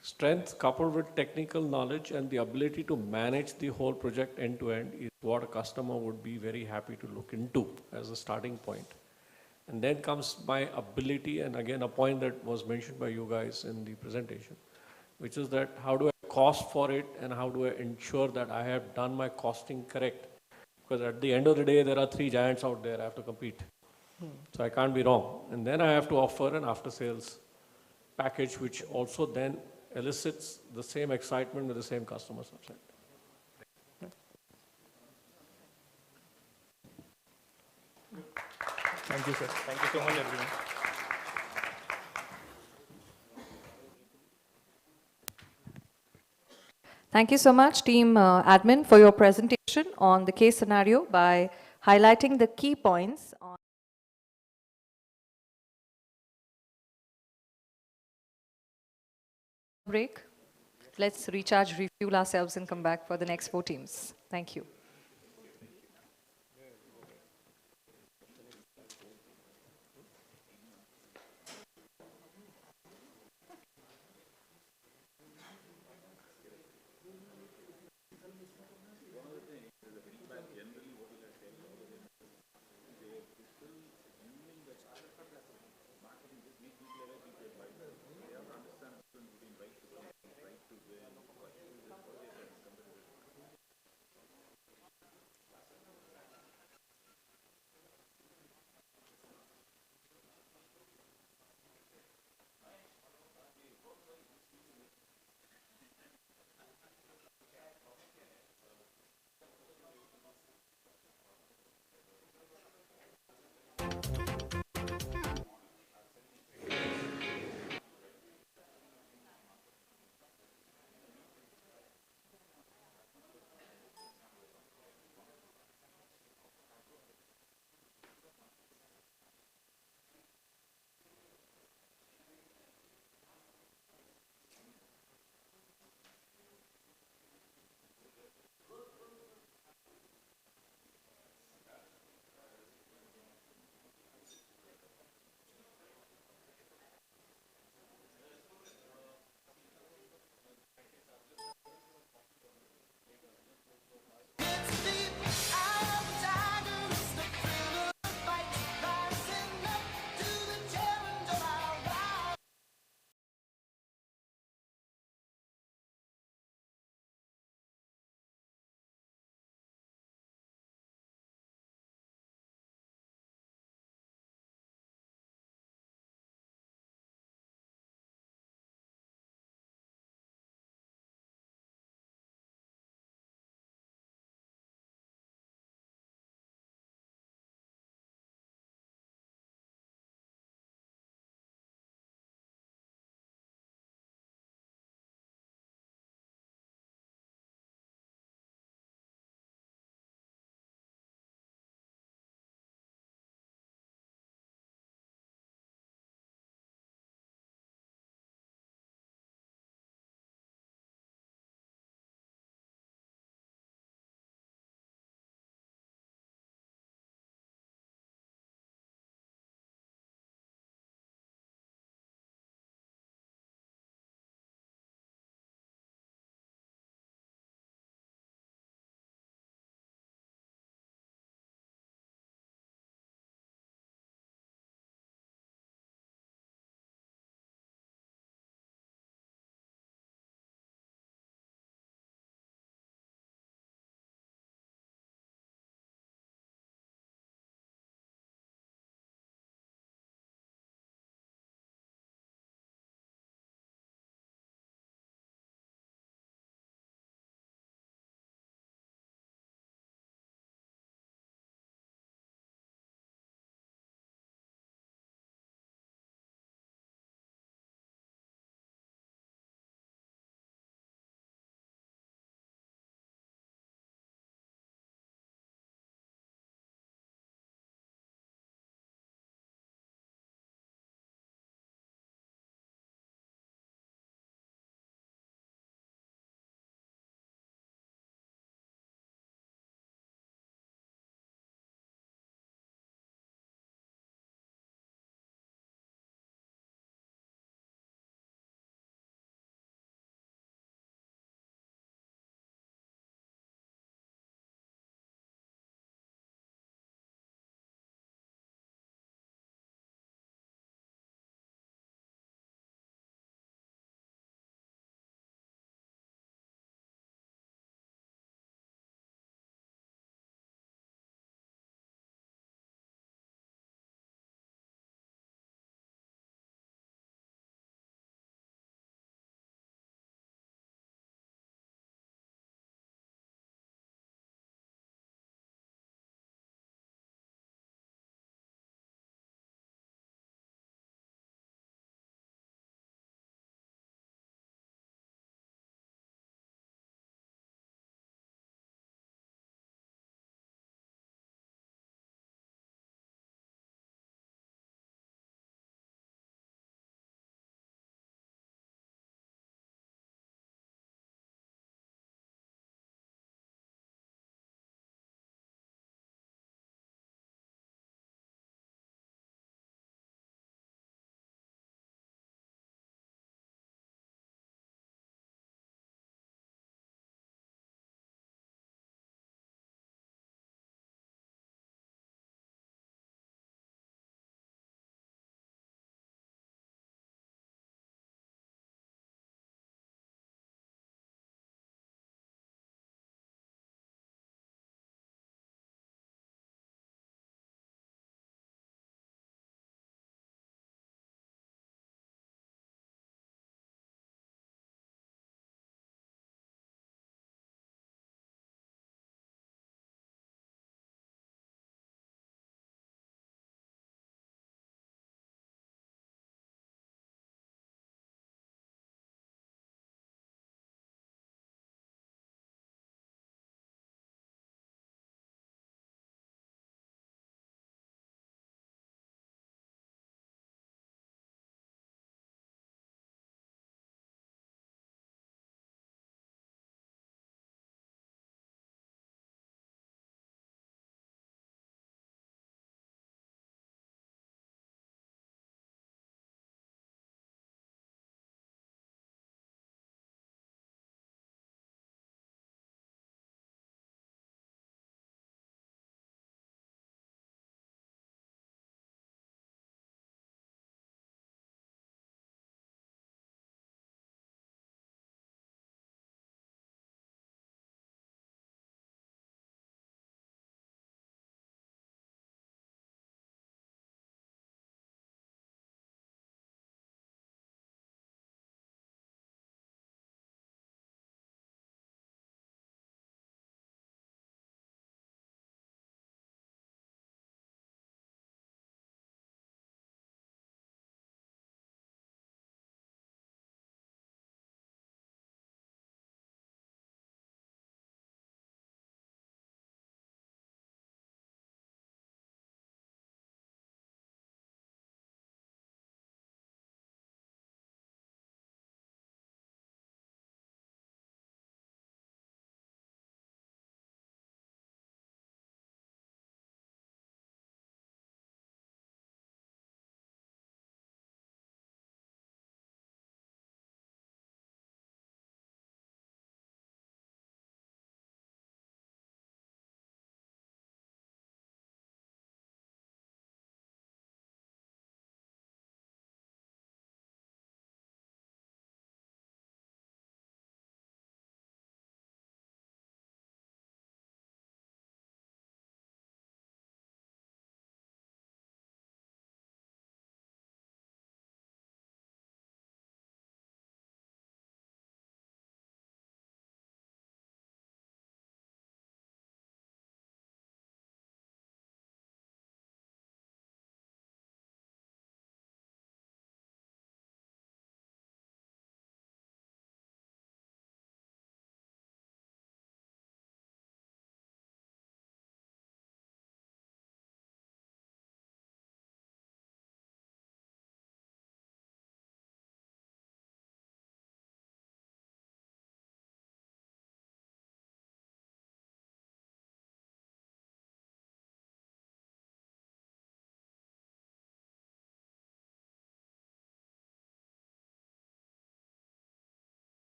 Strength coupled with technical knowledge and the ability to manage the whole project end to end is what a customer would be very happy to look into as a starting point. And then comes my ability, and again a point that was mentioned by you guys in the presentation, which is that how do I cost for it and how do I ensure that I have done my costing correct? Because at the end of the day, there are 3 giants out there I have to compete. So I can't be wrong. And then I have to offer an after-sales package, which also then elicits the same excitement with the same customer subset. Thank you, sir. Thank you so much, everyone. Thank you so much, team admin, for your presentation on the case scenario by highlighting the key points on break. Let's recharge, refuel ourselves and come back for the next 4 teams. Thank you.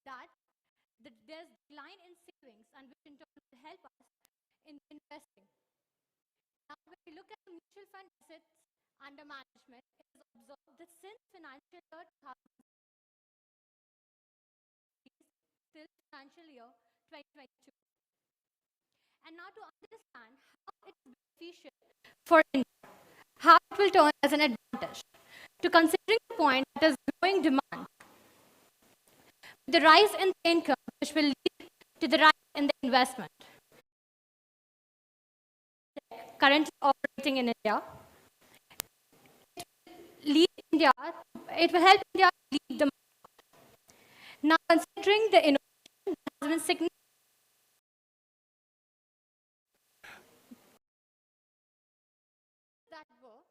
that there's decline in savings, and which in turn will help us in investing. Now, when we look at the mutual fund assets under management, it is observed that since financial year 2000 till financial year 2022. And now to understand how it is beneficial for India, how it will turn as an advantage, to considering the point that is growing demand, the rise in the income, which will lead to the rise in the investment. Currently operating in India, lead India, it will help India lead the market. Now, considering the innovation that has been significant, that were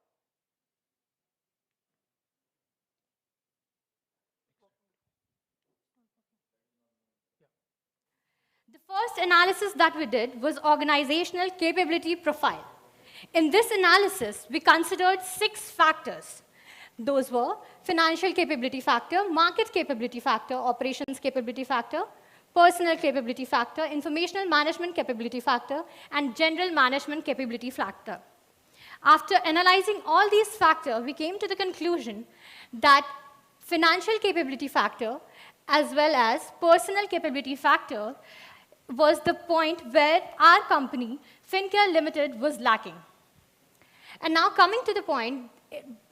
the first analysis that we did was organizational capability profile. In this analysis, we considered 6 factors. Those were financial capability factor, market capability factor, operations capability factor, personal capability factor, informational management capability factor, and general management capability factor. After analyzing all these factors, we came to the conclusion that financial capability factor as well as personal capability factor was the point where our company, Fincare Limited, was lacking. And now coming to the point,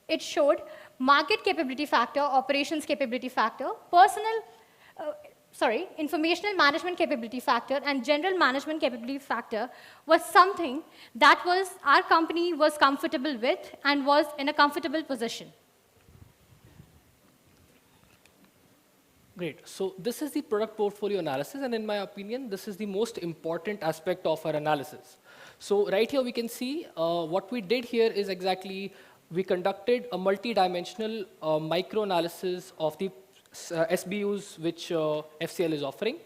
it showed market capability factor, operations capability factor, informational management capability factor, and general management capability factor was something that our company was comfortable with and was in a comfortable position. Great. So this is the product portfolio analysis, and in my opinion, this is the most important aspect of our analysis. So right here we can see what we did here is exactly we conducted a multi-dimensional micro-analysis of the SBUs which FCL is offering.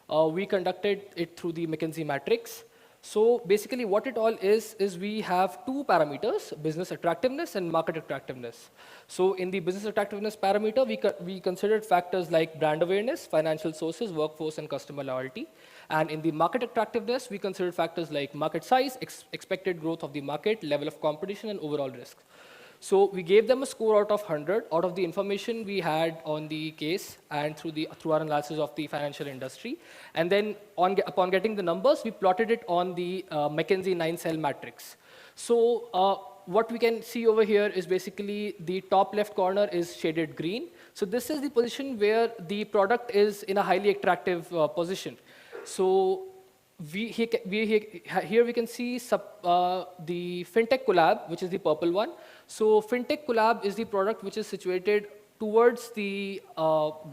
We conducted it through the McKinsey matrix. So basically what it all is we have 2 parameters, business attractiveness and market attractiveness. So in the business attractiveness parameter, we considered factors like brand awareness, financial sources, workforce, and customer loyalty. And in the market attractiveness, we considered factors like market size, expected growth of the market, level of competition, and overall risk. So we gave them a score out of 100 out of the information we had on the case and through our analysis of the financial industry. And then upon getting the numbers, we plotted it on the McKinsey 9-cell matrix. So what we can see over here is basically the top left corner is shaded green. So this is the position where the product is in a highly attractive position. So here we can see the FinTech Collab, which is the purple one. So FinTech Collab is the product which is situated towards the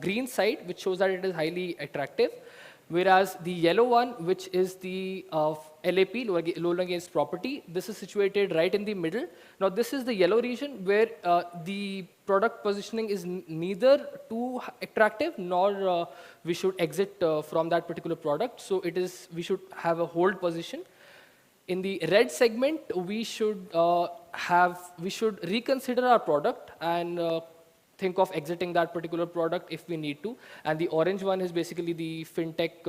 green side, which shows that it is highly attractive. Whereas the yellow one, which is the LAP, loan against property, this is situated right in the middle. Now this is the yellow region where the product positioning is neither too attractive nor we should exit from that particular product. So we should have a hold position. In the red segment, we should reconsider our product and think of exiting that particular product if we need to. And the orange one is basically the fintech,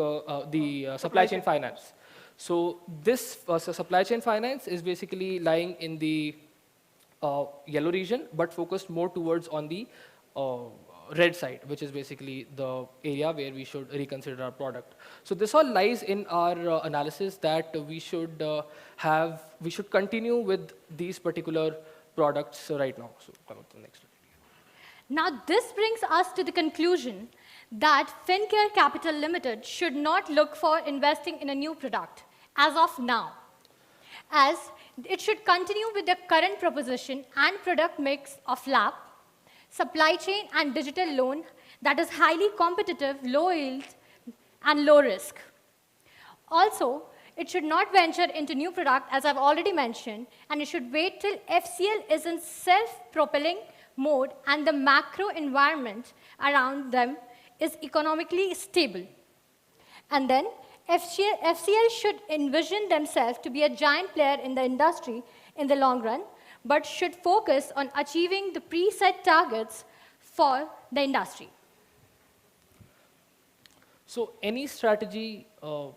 the supply chain finance. So this supply chain finance is basically lying in the yellow region, but focused more towards on the red side, which is basically the area where we should reconsider our product. So this all lies in our analysis that we should continue with these particular products right now. So come up to the next slide. Now, this brings us to the conclusion that Fincare Capital Limited should not look for investing in a new product as of now, as it should continue with the current proposition and product mix of LAP, supply chain and digital loan that is highly competitive, low yield, and low risk. Also, it should not venture into new product, as I've already mentioned, and it should wait till FCL is in self-propelling mode and the macro environment around them is economically stable. And then FCL should envision themselves to be a giant player in the industry in the long run, but should focus on achieving the preset targets for the industry. So any strategy, so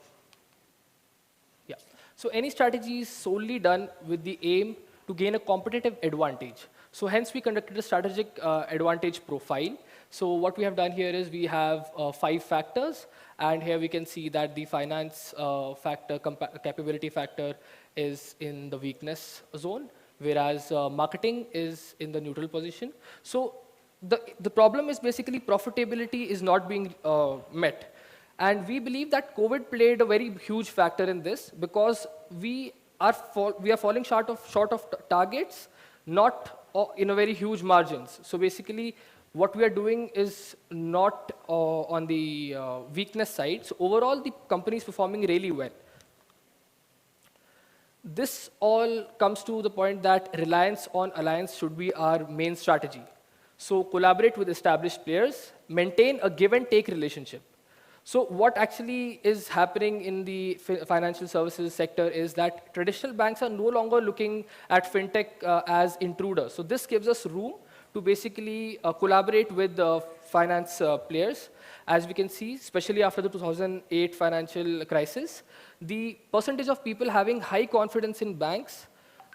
any strategy is solely done with the aim to gain a competitive advantage. So hence we conducted a strategic advantage profile. So what we have done here is we have 5 factors, and here we can see that the finance factor, capability factor is in the weakness zone, whereas marketing is in the neutral position. So the problem is basically profitability is not being met. And we believe that COVID played a very huge factor in this, because we are falling short of targets, not in a very huge margins. So basically, what we are doing is not on the weakness side. So overall, the company is performing really well. This all comes to the point that reliance on alliance should be our main strategy. So collaborate with established players, maintain a give and take relationship. So what actually is happening in the financial services sector is that traditional banks are no longer looking at fintech as intruders. So this gives us room to basically collaborate with the finance players. As we can see, especially after the 2008 financial crisis, the percentage of people having high confidence in banks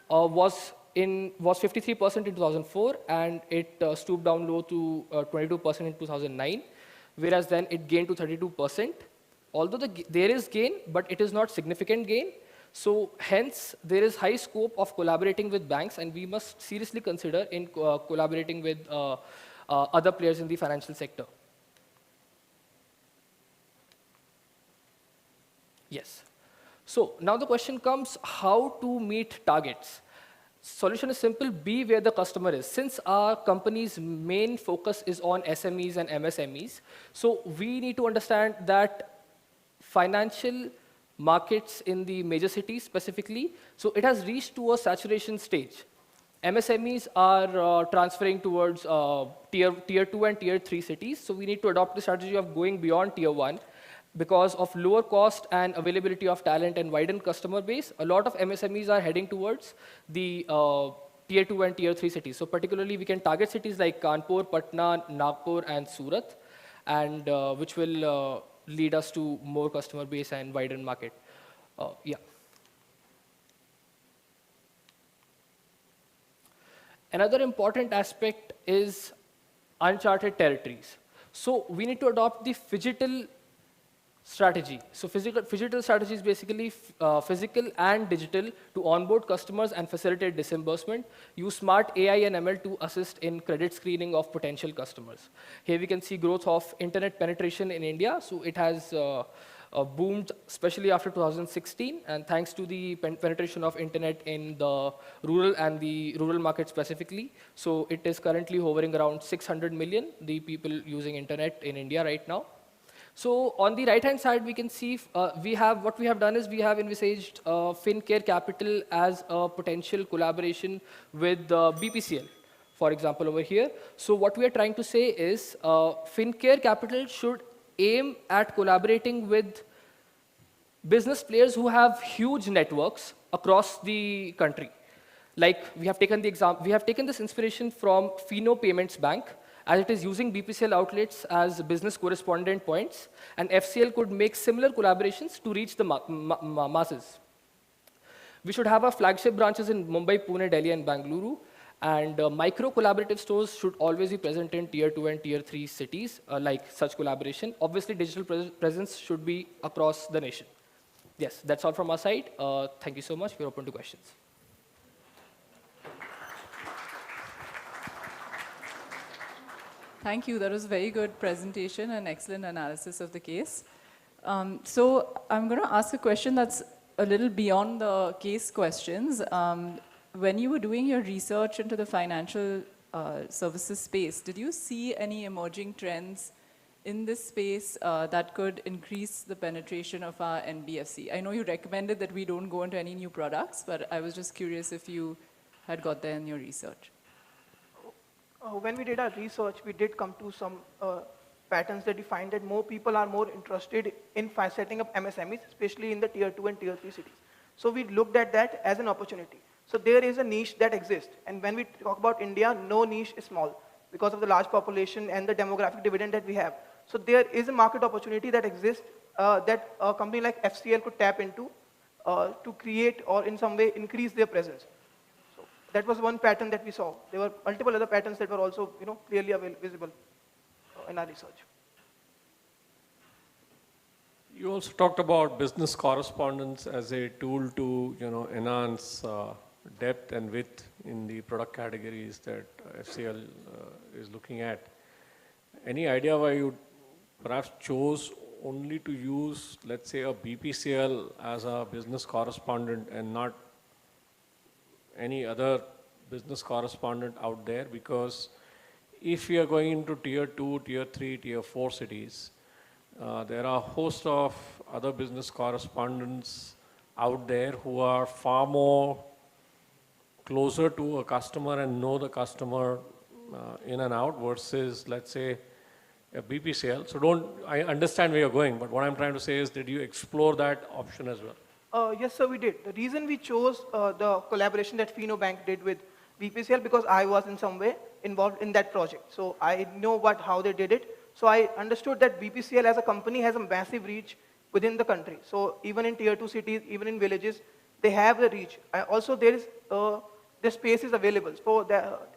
was 53% in 2004, and it stooped down low to 22% in 2009. Whereas then it gained to 32%. Although there is gain, but it is not significant gain. So hence, there is high scope of collaborating with banks, and we must seriously consider in collaborating with other players in the financial sector. Yes. So now the question comes, how to meet targets? Solution is simple, be where the customer is. Since our company's main focus is on SMEs and MSMEs, so we need to understand that financial markets in the major cities specifically, so it has reached to a saturation stage. MSMEs are transferring towards tier 2 and tier 3 cities, so we need to adopt the strategy of going beyond tier 1. Because of lower cost and availability of talent and widened customer base, a lot of MSMEs are heading towards the tier 2 and tier 3 cities. So particularly, we can target cities like Kanpur, Patna, Nagpur, and Surat, and which will lead us to more customer base and widened market. Yeah. Another important aspect is uncharted territories. So we need to adopt the phygital strategy. So phygital strategy is basically physical and digital to onboard customers and facilitate disbursement. Use smart AI and ML to assist in credit screening of potential customers. Here we can see growth of internet penetration in India. So it has boomed, especially after 2016, and thanks to the penetration of internet in the rural and the rural market specifically. So it is currently hovering around 600 million, the people using internet in India right now. So on the right-hand side, we can see what we have done is we have envisaged FinCare Capital as a potential collaboration with BPCL, for example, over here. So what we are trying to say is FinCare Capital should aim at collaborating with business players who have huge networks across the country. Like we have taken this inspiration from Fino Payments Bank, as it is using BPCL outlets as business correspondent points, and FCL could make similar collaborations to reach the masses. We should have our flagship branches in Mumbai, Pune, Delhi, and Bangalore, and micro collaborative stores should always be present in tier 2 and tier 3 cities, like such collaboration. Obviously, digital presence should be across the nation. Yes, that's all from our side. Thank you so much. We're open to questions. Thank you. That was a very good presentation and excellent analysis of the case. So I'm going to ask a question that's a little beyond the case questions. When you were doing your research into the financial services space, did you see any emerging trends in this space that could increase the penetration of our NBFC? I know you recommended that we don't go into any new products, but I was just curious if you had got there in your research. When we did our research, we did come to some patterns that we find that more people are more interested in setting up MSMEs, especially in the tier 2 and tier 3 cities. So we looked at that as an opportunity. So there is a niche that exists. And when we talk about India, no niche is small because of the large population and the demographic dividend that we have. So there is a market opportunity that exists that a company like FCL could tap into to create or in some way increase their presence. So that was one pattern that we saw. There were multiple other patterns that were also clearly visible in our research. You also talked about business correspondence as a tool to enhance depth and width in the product categories that FCL is looking at. Any idea why you perhaps chose only to use, let's say, a BPCL as a business correspondent and not any other business correspondent out there? Because if we are going into tier 2, tier 3, tier 4 cities, there are a host of other business correspondents out there who are far more closer to a customer and know the customer in and out versus, let's say, a BPCL. So I understand where you're going, but what I'm trying to say is, did you explore that option as well? Yes, sir, we did. The reason we chose the collaboration that Fino Bank did with BPCL, because I was in some way involved in that project. So I know how they did it. So I understood that BPCL as a company has a massive reach within the country. So even in tier 2 cities, even in villages, they have the reach. Also, the space is available. So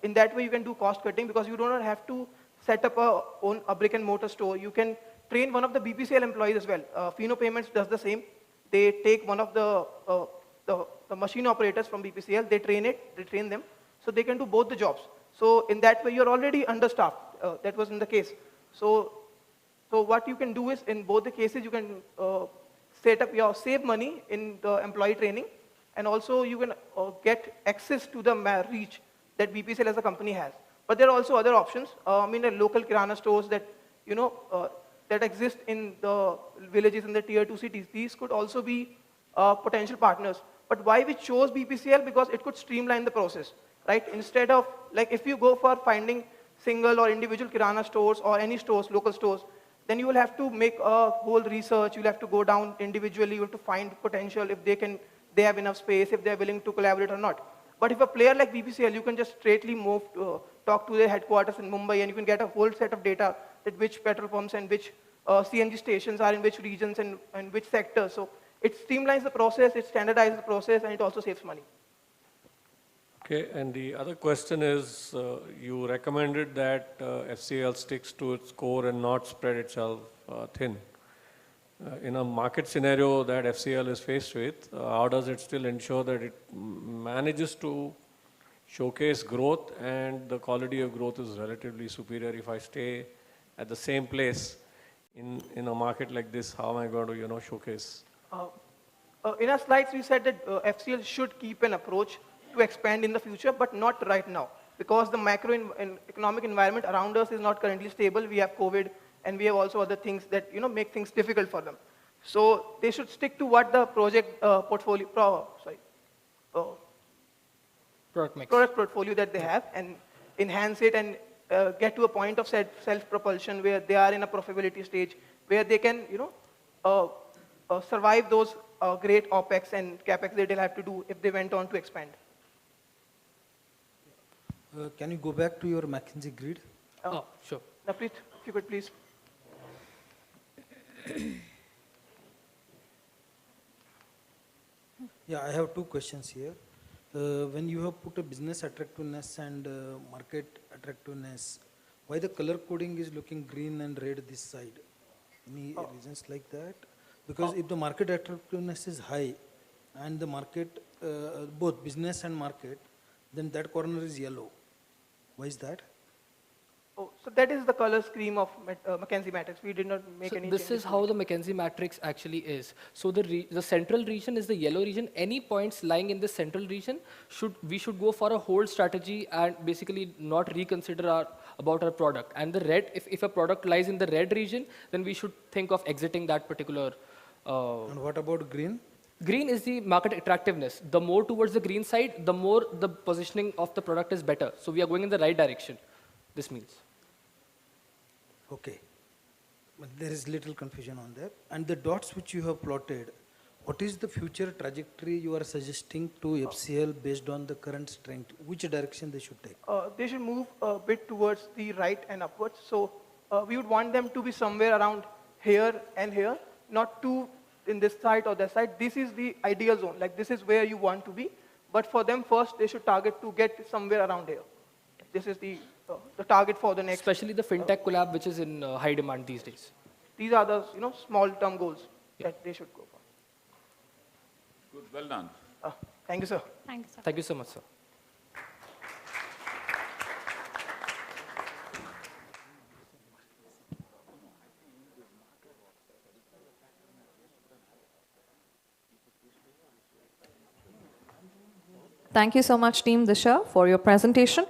in that way, you can do cost cutting because you do not have to set up a brick and mortar store. You can train one of the BPCL employees as well. Fino Payments does the same. They take one of the machine operators from BPCL, they train them, so they can do both the jobs. So in that way, you're already understaffed. That was in the case. So what you can do is, in both the cases, you can save money in the employee training, and also you can get access to the reach that BPCL as a company has. But there are also other options. The local kirana stores that that exist in the villages in the tier 2 cities. These could also be potential partners. But why we chose BPCL? Because it could streamline the process, right? Instead of, like, if you go for finding single or individual kirana stores or any stores, local stores, then you will have to make a whole research. You'll have to go down individually. You have to find potential, if they have enough space, if they're willing to collaborate or not. But if a player like BPCL, you can just straightly move to talk to their headquarters in Mumbai, and you can get a whole set of data that which petrol pumps and which CNG stations are in which regions and which sectors. So it streamlines the process, it standardizes the process, and it also saves money. Okay, and the other question is, you recommended that FCL sticks to its core and not spread itself thin. In a market scenario that FCL is faced with, how does it still ensure that it manages to showcase growth and the quality of growth is relatively superior? If I stay at the same place in a market like this, how am I going to showcase? In our slides, we said that FCL should keep an approach to expand in the future, but not right now, because the macro economic environment around us is not currently stable. We have COVID, and we have also other things that make things difficult for them. So they should stick to what the product portfolio that they have, and enhance it, and get to a point of self-propulsion where they are in a profitability stage, where they can survive those great OPEX and CAPEX that they'll have to do if they went on to expand. Can you go back to your McKinsey grid? Sure. Naprit, if you could please. Yeah, I have two questions here. When you have put a business attractiveness and market attractiveness, why the color coding is looking green and red this side? Any reasons like that? Because if the market attractiveness is high and the market, both business and market, then that corner is yellow. Why is that? So that is the color scheme of McKinsey matrix. We did not make any changes. This is how the McKinsey matrix actually is. So the central region is the yellow region. Any points lying in the central region, we should go for a hold strategy and basically not reconsider about our product. And the red, if a product lies in the red region, then we should think of exiting that particular. And what about green? Green is the market attractiveness. The more towards the green side, the more the positioning of the product is better. So we are going in the right direction, this means. Okay, but there is little confusion on that. And the dots which you have plotted, what is the future trajectory you are suggesting to FCL based on the current strength? Which direction they should take? They should move a bit towards the right and upwards. So we would want them to be somewhere around here and here, not too in this side or that side. This is the ideal zone, like this is where you want to be. But for them first, they should target to get somewhere around here. This is the target for the next. Especially the fintech collab, which is in high demand these days. These are the small-term goals that they should go for. Good, well done. Thank you, sir. Thank you, sir. Thank you so much, sir. Thank you so much, Team Disha, for your presentation.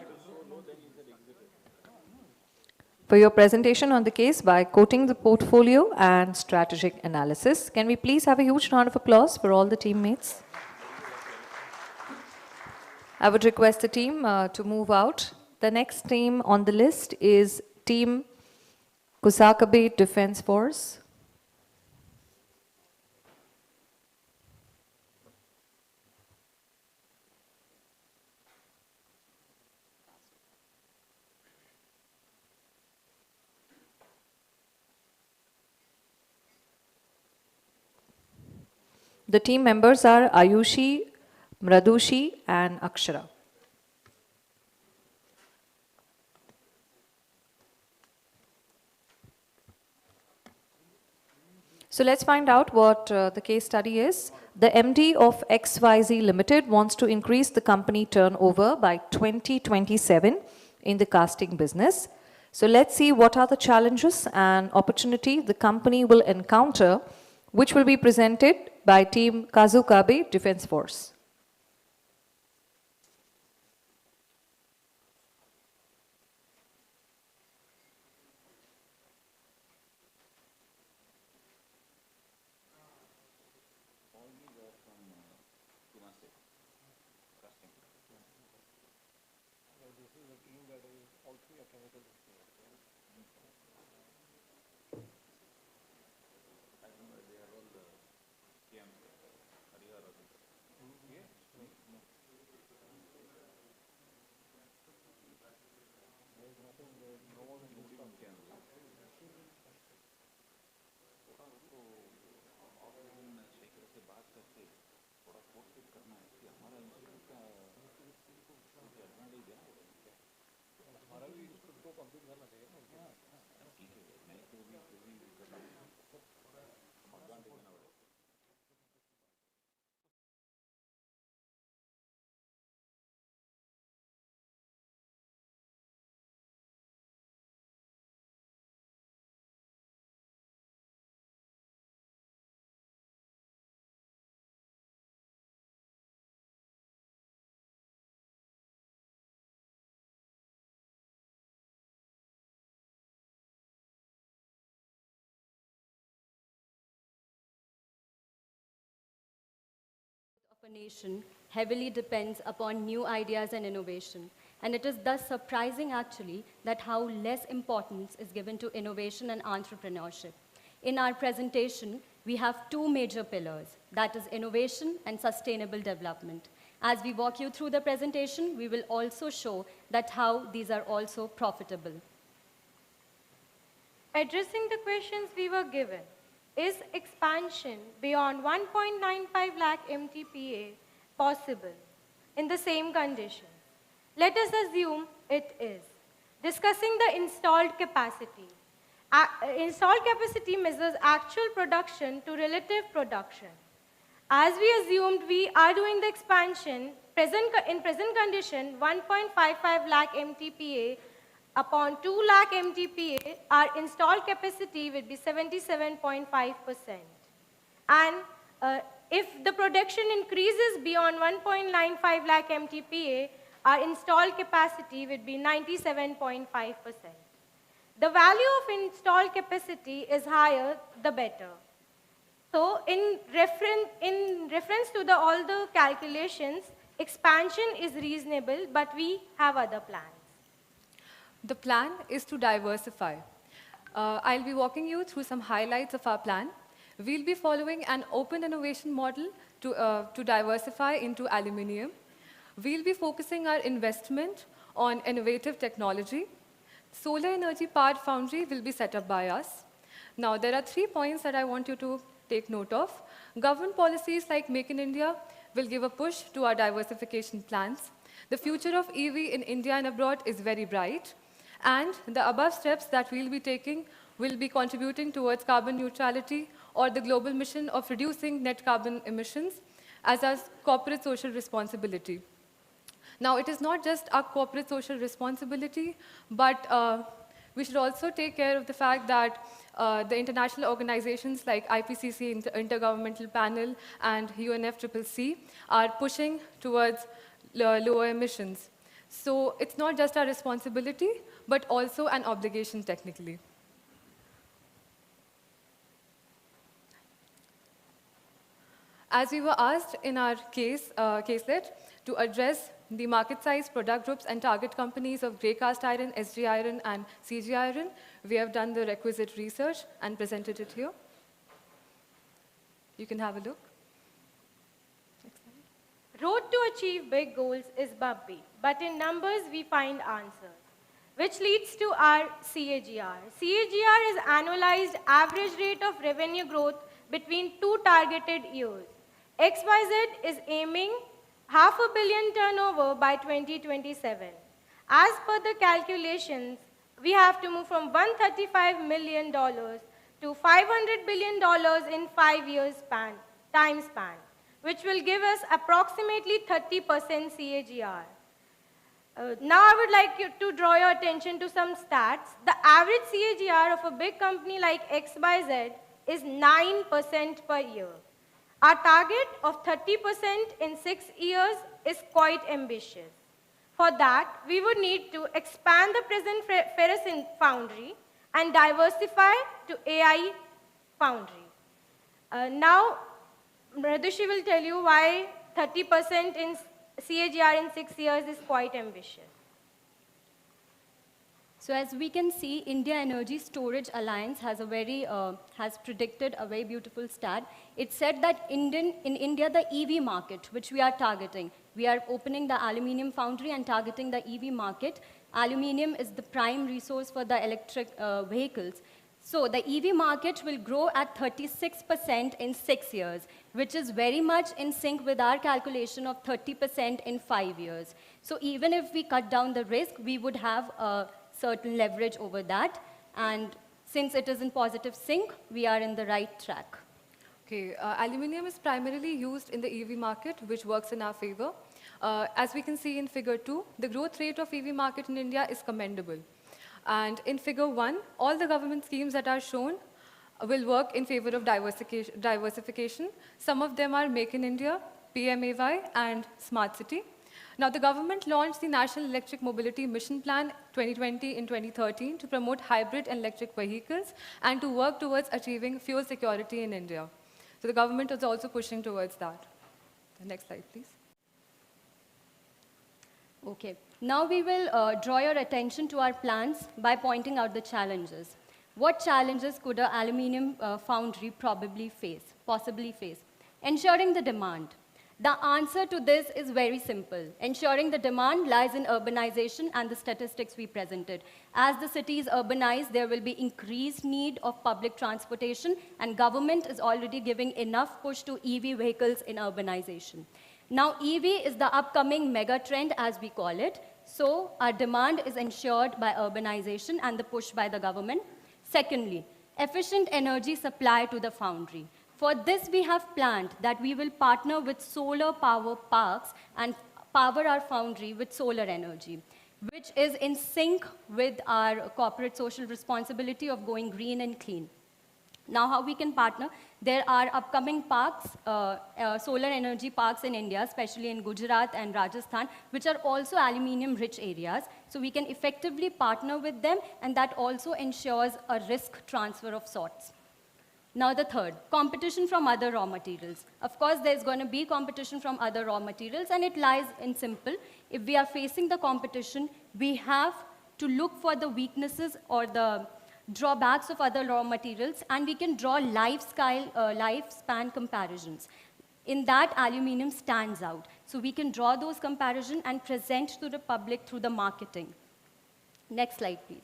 For your presentation on the case by quoting the portfolio and strategic analysis. Can we please have a huge round of applause for all the teammates? I would request the team to move out. The next team on the list is Team Kusakabe Defense Force. The team members are Ayushi, Mradushi, and Akshara. So let's find out what the case study is. The MD of XYZ Limited wants to increase the company turnover by 2027 in the casting business. So let's see what are the challenges and opportunity the company will encounter, which will be presented by Team Kazukabe Defense Force. Of a nation heavily depends upon new ideas and innovation. And it is thus surprising, actually, that how less importance is given to innovation and entrepreneurship. In our presentation, we have two major pillars, that is innovation and sustainable development. As we walk you through the presentation, we will also show that how these are also profitable. Addressing the questions we were given, is expansion beyond 1.95 lakh MTPA possible in the same conditions? Let us assume it is. Discussing the installed capacity. Installed capacity measures actual production to relative production. As we assumed, we are doing the expansion, in present condition, 1.55 lakh MTPA upon 2 lakh MTPA, our installed capacity would be 77.5%. And if the production increases beyond 1.95 lakh MTPA, our installed capacity would be 97.5%. The value of installed capacity is higher, the better. So in reference to all the calculations, expansion is reasonable, but we have other plans. The plan is to diversify. I'll be walking you through some highlights of our plan. We'll be following an open innovation model to diversify into aluminium. We'll be focusing our investment on innovative technology. Solar energy powered foundry will be set up by us. Now, there are 3 points that I want you to take note of. Government policies like Make in India will give a push to our diversification plans. The future of EV in India and abroad is very bright. And the above steps that we'll be taking will be contributing towards carbon neutrality or the global mission of reducing net carbon emissions as our corporate social responsibility. Now, it is not just our corporate social responsibility, but we should also take care of the fact that the international organizations like IPCC, Intergovernmental Panel, and UNFCCC are pushing towards lower emissions. So it's not just our responsibility, but also an obligation technically. As we were asked in our caselet to address the market size, product groups, and target companies of grey cast iron, SG iron, and CG iron, we have done the requisite research and presented it here. You can have a look. Road to achieve big goals is bumpy, but in numbers we find answers, which leads to our CAGR. CAGR is annualized average rate of revenue growth between 2 targeted years. XYZ is aiming $500 million turnover by 2027. As per the calculations, we have to move from $135 million to $500 billion in 5 years time span, which will give us approximately 30% CAGR. Now I would like you to draw your attention to some stats. The average CAGR of a big company like XYZ is 9% per year. Our target of 30% in 6 years is quite ambitious. For that, we would need to expand the present ferrous foundry and diversify to AI foundry. Now, Mridushi will tell you why 30% in CAGR in 6 years is quite ambitious. So as we can see, India Energy Storage Alliance has predicted a very beautiful stat. It said that in India, the EV market, which we are targeting, we are opening the aluminium foundry and targeting the EV market. Aluminium is the prime resource for the electric vehicles. So the EV market will grow at 36% in 6 years, which is very much in sync with our calculation of 30% in 5 years. So even if we cut down the risk, we would have a certain leverage over that. And since it is in positive sync, we are in the right track. Okay, aluminium is primarily used in the EV market, which works in our favor. As we can see in figure 2, the growth rate of EV market in India is commendable. And in figure 1, all the government schemes that are shown will work in favor of diversification. Some of them are Make in India, PMAY, and Smart City. Now, the government launched the National Electric Mobility Mission Plan 2020 in 2013 to promote hybrid and electric vehicles and to work towards achieving fuel security in India. So the government is also pushing towards that. The next slide, please. Okay. Now we will draw your attention to our plans by pointing out the challenges. What challenges could an aluminium foundry possibly face? Ensuring the demand. The answer to this is very simple. Ensuring the demand lies in urbanization and the statistics we presented. As the cities urbanize, there will be increased need of public transportation, and government is already giving enough push to EV vehicles in urbanization. Now, EV is the upcoming mega trend, as we call it. So our demand is ensured by urbanization and the push by the government. Secondly, efficient energy supply to the foundry. For this, we have planned that we will partner with solar power parks and power our foundry with solar energy, which is in sync with our corporate social responsibility of going green and clean. Now, how we can partner? There are upcoming parks, solar energy parks in India, especially in Gujarat and Rajasthan, which are also aluminium-rich areas. So we can effectively partner with them, and that also ensures a risk transfer of sorts. Now the third, competition from other raw materials. Of course, there's going to be competition from other raw materials, and it lies in simple. If we are facing the competition, we have to look for the weaknesses or the drawbacks of other raw materials, and we can draw lifespan comparisons. In that, aluminium stands out. So we can draw those comparisons and present to the public through the marketing. Next slide, please.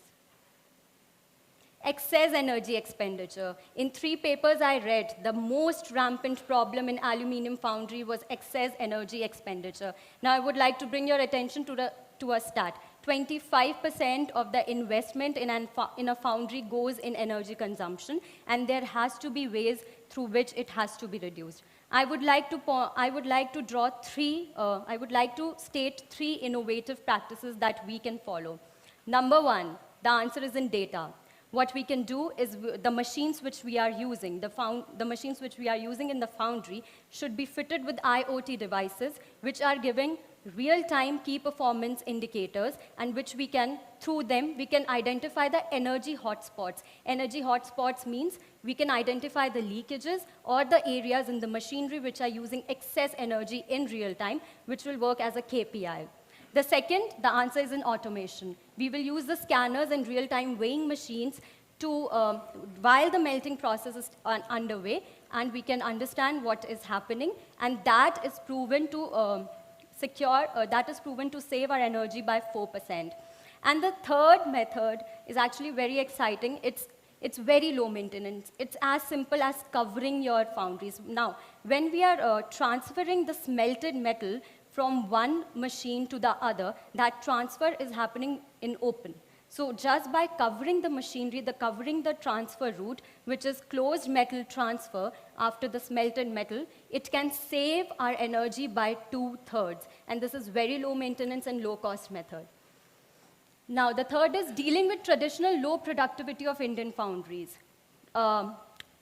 excess energy expenditure. In 3 papers I read, the most rampant problem in aluminum foundry was excess energy expenditure. Now I would like to bring your attention to a stat. 25% of the investment in a foundry goes in energy consumption, and there has to be ways through which it has to be reduced. I would like to state 3 innovative practices that we can follow. Number 1, the answer is in data. What we can do is the machines which we are using, the machines which we are using in the foundry should be fitted with IoT devices which are giving real-time key performance indicators, and which we can, through them, we can identify the energy hotspots. Energy hotspots means we can identify the leakages or the areas in the machinery which are using excess energy in real time, which will work as a KPI. The second, the answer is in automation. We will use the scanners and real-time weighing machines to, while the melting process is underway, and we can understand what is happening, and that is proven to save our energy by 4%. And the third method is actually very exciting. It's very low maintenance. It's as simple as covering your foundries. Now, when we are transferring the smelted metal from one machine to the other, that transfer is happening in open. So just by covering the machinery, covering the transfer route, which is closed metal transfer after the smelted metal, it can save our energy by 2/3. And this is very low maintenance and low cost method. Now, the third is dealing with traditional low productivity of Indian foundries.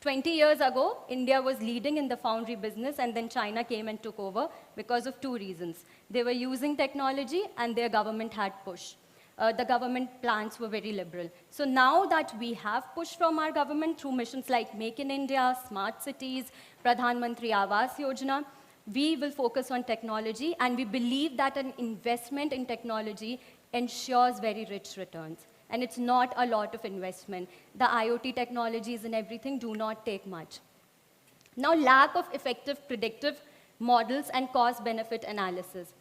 20 years ago, India was leading in the foundry business, and then China came and took over because of 2 reasons. They were using technology, and their government had push. The government plans were very liberal. So now that we have push from our government through missions like Make in India, Smart Cities, Pradhan Mantri Awas Yojana, we will focus on technology, and we believe that an investment in technology ensures very rich returns. And it's not a lot of investment. The IoT technologies and everything do not take much. Now, lack of effective predictive models and cost-benefit analysis.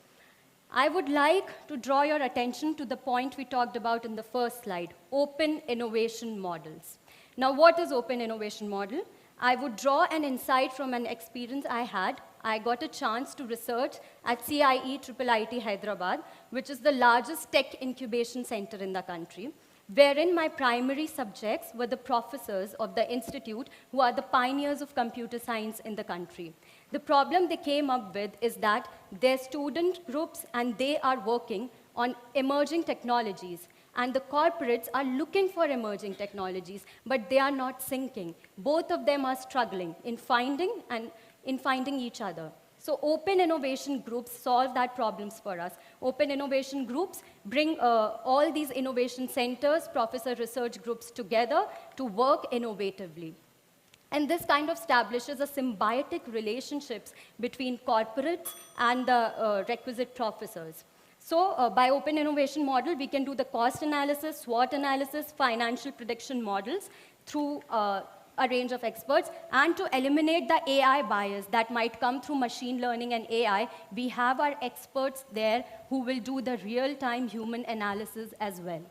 I would like to draw your attention to the point we talked about in the first slide, open innovation models. Now, what is open innovation model? I would draw an insight from an experience I had. I got a chance to research at CIEIIT Hyderabad, which is the largest tech incubation center in the country, wherein my primary subjects were the professors of the institute who are the pioneers of computer science in the country. The problem they came up with is that their student groups and they are working on emerging technologies, and the corporates are looking for emerging technologies, but they are not syncing. Both of them are struggling in finding each other. So open innovation groups solve that problems for us. Open innovation groups bring all these innovation centers, professor research groups together to work innovatively. And this kind of establishes a symbiotic relationships between corporates and the requisite professors. So by open innovation model, we can do the cost analysis, SWOT analysis, financial prediction models through a range of experts, and to eliminate the AI bias that might come through machine learning and AI, we have our experts there who will do the real-time human analysis as well.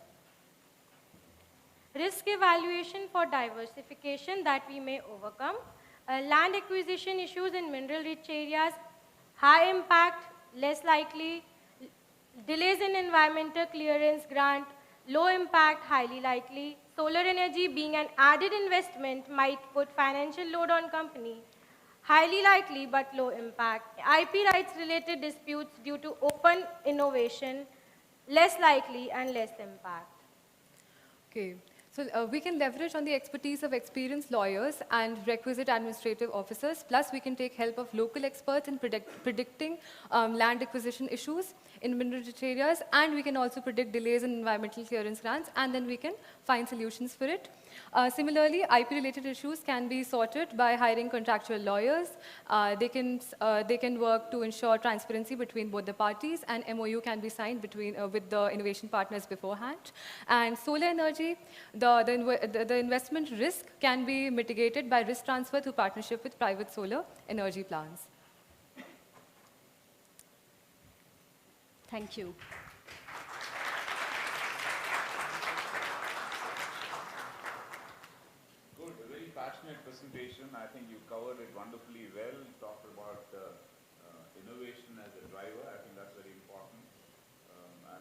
Risk evaluation for diversification that we may overcome. Land acquisition issues in mineral-rich areas, high impact, less likely. Delays in environmental clearance grant, low impact, highly likely. Solar energy being an added investment might put financial load on company. Highly likely but low impact. IP rights related disputes due to open innovation, less likely and less impact. Okay. So we can leverage on the expertise of experienced lawyers and requisite administrative officers, plus we can take help of local experts in predicting land acquisition issues in mineral-rich areas, and we can also predict delays in environmental clearance grants, and then we can find solutions for it. Similarly, IP-related issues can be sorted by hiring contractual lawyers. They can work to ensure transparency between both the parties, and MOU can be signed with the innovation partners beforehand. And solar energy, the investment risk can be mitigated by risk transfer through partnership with private solar energy plants. Thank you. presentation. I think you covered it wonderfully well. You talked about innovation as a driver. I think that's very important.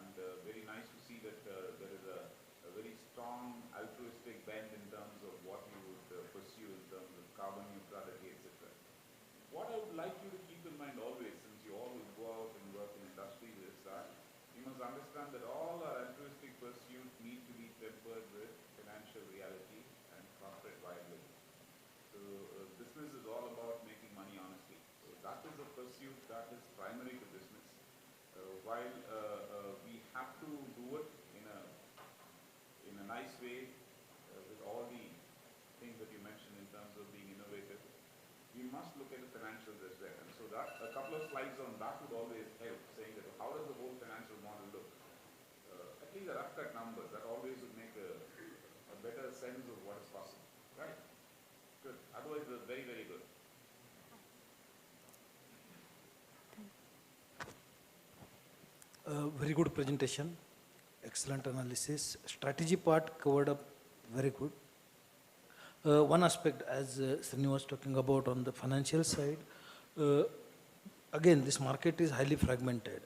And very nice to see that there is a very strong altruistic bend in terms of what you would pursue in terms of carbon neutrality, etc. What I would like you to keep in mind always, since you all will go out and work in industries, is that you must understand that all our altruistic pursuits need to be tempered with financial reality and corporate viability. So business is all about making money honestly. So that is a pursuit that is primary to business. While we have to do it in a nice way with all the things that you mentioned in terms of being innovative, we must look at the financials as well. And so that a couple of slides on that would always help, saying that how does the whole financial model look? At least a rough cut numbers, that always would make a better sense of what is possible. Right? Good. Otherwise, very, very good. Very good presentation, excellent analysis. Strategy part covered up very good. One aspect, as Srini was talking about on the financial side, again, this market is highly fragmented.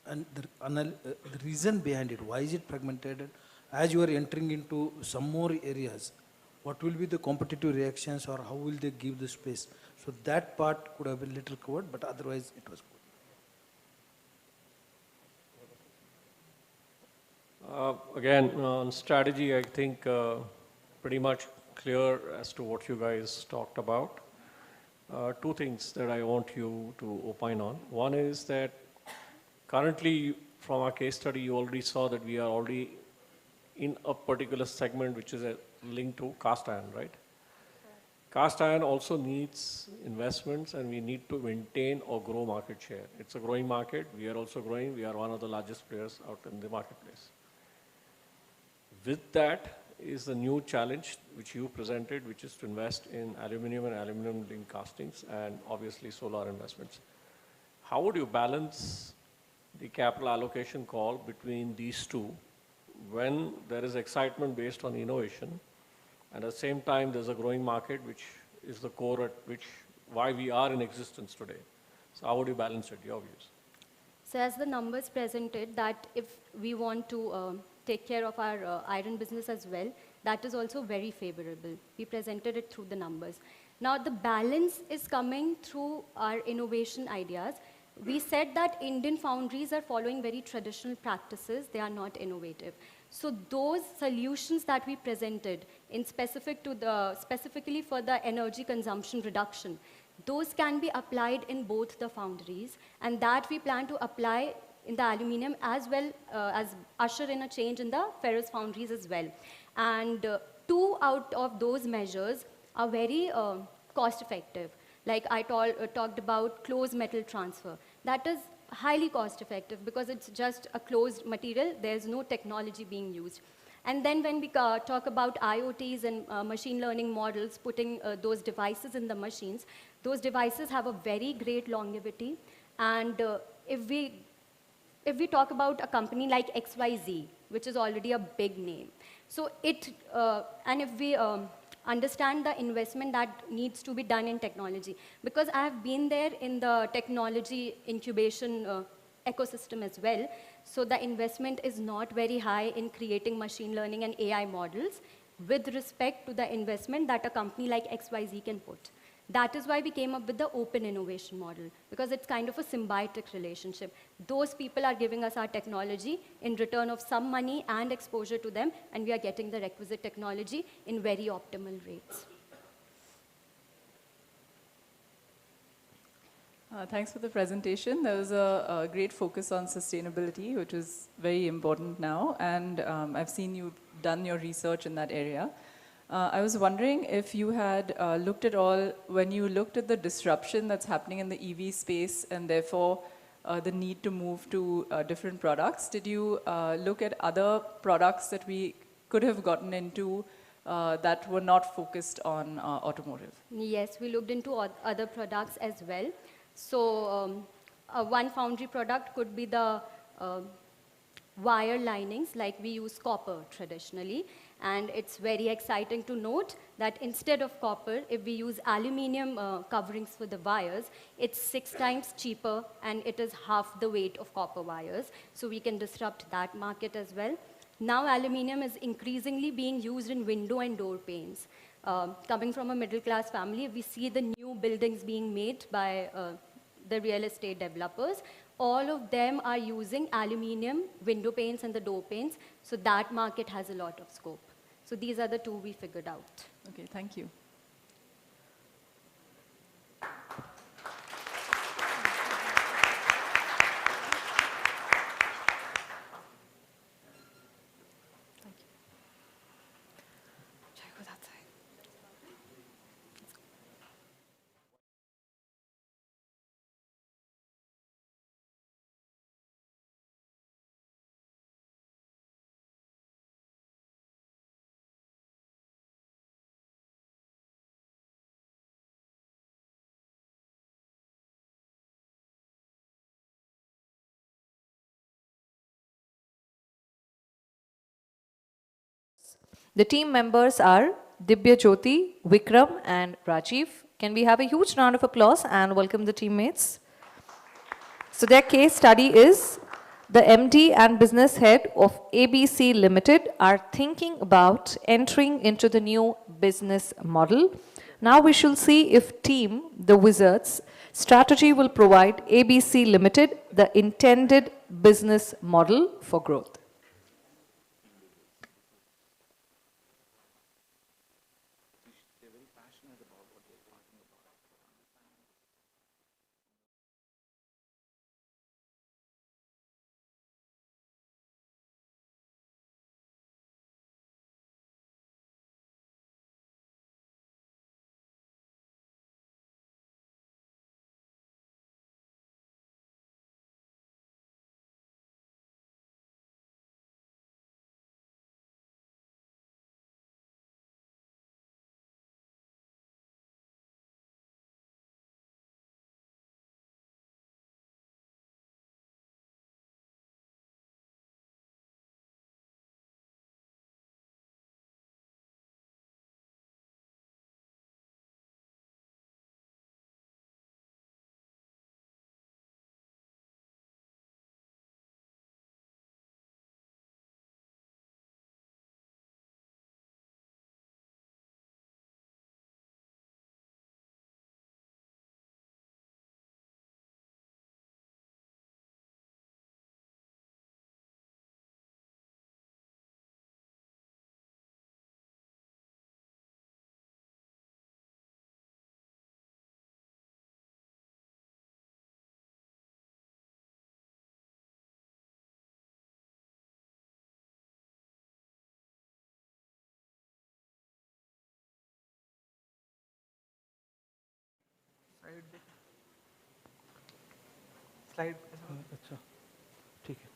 And the reason behind it, why is it fragmented? As you are entering into some more areas, what will be the competitive reactions or how will they give the space? So that part could have been little covered, but otherwise it was good. Again, on strategy, I think pretty much clear as to what you guys talked about. Two things that I want you to opine on. One is that currently, from our case study, you already saw that we are already in a particular segment which is linked to cast iron, right? Cast iron also needs investments and we need to maintain or grow market share. It's a growing market. We are also growing. We are one of the largest players out in the marketplace. With that is the new challenge which you presented, which is to invest in aluminum and aluminum-linked castings and obviously solar investments. How would you balance the capital allocation call between these two when there is excitement based on innovation and at the same time there's a growing market which is the core at which why we are in existence today? So how would you balance it, your views? So as the numbers presented, that if we want to take care of our iron business as well, that is also very favorable. We presented it through the numbers. Now the balance is coming through our innovation ideas. We said that Indian foundries are following very traditional practices. They are not innovative. So those solutions that we presented in specifically for the energy consumption reduction, those can be applied in both the foundries, and that we plan to apply in the aluminum as well as usher in a change in the ferrous foundries as well. And two out of those measures are very cost effective. Like I talked about closed metal transfer. That is highly cost effective because it's just a closed material. There's no technology being used. And then when we talk about IoTs and machine learning models, putting those devices in the machines, those devices have a very great longevity. And if we talk about a company like XYZ, which is already a big name, so and if we understand the investment that needs to be done in technology, because I have been there in the technology incubation ecosystem as well, so the investment is not very high in creating machine learning and AI models with respect to the investment that a company like XYZ can put. That is why we came up with the open innovation model, because it's kind of a symbiotic relationship. Those people are giving us our technology in return of some money and exposure to them, and we are getting the requisite technology in very optimal rates. Thanks for the presentation. There was a great focus on sustainability, which is very important now, and I've seen you've done your research in that area. I was wondering if you had looked at all, when you looked at the disruption that's happening in the EV space and therefore the need to move to different products, did you look at other products that we could have gotten into that were not focused on automotive? Yes, we looked into other products as well. So one foundry product could be the wire linings, like we use copper traditionally, And it's very exciting to note that instead of copper, if we use aluminium coverings for the wires, it's 6 times cheaper and it is half the weight of copper wires. So we can disrupt that market as well. Now aluminium is increasingly being used in window and door panes. Coming from a middle class family, we see the new buildings being made by the real estate developers. All of them are using aluminium window panes and the door panes, so that market has a lot of scope. So these are the two we figured out. Okay, thank you. The team members are Dibya Jyoti, Vikram and Rajiv. Can we have a huge round of applause and welcome the teammates? So their case study is the MD and business head of ABC Limited are thinking about entering into the new business model. Now we shall see if team, the Wizards, strategy will provide ABC Limited the intended business model for growth. Slide अच्छा ठीक है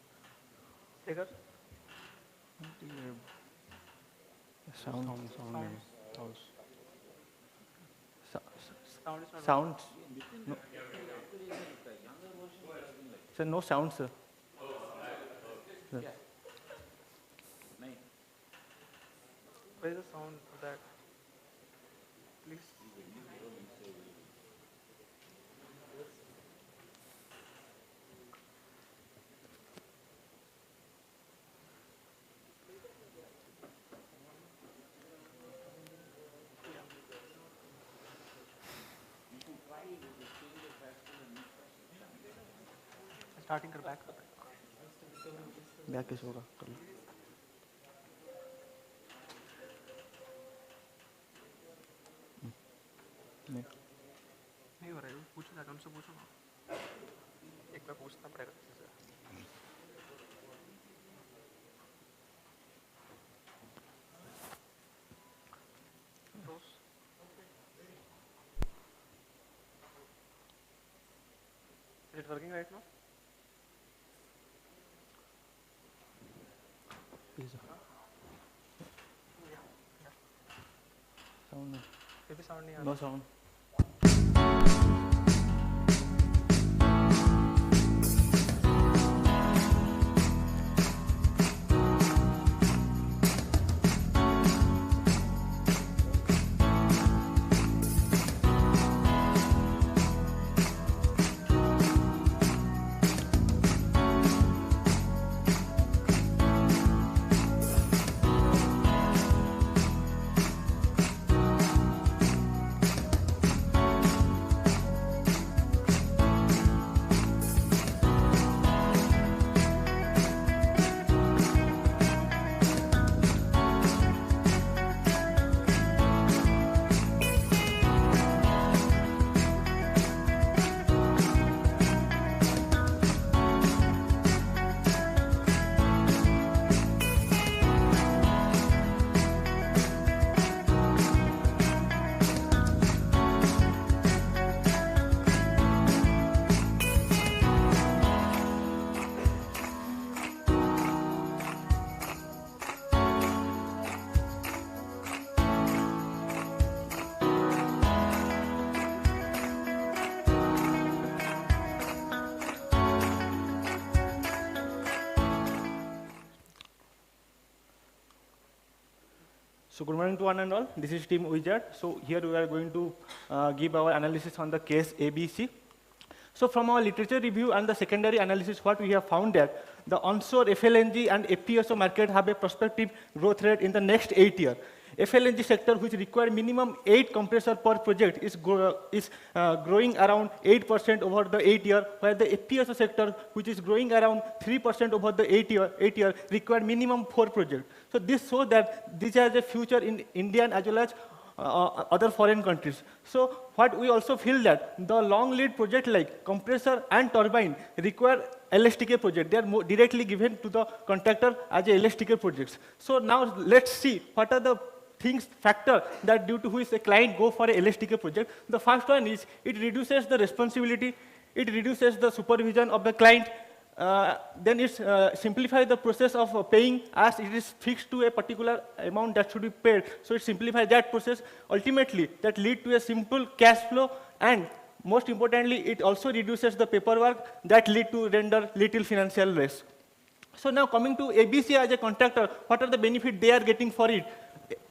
देखा Sound. No. Sir, no sound, sir. Sir. Where is the sound for that? Please. Starting कर back. Back कैसे होगा कर लो नहीं हो रहा है पूछो ना उनसे पूछो ना एक बार पूछना पड़ेगा किसी से Is it working right now? Please. Sound. फिर भी sound नहीं आ रहा. No sound. So good morning to one and all. This is Team Wizard. So here we are going to give our analysis on the case ABC. So from our literature review and the secondary analysis, what we have found that the onshore FLNG and FPSO market have a prospective growth rate in the next 8 years. FLNG sector, which require minimum 8 compressor per project, is growing around 8% over the 8 year, where the FPSO sector, which is growing around 3% over the 8 year, require minimum 4 projects. So this shows that this has a future in Indian as well as other foreign countries. So what we also feel that the long lead project like compressor and turbine require LSTK project. They are more directly given to the contractor as a LSTK projects. So now let's see what are the factor that due to which a client go for a LSTK project. The first one is it reduces the responsibility, it reduces the supervision of the client, then it simplifies the process of paying as it is fixed to a particular amount that should be paid. So it simplifies that process. Ultimately, that lead to a simple cash flow, and most importantly, it also reduces the paperwork that lead to render little financial risk. So now coming to ABC as a contractor, what are the benefits they are getting for it?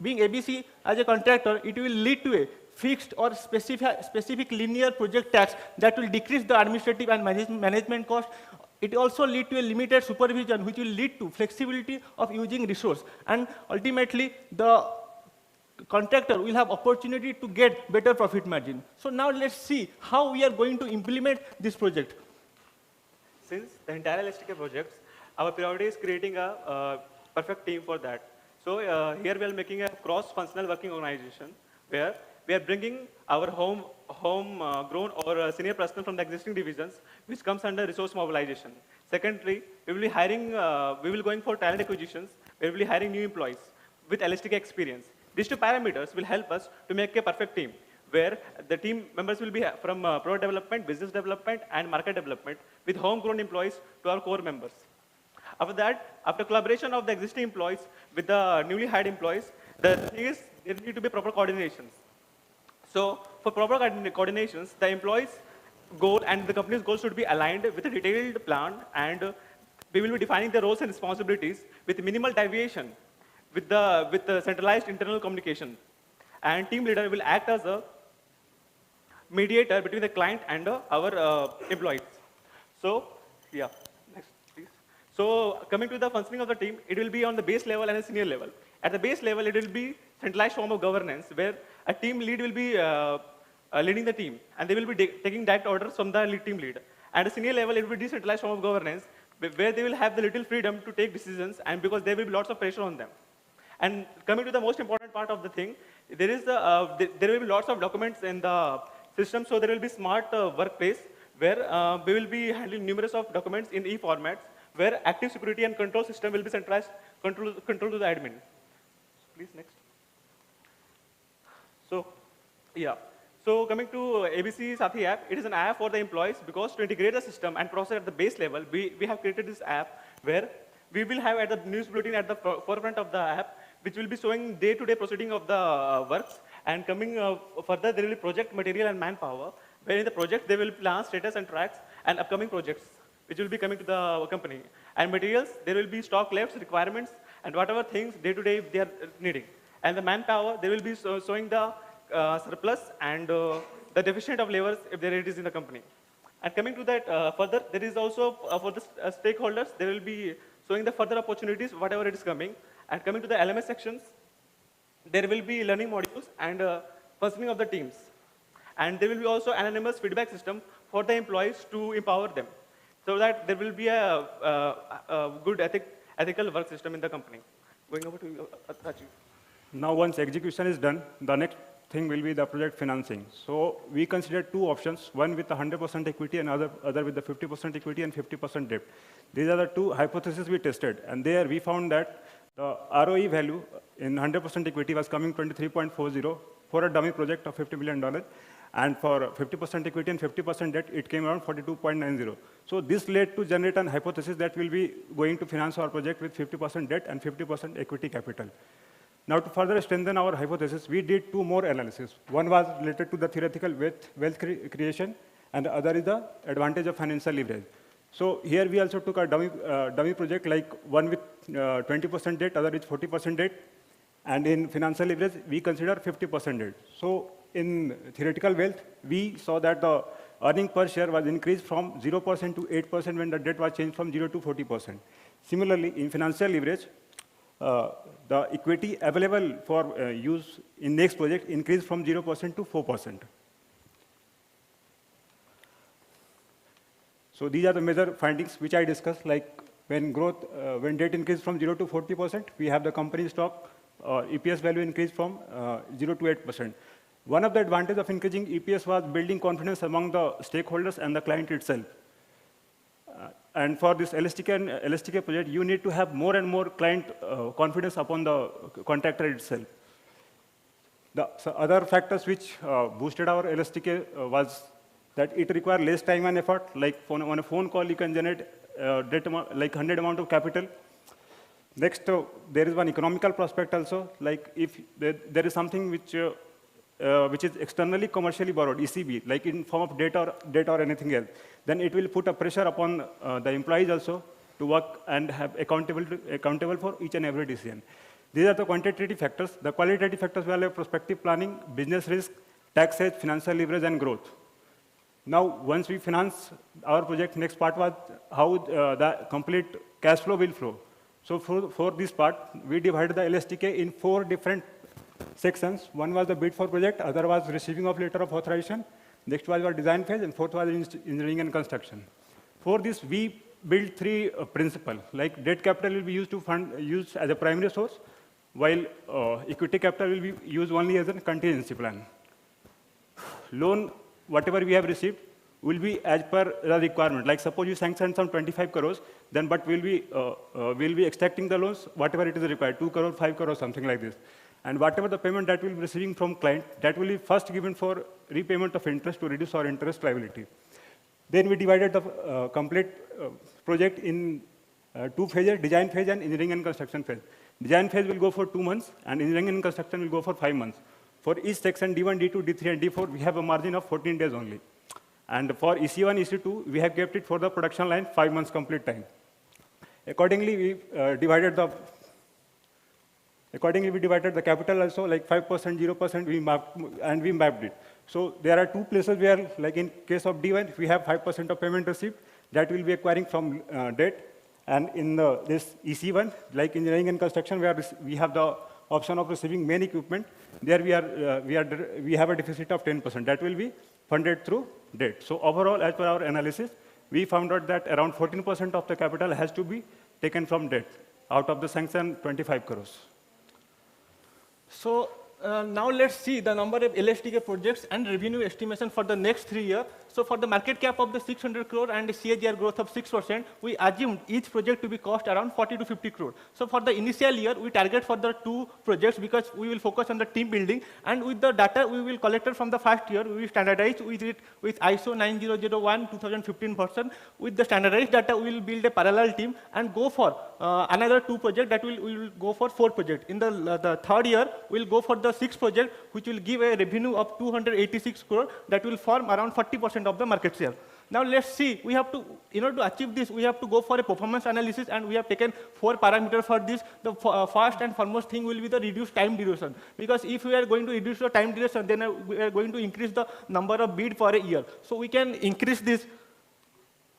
Being ABC as a contractor, it will lead to a fixed or specific linear project tax that will decrease the administrative and management cost. It also lead to a limited supervision, which will lead to flexibility of using resource. And ultimately, the contractor will have opportunity to get better profit margin. So now let's see how we are going to implement this project. Since the entire LSTK projects, our priority is creating a perfect team for that. So here we are making a cross-functional working organization where we are bringing our homegrown or senior personnel from the existing divisions, which comes under resource mobilization. Secondly, we will be hiring, we will going for talent acquisitions, we will be hiring new employees with LSTK experience. These 2 parameters will help us to make a perfect team, where the team members will be from product development, business development, and market development, with homegrown employees to our core members. After that, after collaboration of the existing employees with the newly hired employees, the thing is there need to be proper coordinations. So for proper coordinations, the employees' goal and the company's goals should be aligned with a detailed plan, and we will be defining the roles and responsibilities with minimal deviation with the centralized internal communication. And team leader will act as a mediator between the client and our employees. So yeah. So coming to the functioning of the team, it will be on the base level and a senior level. At the base level, it will be centralized form of governance, where a team lead will be leading the team, and they will be taking direct orders from the team lead. At a senior level, it will be decentralized form of governance, where they will have the little freedom to take decisions, and because there will be lots of pressure on them. And coming to the most important part of the thing, there will be lots of documents in the system, so there will be smart workplace, where we will be handling numerous of documents in e-formats, where active security and control system will be centralized control to the admin. Please, next. So, yeah. So coming to ABC Sathi app, it is an app for the employees, because to integrate the system and process at the base level, we have created this app where we will have at the news bulletin at the forefront of the app, which will be showing day-to-day proceeding of the works. And coming further, there will be project material and manpower, where in the project there will be plan, status, and tracks, and upcoming projects, which will be coming to the company. And materials, there will be stock lefts, requirements, and whatever things day-to-day they are needing. And the manpower, they will be showing the surplus and the deficient of labors if there it is in the company. And coming to that further, there is also for the stakeholders, there will be showing the further opportunities, whatever it is coming. And coming to the LMS sections, there will be learning modules and functioning of the teams. And there will be also anonymous feedback system for the employees to empower them, so that there will be a good ethical work system in the company. Going over to Rajiv. Now, once execution is done, the next thing will be the project financing. So we consider 2 options, one with 100% equity and other with the 50% equity and 50% debt. These are the 2 hypotheses we tested, and there we found that the ROE value in 100% equity was coming 23.40 for a dummy project of $50 million. And for 50% equity and 50% debt, it came around 42.90. So this led to generate an hypothesis that we'll be going to finance our project with 50% debt and 50% equity capital. Now, to further strengthen our hypothesis, we did 2 more analyses. One was related to the theoretical wealth creation, and the other is the advantage of financial leverage. So here we also took a dummy project, like one with 20% debt, other with 40% debt. And in financial leverage, we consider 50% debt. So in theoretical wealth, we saw that the earning per share was increased from 0% to 8% when the debt was changed from 0 to 40%. Similarly, in financial leverage, the equity available for use in next project increased from 0% to 4%. So these are the major findings which I discussed, like when debt increased from 0 to 40%, we have the company stock EPS value increased from 0 to 8%. One of the advantages of increasing EPS was building confidence among the stakeholders and the client itself. And for this LSTK project, you need to have more and more client confidence upon the contractor itself. The other factors which boosted our LSTK was that it requires less time and effort. Like on a phone call, you can generate like 100 amount of capital. Next, there is one economical prospect also. Like if there is something which is externally commercially borrowed, ECB, like in form of debt or anything else, then it will put a pressure upon the employees also to work and have accountable for each and every decision. These are the quantitative factors. The qualitative factors were like prospective planning, business risk, tax edge, financial leverage, and growth. Now, once we finance our project, next part was how the complete cash flow will flow. So for this part, we divided the LSTK in 4 different sections. One was the bid for project, other was receiving of letter of authorization, next was our design phase, and fourth was engineering and construction. For this, we built 3 principles, like debt capital will be used as a primary source, while equity capital will be used only as a contingency plan. Loan, whatever we have received, will be as per the requirement. Like suppose you sanction some 25 crores, then but we'll be extracting the loans, whatever it is required, 2 crore, 5 crore, something like this. And whatever the payment that we'll be receiving from client, that will be first given for repayment of interest to reduce our interest liability. Then we divided the complete project in 2 phases, design phase and engineering and construction phase. Design phase will go for 2 months, and engineering and construction will go for 5 months. For each section, D1, D2, D3, and D4, we have a margin of 14 days only. And for EC1, EC2, we have kept it for the production line 5 months complete time. Accordingly, we divided the capital also, like 5%, 0%, we mapped it. So there are 2 places where, like in case of D1, we have 5% of payment received that will be acquiring from debt. And in this EC1, like engineering and construction, where we have the option of receiving main equipment, there we have a deficit of 10%. That will be funded through debt. So overall, as per our analysis, we found out that around 14% of the capital has to be taken from debt out of the sanction 25 crores. So now let's see the number of LSTK projects and revenue estimation for the next 3 years. So for the market cap of the 600 crore and the CAGR growth of 6%, we assumed each project to be cost around 40 to 50 crore. So for the initial year, we target for the 2 projects because we will focus on the team building. And with the data we will collect from the first year, we will standardize with it with ISO 9001 2015 version. With the standardized data, we will build a parallel team and go for another 2 projects that we will go for 4 projects. In the third year, we will go for the 6th project, which will give a revenue of 286 crore that will form around 40% of the market share. Now let's see, we have to, in order to achieve this, we have to go for a performance analysis, and we have taken 4 parameters for this. The first and foremost thing will be the reduced time duration. Because if we are going to reduce the time duration, then we are going to increase the number of bid per a year. So we can increase this.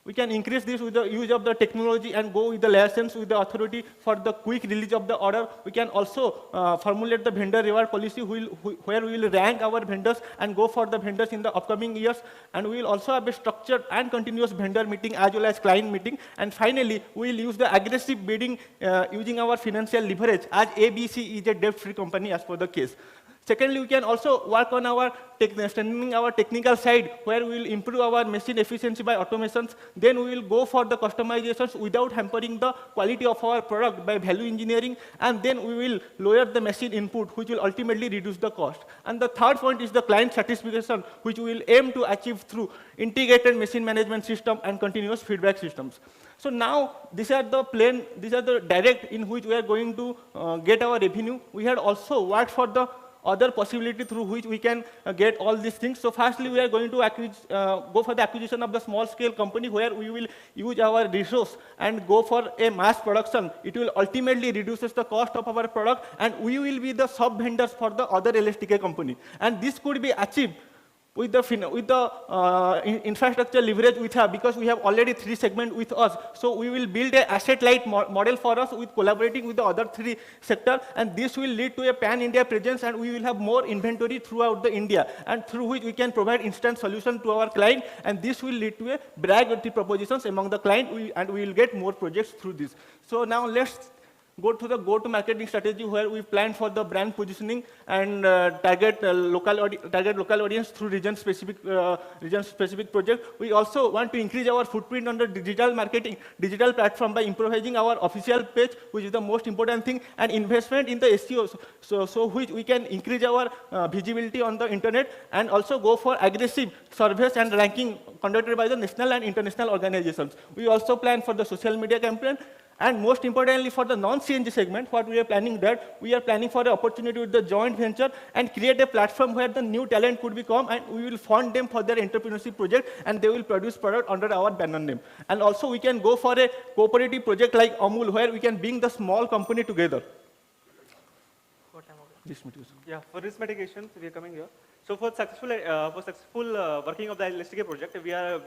We can increase this with the use of the technology and go with the license with the authority for the quick release of the order. We can also formulate the vendor reward policy where we will rank our vendors and go for the vendors in the upcoming years. And we will also have a structured and continuous vendor meeting as well as client meeting. And finally, we will use the aggressive bidding using our financial leverage, as ABC is a debt-free company as per the case. Secondly, we can also work on our strengthening our technical side, where we will improve our machine efficiency by automations. Then we will go for the customizations without hampering the quality of our product by value engineering. And then we will lower the machine input, which will ultimately reduce the cost. And the third point is the client satisfaction, which we will aim to achieve through integrated machine management system and continuous feedback systems. So now, these are the direct in which we are going to get our revenue. We had also worked for the other possibility through which we can get all these things. So firstly, we are going to go for the acquisition of the small scale company where we will use our resource and go for a mass production. It will ultimately reduces the cost of our product, and we will be the sub-vendors for the other LSTK company. And this could be achieved with the infrastructure leverage we have, because we have already 3 segments with us. So we will build an asset-light model for us with collaborating with the other 3 sectors, and this will lead to a pan-India presence, and we will have more inventory throughout the India, and through which we can provide instant solution to our client, and this will lead to a brag propositions among the client, and we will get more projects through this. So now let's go to the go-to-marketing strategy, where we plan for the brand positioning and target local audience through region-specific project. We also want to increase our footprint on the digital platform by improvising our official page, which is the most important thing, and investment in the SEO, so which we can increase our visibility on the internet, and also go for aggressive surveys and ranking conducted by the national and international organizations. We also plan for the social media campaign. And most importantly, for the non-CNG segment, what we are planning that, we are planning for an opportunity with the joint venture and create a platform where the new talent could become, and we will fund them for their entrepreneurship project, and they will produce product under our banner name. And also we can go for a cooperative project like Amul, where we can bring the small company together. Yeah, for risk mitigation, we are coming here. So for successful working of the LSTK project, we have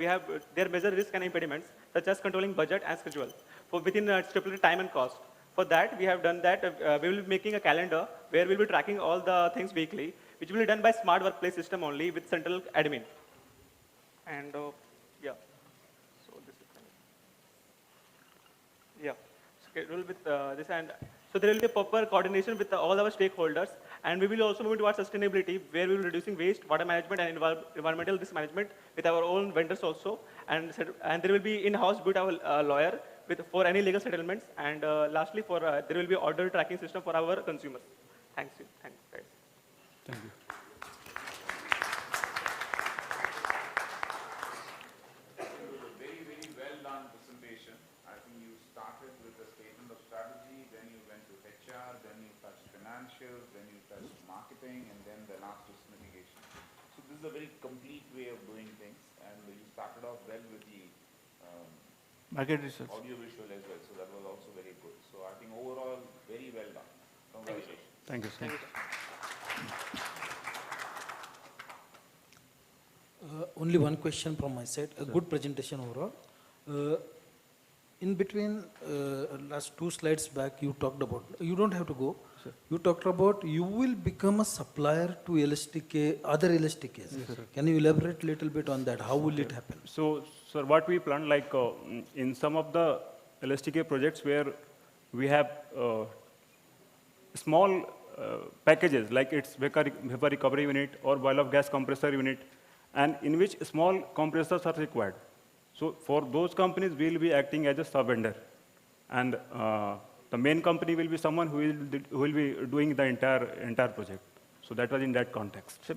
their major risk and impediments, such as controlling budget and schedule within stipulated time and cost. For that, we have done that. We will be making a calendar where we will be tracking all the things weekly, which will be done by smart workplace system only with central admin. And yeah, so this is schedule with this, and so there will be a proper coordination with all our stakeholders, and we will also move towards sustainability, where we will be reducing waste, water management, and environmental risk management with our own vendors also, and there will be in-house built our lawyer for any legal settlements, and lastly, there will be order tracking system for our consumers. Thanks guys. Thank you. Very, very well done presentation. I think you started with a statement of strategy, then you went to HR, then you touched financials, then you touched marketing, and then the last was mitigation. So this is a very complete way of doing things, and you started off well with the market research, audiovisual as well. So that was also very good. So I think overall, very well done. Congratulations. Thank you. Thank you. Only one question from my side. A good presentation overall. In between last 2 slides back, you talked about, you don't have to go, sir. You talked about you will become a supplier to LSTK, other LSTKs. Yes, sir. Can you elaborate a little bit on that? How will it happen? So, sir, what we plan, like in some of the LSTK projects where we have small packages, like its vapor recovery unit or boil off gas compressor unit, and in which small compressors are required. So for those companies, we will be acting as a sub-vendor. And the main company will be someone who will be doing the entire project. So that was in that context. So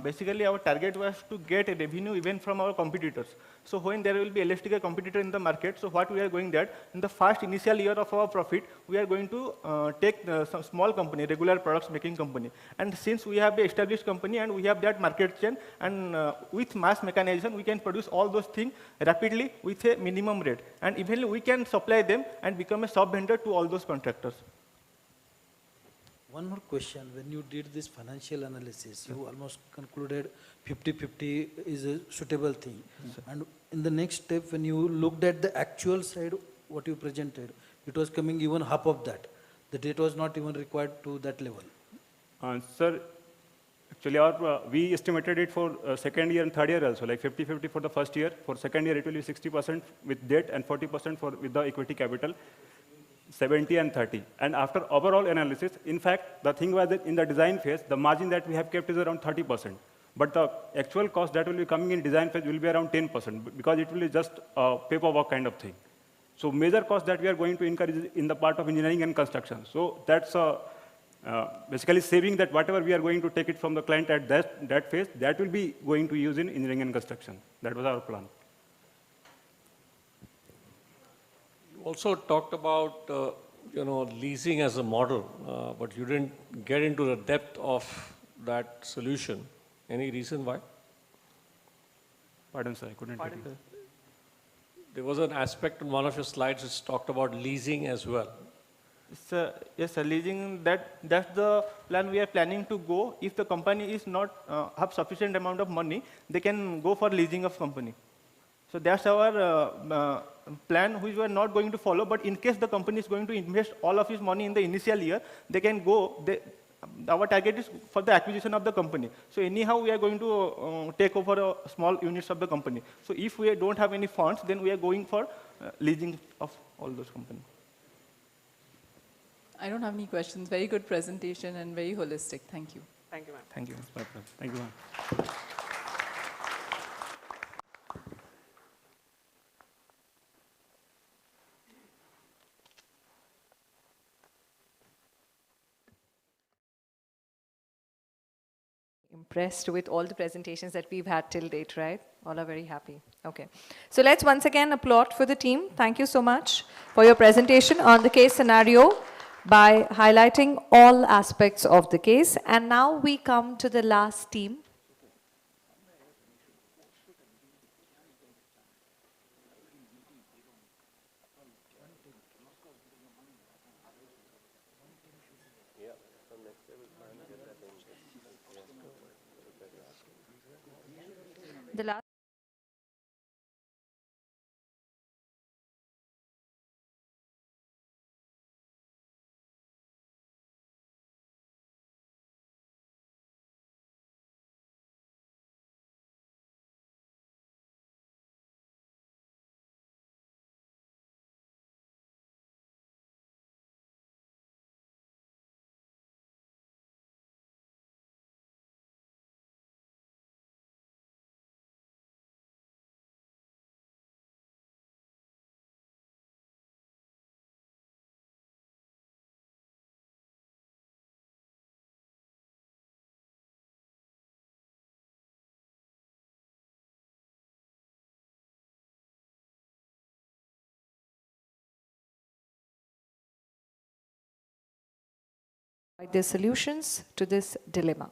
basically, our target was to get a revenue even from our competitors. So when there will be LSTK competitor in the market, so what we are going that, in the first initial year of our profit, we are going to take some small company, regular products making company. And since we have the established company and we have that market chain, and with mass mechanization, we can produce all those things rapidly with a minimum rate. And eventually, we can supply them and become a sub-vendor to all those contractors. One more question. When you did this financial analysis, you almost concluded 50-50 is a suitable thing. And in the next step, when you looked at the actual side, what you presented, it was coming even half of that. The data was not even required to that level. Sir, actually, we estimated it for second year and third year also, like 50-50 for the first year. For second year, it will be 60% with debt and 40% with the equity capital. 70 and 30. And after overall analysis, in fact, the thing was that in the design phase, the margin that we have kept is around 30%. But the actual cost that will be coming in design phase will be around 10%, because it will be just a paperwork kind of thing. So major cost that we are going to incur is in the part of engineering and construction. So that's basically saving that whatever we are going to take it from the client at that phase, that will be going to use in engineering and construction. That was our plan. Also talked about leasing as a model, but you didn't get into the depth of that solution. Any reason why? Pardon, sir, I couldn't get you. There was an aspect on one of your slides which talked about leasing as well. Sir, yes, sir, leasing, that's the plan we are planning to go. If the company is not have sufficient amount of money, they can go for leasing of company. So that's our plan, which we are not going to follow. But in case the company is going to invest all of its money in the initial year, they can go. Our target is for the acquisition of the company. So anyhow, we are going to take over small units of the company. So if we don't have any funds, then we are going for leasing of all those companies. I don't have any questions. Very good presentation and very holistic. Thank you. Thank you, ma'am. Thank you. Thank you, ma'am. Impressed with all the presentations that we've had till date, right? All are very happy. Okay. So let's once again applaud for the team. Thank you so much for your presentation on the case scenario by highlighting all aspects of the case. And now we come to the last team. The last the solutions to this dilemma.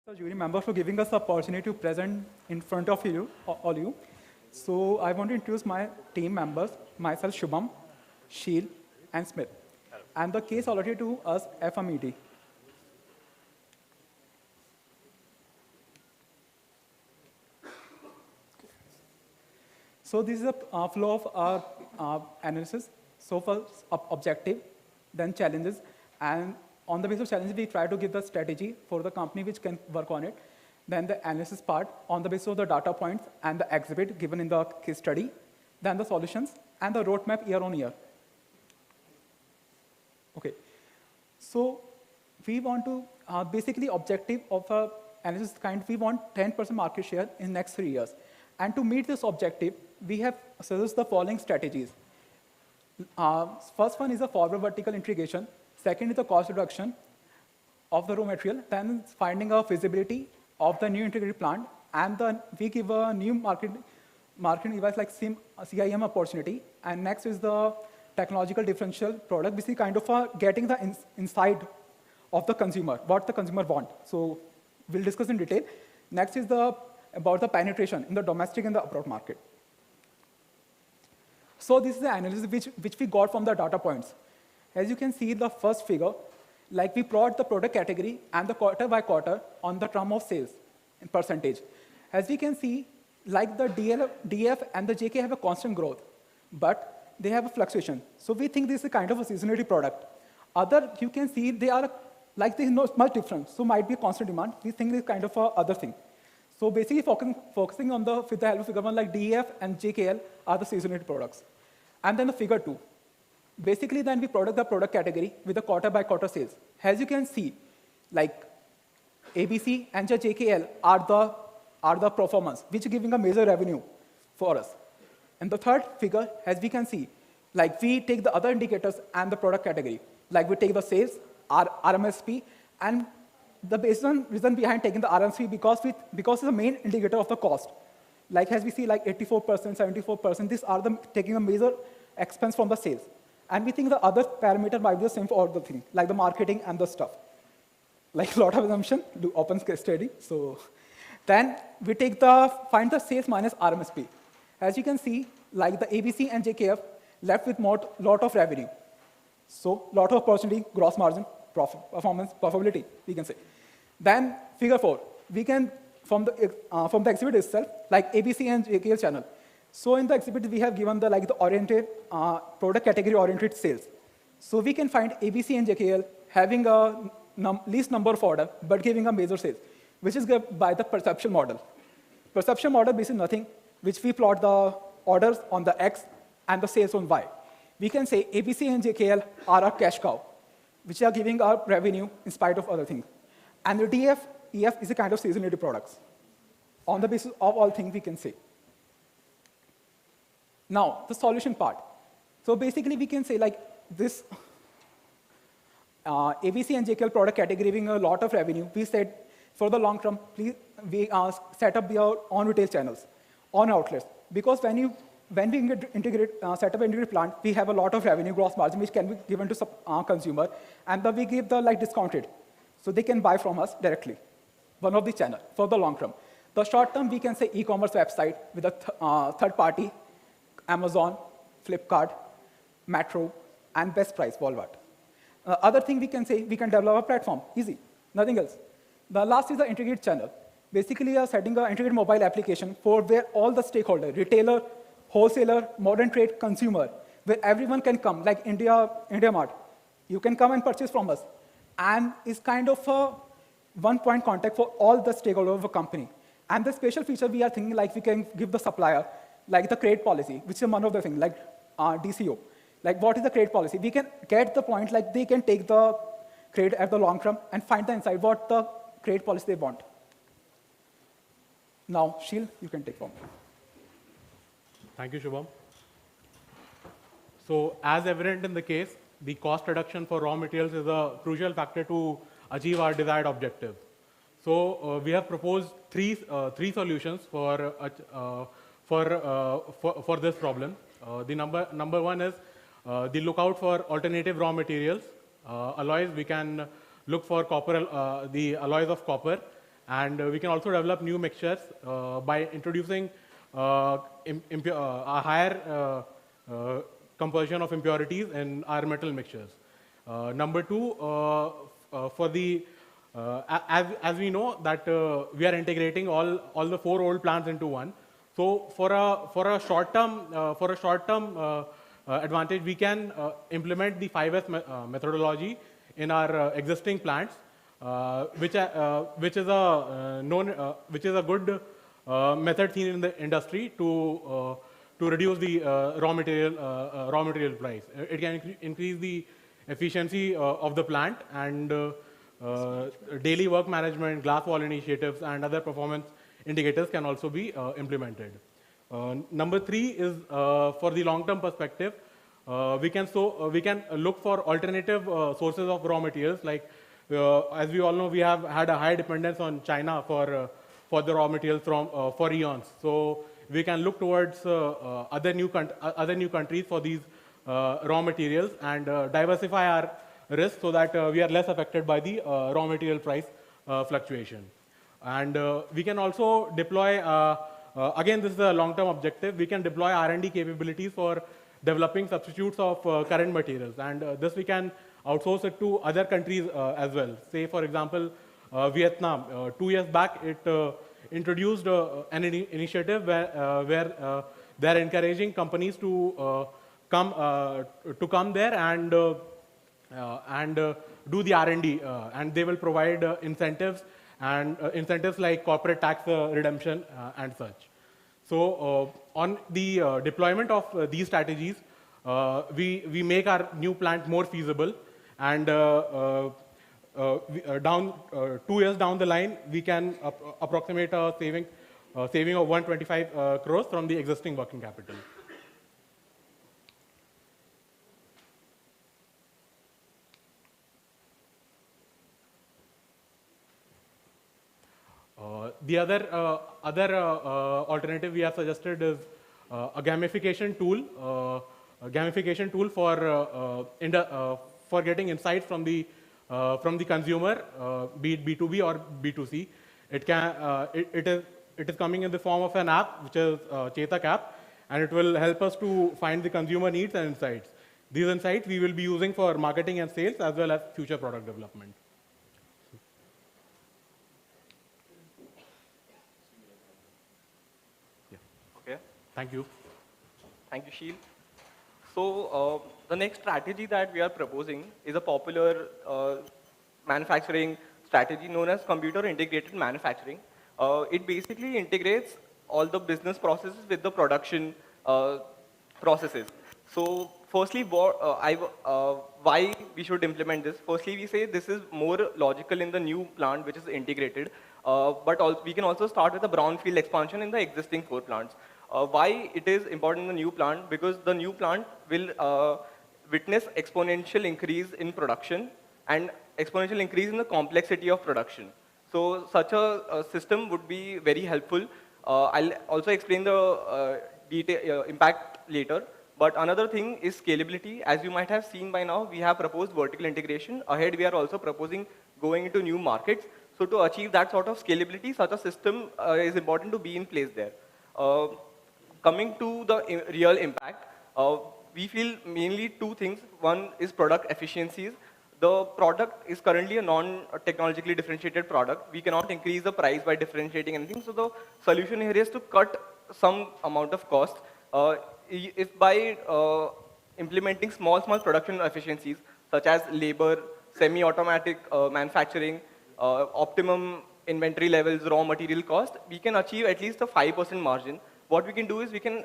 So jury members for giving us the opportunity to present in front of you, all you. So I want to introduce my team members, myself Shubham, Sheel, and Smith. And the case already to us FMED. So this is a flow of our analysis. So first objective, then challenges, and on the basis of challenges, we try to give the strategy for the company which can work on it. Then the analysis part on the basis of the data points and the exhibit given in the case study. Then the solutions and the roadmap year on year. Okay. So we want to, basically objective of a analysis kind, we want 10% market share in next 3 years. And to meet this objective, we have suggested the following strategies. First one is a forward vertical integration. Second is the cost reduction of the raw material. Then finding a feasibility of the new integrated plant. And then we give a new marketing device like CIM opportunity. And next is the technological differential product, which is kind of getting the insight of the consumer, what the consumer want. So we'll discuss in detail. Next is about the penetration in the domestic and the abroad market. So this is the analysis which we got from the data points. As you can see the first figure, like we plot the product category and the quarter by quarter on the term of sales in percentage. As we can see, like the DF and the JK have a constant growth, but they have a fluctuation. So we think this is a kind of a seasonality product. Other, you can see they are like there is no much difference. So might be a constant demand. We think this is kind of a other thing. So basically focusing on the, with the help of figure 1, like DF and JKL are the seasonality products. And then the figure 2. Basically, then we product the product category with the quarter by quarter sales. As you can see, like ABC and JKL are the performance, which are giving a major revenue for us. And the third figure, as we can see, like we take the other indicators and the product category. Like we take the sales, RMSP, and the reason behind taking the RMSP because it's the main indicator of the cost. Like as we see, like 84%, 74%, these are taking a major expense from the sales. And we think the other parameter might be the same for all the things, like the marketing and the stuff. Like a lot of assumption, do open case study. So then we find the sales minus RMSP. As you can see, like the ABC and JKF left with lot of revenue. So lot of opportunity, gross margin, profit, performance, profitability, we can say. Then figure 4, we can, from the exhibit itself, like ABC and JKL channel. So in the exhibit, we have given the oriented, product category oriented sales. So we can find ABC and JKL having a least number of order, but giving a major sales, which is given by the perception model. Perception model basically nothing, which we plot the orders on the X and the sales on Y. We can say ABC and JKL are a cash cow, which are giving our revenue in spite of other things. And the DF, EF is a kind of seasonality products. On the basis of all things we can say. Now, the solution part. So basically we can say like this ABC and JKL product category giving a lot of revenue. We said for the long term, please we set up your own retail channels, on outlets. Because when we integrate, set up an integrated plant, we have a lot of revenue, gross margin, which can be given to consumer, and then we give the discounted, so they can buy from us directly. One of the channel for the long term. The short term, we can say e-commerce website with a third party, Amazon, Flipkart, Metro, and Best Price, Walmart. Other thing we can say, we can develop a platform, easy, nothing else. The last is the integrated channel. Basically, setting an integrated mobile application for where all the stakeholders, retailer, wholesaler, modern trade, consumer, where everyone can come, like India Mart. You can come and purchase from us. And it's kind of a one-point contact for all the stakeholders of a company. And the special feature we are thinking, like we can give the supplier, like the credit policy, which is one of the things, like DCO. Like what is the credit policy? We can get the point, like they can take the credit at the long term and find the inside what the credit policy they want. Now, Sheil, you can take from me. Thank you, Shubham. So as evident in the case, the cost reduction for raw materials is a crucial factor to achieve our desired objective. So we have proposed three solutions for this problem. The number one is the lookout for alternative raw materials. Alloys, we can look for copper, the alloys of copper, and we can also develop new mixtures by introducing a higher composition of impurities in our metal mixtures. Number two, for the as we know that we are integrating all the 4 old plants into one. So for a short term advantage, we can implement the 5S methodology in our existing plants, which is a good method seen in the industry to reduce the raw material price. It can increase the efficiency of the plant, and daily work management, glass wall initiatives, and other performance indicators can also be implemented. Number 3 is for the long-term perspective. We can look for alternative sources of raw materials. Like as we all know, we have had a high dependence on China for the raw materials for eons. So we can look towards other new countries for these raw materials and diversify our risk so that we are less affected by the raw material price fluctuation. And we can also deploy, again this is a long-term objective, we can deploy R&D capabilities for developing substitutes of current materials. And this we can outsource it to other countries as well. Say for example, Vietnam, 2 years back it introduced an initiative where they're encouraging companies to come there and do the R&D, and they will provide incentives like corporate tax redemption and such. So on the deployment of these strategies, we make our new plant more feasible, and 2 years down the line, we can approximate a saving of 125 crores from the existing working capital. The other alternative we have suggested is a gamification tool for getting insights from the consumer, be it B2B or B2C. It is coming in the form of an app, which is Chetak app, and it will help us to find the consumer needs and insights. These insights we will be using for marketing and sales as well as future product development. Okay. Thank you. Thank you, Sheel. So the next strategy that we are proposing is a popular manufacturing strategy known as computer integrated manufacturing. It basically integrates all the business processes with the production processes. So firstly, why we should implement this? Firstly, we say this is more logical in the new plant, which is integrated. But we can also start with a brownfield expansion in the existing 4 plants. Why it is important in the new plant? Because the new plant will witness exponential increase in production and exponential increase in the complexity of production. So such a system would be very helpful. I'll also explain the impact later. But another thing is scalability. As you might have seen by now, we have proposed vertical integration. Ahead, we are also proposing going into new markets. So to achieve that sort of scalability, such a system is important to be in place there. Coming to the real impact, we feel mainly 2 things. One is product efficiencies. The product is currently a non-technologically differentiated product. We cannot increase the price by differentiating anything. So the solution here is to cut some amount of cost. If by implementing small production efficiencies, such as labor, semi-automatic manufacturing, optimum inventory levels, raw material cost, we can achieve at least a 5% margin. What we can do is we can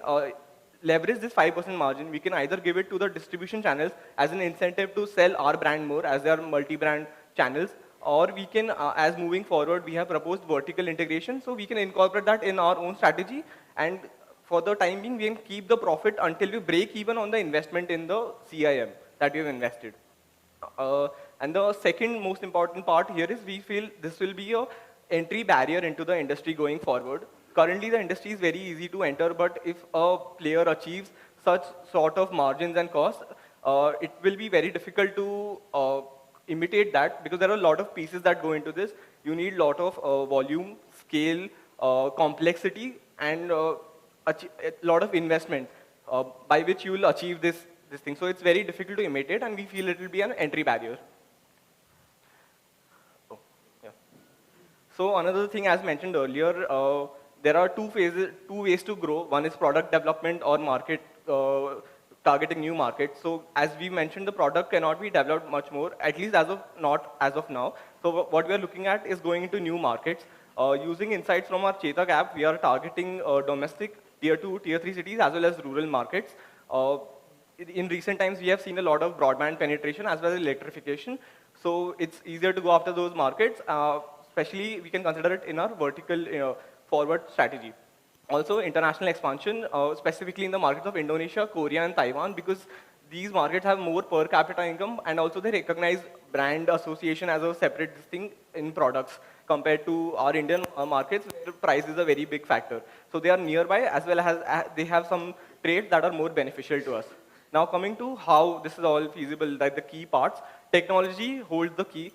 leverage this 5% margin. We can either give it to the distribution channels as an incentive to sell our brand more, as they are multi-brand channels, or we can, as moving forward, we have proposed vertical integration, so we can incorporate that in our own strategy, and for the time being, we can keep the profit until we break even on the investment in the CIM that we have invested. And the second most important part here is we feel this will be a entry barrier into the industry going forward. Currently, the industry is very easy to enter, but if a player achieves such sort of margins and costs, it will be very difficult to imitate that, because there are a lot of pieces that go into this. You need a lot of volume, scale, complexity, and a lot of investment by which you will achieve this thing. So it's very difficult to imitate, and we feel it will be an entry barrier. So another thing, as mentioned earlier, there are 2 ways to grow. One is product development or market, targeting new markets. So as we mentioned, the product cannot be developed much more, at least not as of now. So what we are looking at is going into new markets. Using insights from our Chetak app, we are targeting domestic, tier 2, tier 3 cities, as well as rural markets. In recent times, we have seen a lot of broadband penetration as well as electrification. So it's easier to go after those markets. Especially, we can consider it in our vertical forward strategy. Also, international expansion, specifically in the markets of Indonesia, Korea, and Taiwan, because these markets have more per capita income, and also they recognize brand association as a separate thing in products compared to our Indian markets, where price is a very big factor. So they are nearby, as well as they have some traits that are more beneficial to us. Now, coming to how this is all feasible, like the key parts, technology holds the key.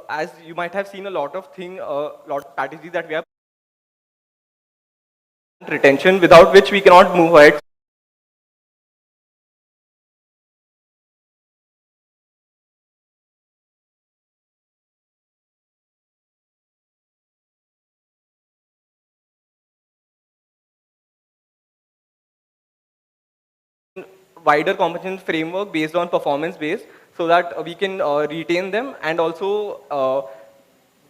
As you might have seen, a lot of strategies that we have. Retention, without which we cannot move ahead. Wider competence framework based on performance based, so that we can retain them, and also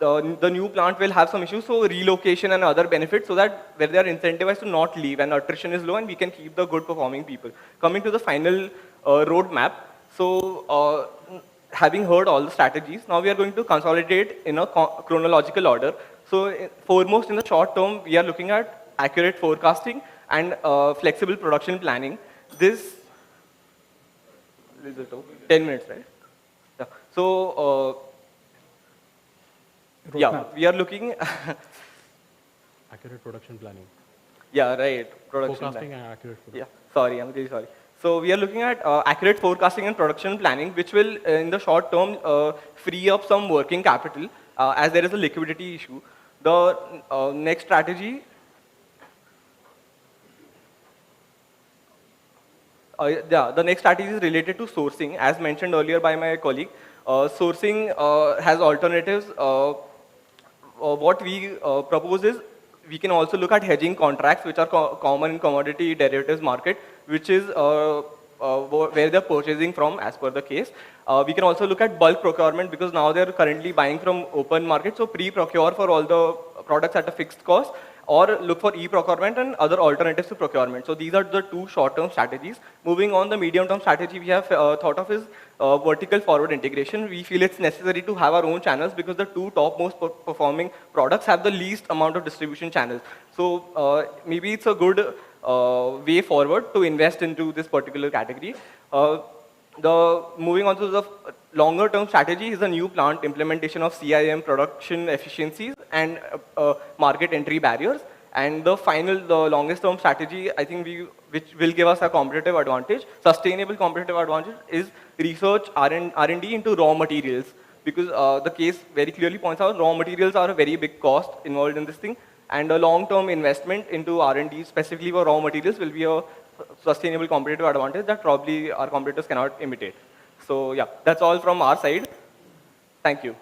the new plant will have some issues, so relocation and other benefits, so that where they are incentivized to not leave and attrition is low and we can keep the good performing people. Coming to the final roadmap, so having heard all the strategies, now we are going to consolidate in a chronological order. So foremost in the short term, we are looking at accurate forecasting and flexible production planning. This is it, 10 minutes, right? Yeah. So, yeah, we are looking Accurate production planning. Yeah, right. Production Forecasting planning. and accurate production. Yeah, sorry, I'm really sorry. So we are looking at accurate forecasting and production planning, which will, in the short term, free up some working capital as there is a liquidity issue. The next strategy, the next strategy is related to sourcing. As mentioned earlier by my colleague, sourcing has alternatives. What we propose is we can also look at hedging contracts, which are common in commodity derivatives market, which is where they're purchasing from as per the case. We can also look at bulk procurement because now they're currently buying from open market, so pre-procure for all the products at a fixed cost, or look for e-procurement and other alternatives to procurement. So these are the two short-term strategies. Moving on, the medium-term strategy we have thought of is vertical forward integration. We feel it's necessary to have our own channels because the two top most performing products have the least amount of distribution channels. So maybe it's a good way forward to invest into this particular category. Moving on to the longer term strategy is a new plant implementation of CIM production efficiencies and market entry barriers. And the longest term strategy, I think which will give us a competitive advantage, sustainable competitive advantage, is research R&D into raw materials. Because the case very clearly points out raw materials are a very big cost involved in this thing. And a long-term investment into R&D specifically for raw materials will be a sustainable competitive advantage that probably our competitors cannot imitate. So yeah, that's all from our side. Thank you.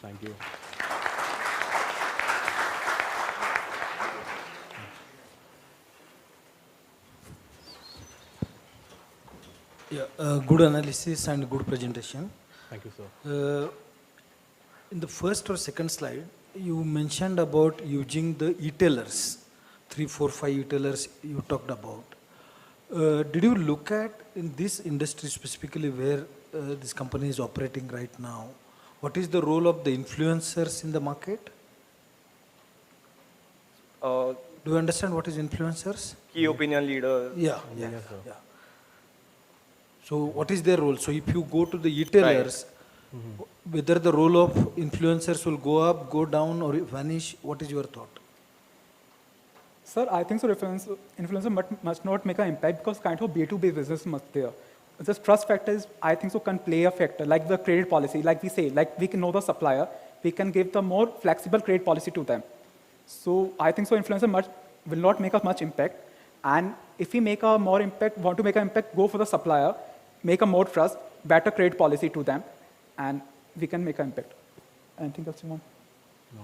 Thank you. Yeah, good analysis and good presentation. Thank you, sir. In the first or second slide, you mentioned about using the e-tailers, 3, 4, 5 e-tailers you talked about. Did you look at in this industry specifically where this company is operating right now, what is the role of the influencers in the market? Do you understand what is influencers? Key opinion leaders. Yeah. So what is their role? So if you go to the e-tailers, whether the role of influencers will go up, go down, or vanish, what is your thought? Sir, I think so influencer must not make an impact because kind of B2B business must there. This trust factor is, I think so, can play a factor, like the credit policy, like we say, like we can know the supplier, we can give the more flexible credit policy to them. So I think so influencer will not make a much impact. And if we make a more impact, want to make an impact, go for the supplier, make a more trust, better credit policy to them, and we can make an impact. Anything else you want? No,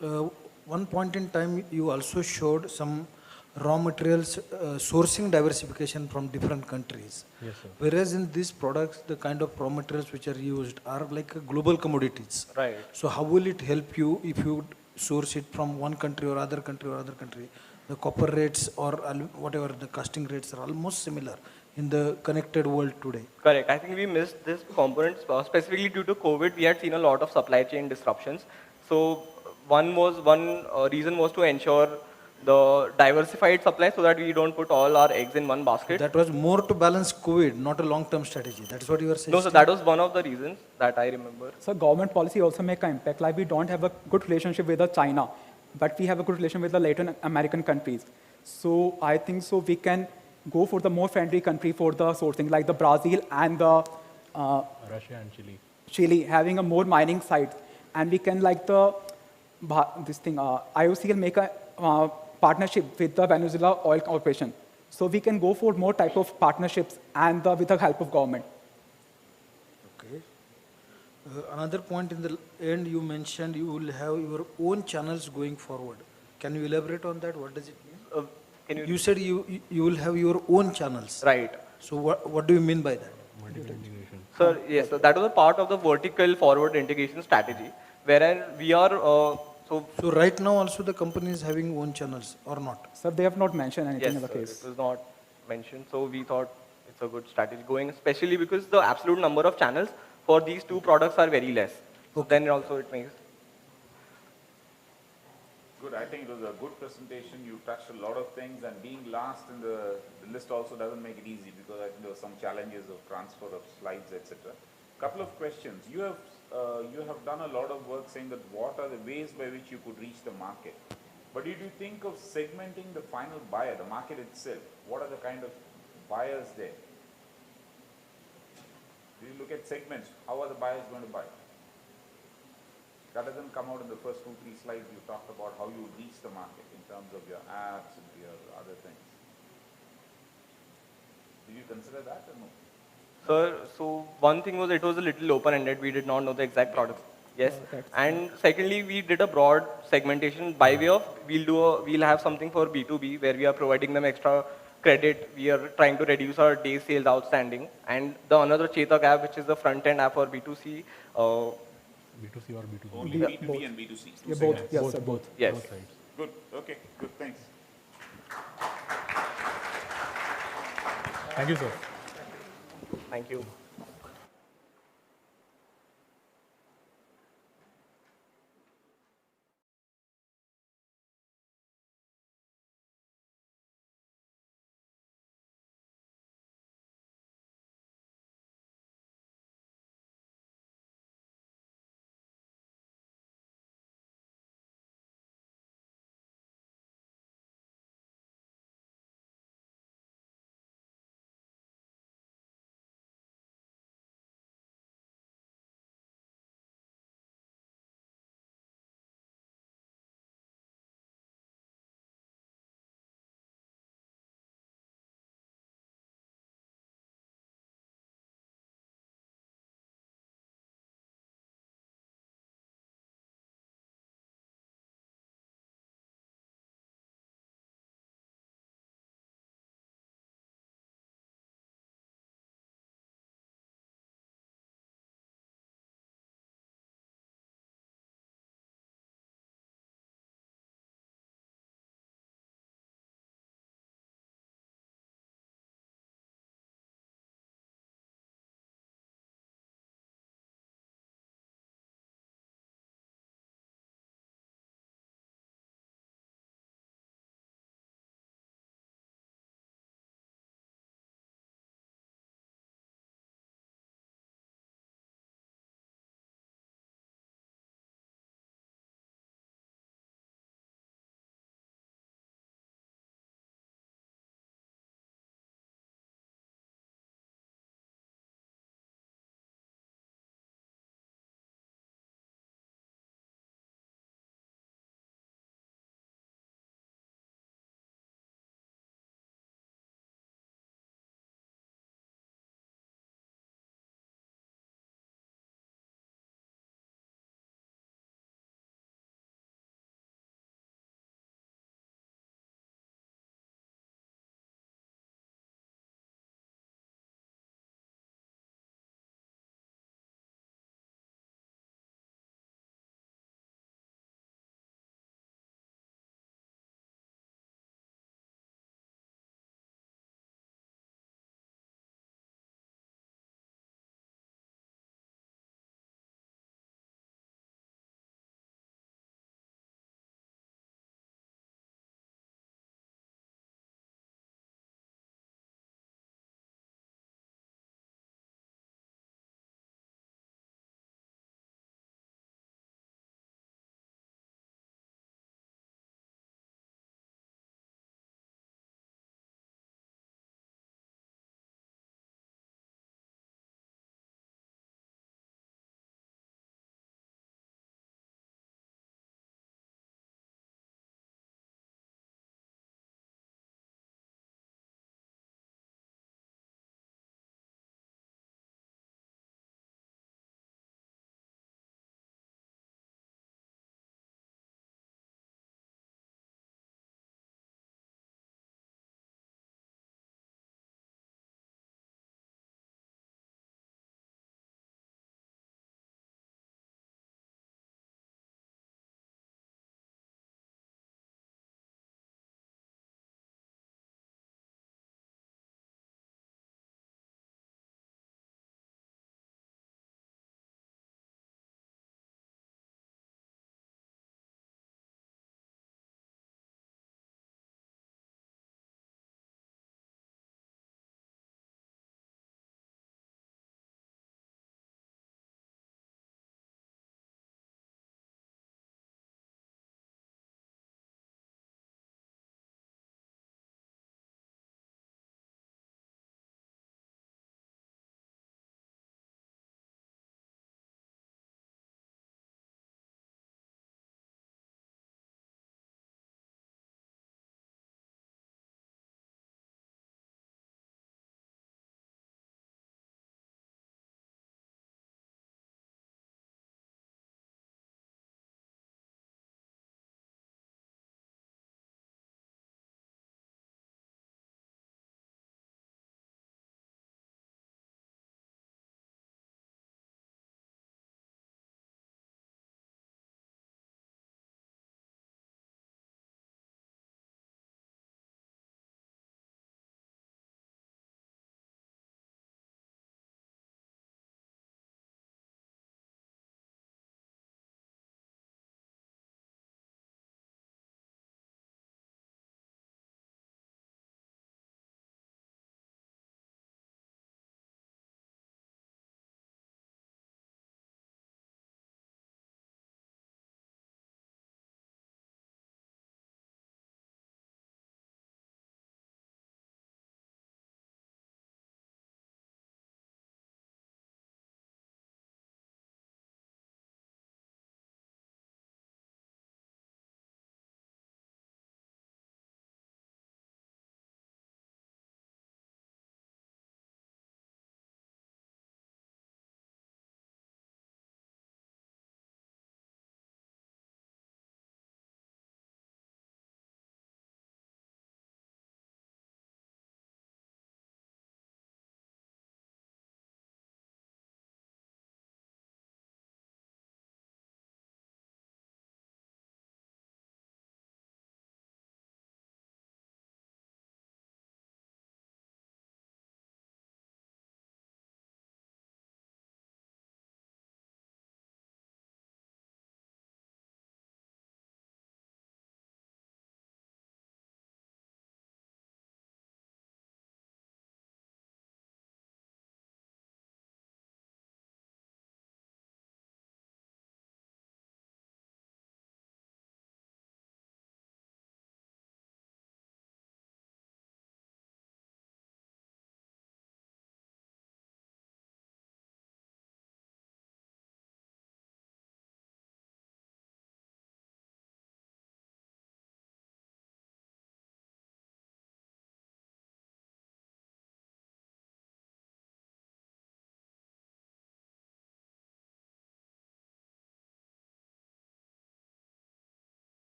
that works. One point in time, you also showed some raw materials sourcing diversification from different countries. Yes, sir. Whereas in these products, the kind of raw materials which are used are like global commodities. Right. So how will it help you if you source it from one country or other country or other country? The copper rates or whatever, the casting rates are almost similar in the connected world today. Correct. I think we missed this component specifically due to COVID. We had seen a lot of supply chain disruptions. So one reason was to ensure the diversified supply so that we don't put all our eggs in one basket. That was more to balance COVID, not a long-term strategy. That is what you are saying. No, so that was one of the reasons that I remember. So government policy also make an impact. Like we don't have a good relationship with China, but we have a good relation with the Latin American countries. So I think so we can go for the more friendly country for the sourcing, like the Brazil and the Russia and Chile. Chile having a more mining sites, and we can like IOCL make a partnership with the Venezuela Oil Corporation. So we can go for more type of partnerships and with the help of government. Okay. Another point in the end, you mentioned you will have your own channels going forward. Can you elaborate on that? What does it mean? You said you will have your own channels. Right. So what do you mean by that? Multiple integration. Sir, yes, so that was a part of the vertical forward integration strategy, wherein we are, So right now also the company is having own channels or not? Sir, they have not mentioned anything yes, in the sir, case. it was not mentioned, so we thought it's a good strategy going, especially because the absolute number of channels for these two products are very less. So then also it makes. Good. I think it was a good presentation. You touched a lot of things, and being last in the list also doesn't make it easy, because I think there were some challenges of transfer of slides, etc. Couple of questions. You have done a lot of work saying that what are the ways by which you could reach the market. But did you think of segmenting the final buyer, the market itself? What are the kind of buyers there? Do you look at segments? How are the buyers going to buy? That doesn't come out in the first 2-3 slides. You talked about how you reach the market in terms of your apps and your other things. Did you consider that or no? Sir, so one thing was it was a little open-ended. We did not know the exact products. Yes. And secondly, we did a broad segmentation by way of we'll have something for B2B where we are providing them extra credit. We are trying to reduce our day sales outstanding. And the another Chetak app, which is the front-end app for B2C. B2C or B2B? Only Yeah, B2B both. and B2C. Yeah, Two both. segments. Yes, sir, both. Yes. Both sides. Good. Okay. Good. Thanks. Thank you, sir. Thank you.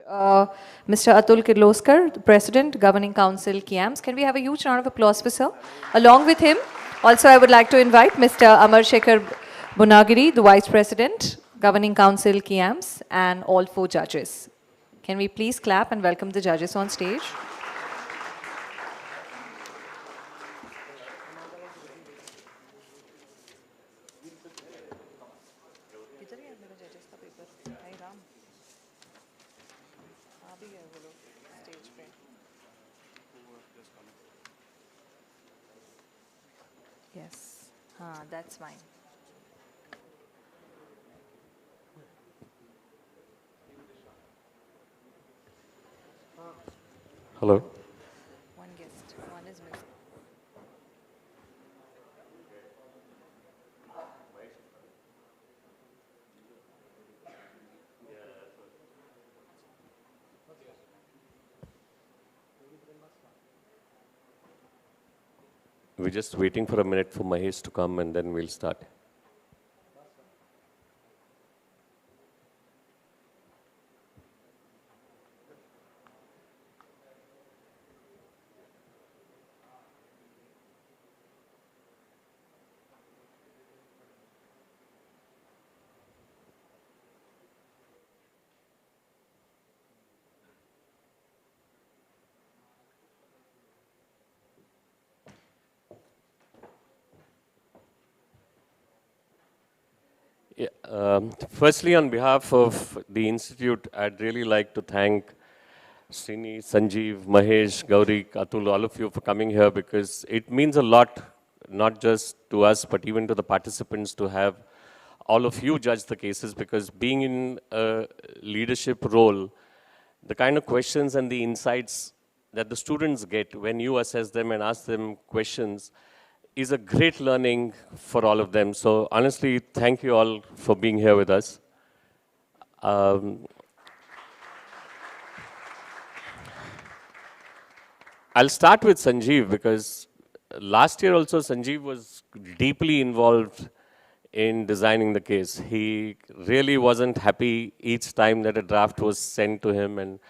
Mr. Atul Kirloskar, the President, Governing Council, KIAMS. Can we have a huge round of applause for sir? Along with him, also I would like to invite Mr. Amar Shekhar Bunagiri, the Vice President, Governing Council, KIAMS, and all 4 judges. Can we please clap and welcome the judges on stage? Yes, that's fine. Hello. One guest, one is missing. We're just waiting for a minute for Mahesh to come and then we'll start. Yeah, firstly, on behalf of the Institute, I'd really like to thank Srini, Sanjeev, Mahesh, Gauri, Atul, all of you for coming here because it means a lot, not just to us, but even to the participants to have all of you judge the cases because being in a leadership role, the kind of questions and the insights that the students get when you assess them and ask them questions is a great learning for all of them. So honestly, thank you all for being here with us. I'll start with Sanjeev because last year also Sanjeev was deeply involved in designing the case. He really wasn't happy each time that a draft was sent to him, and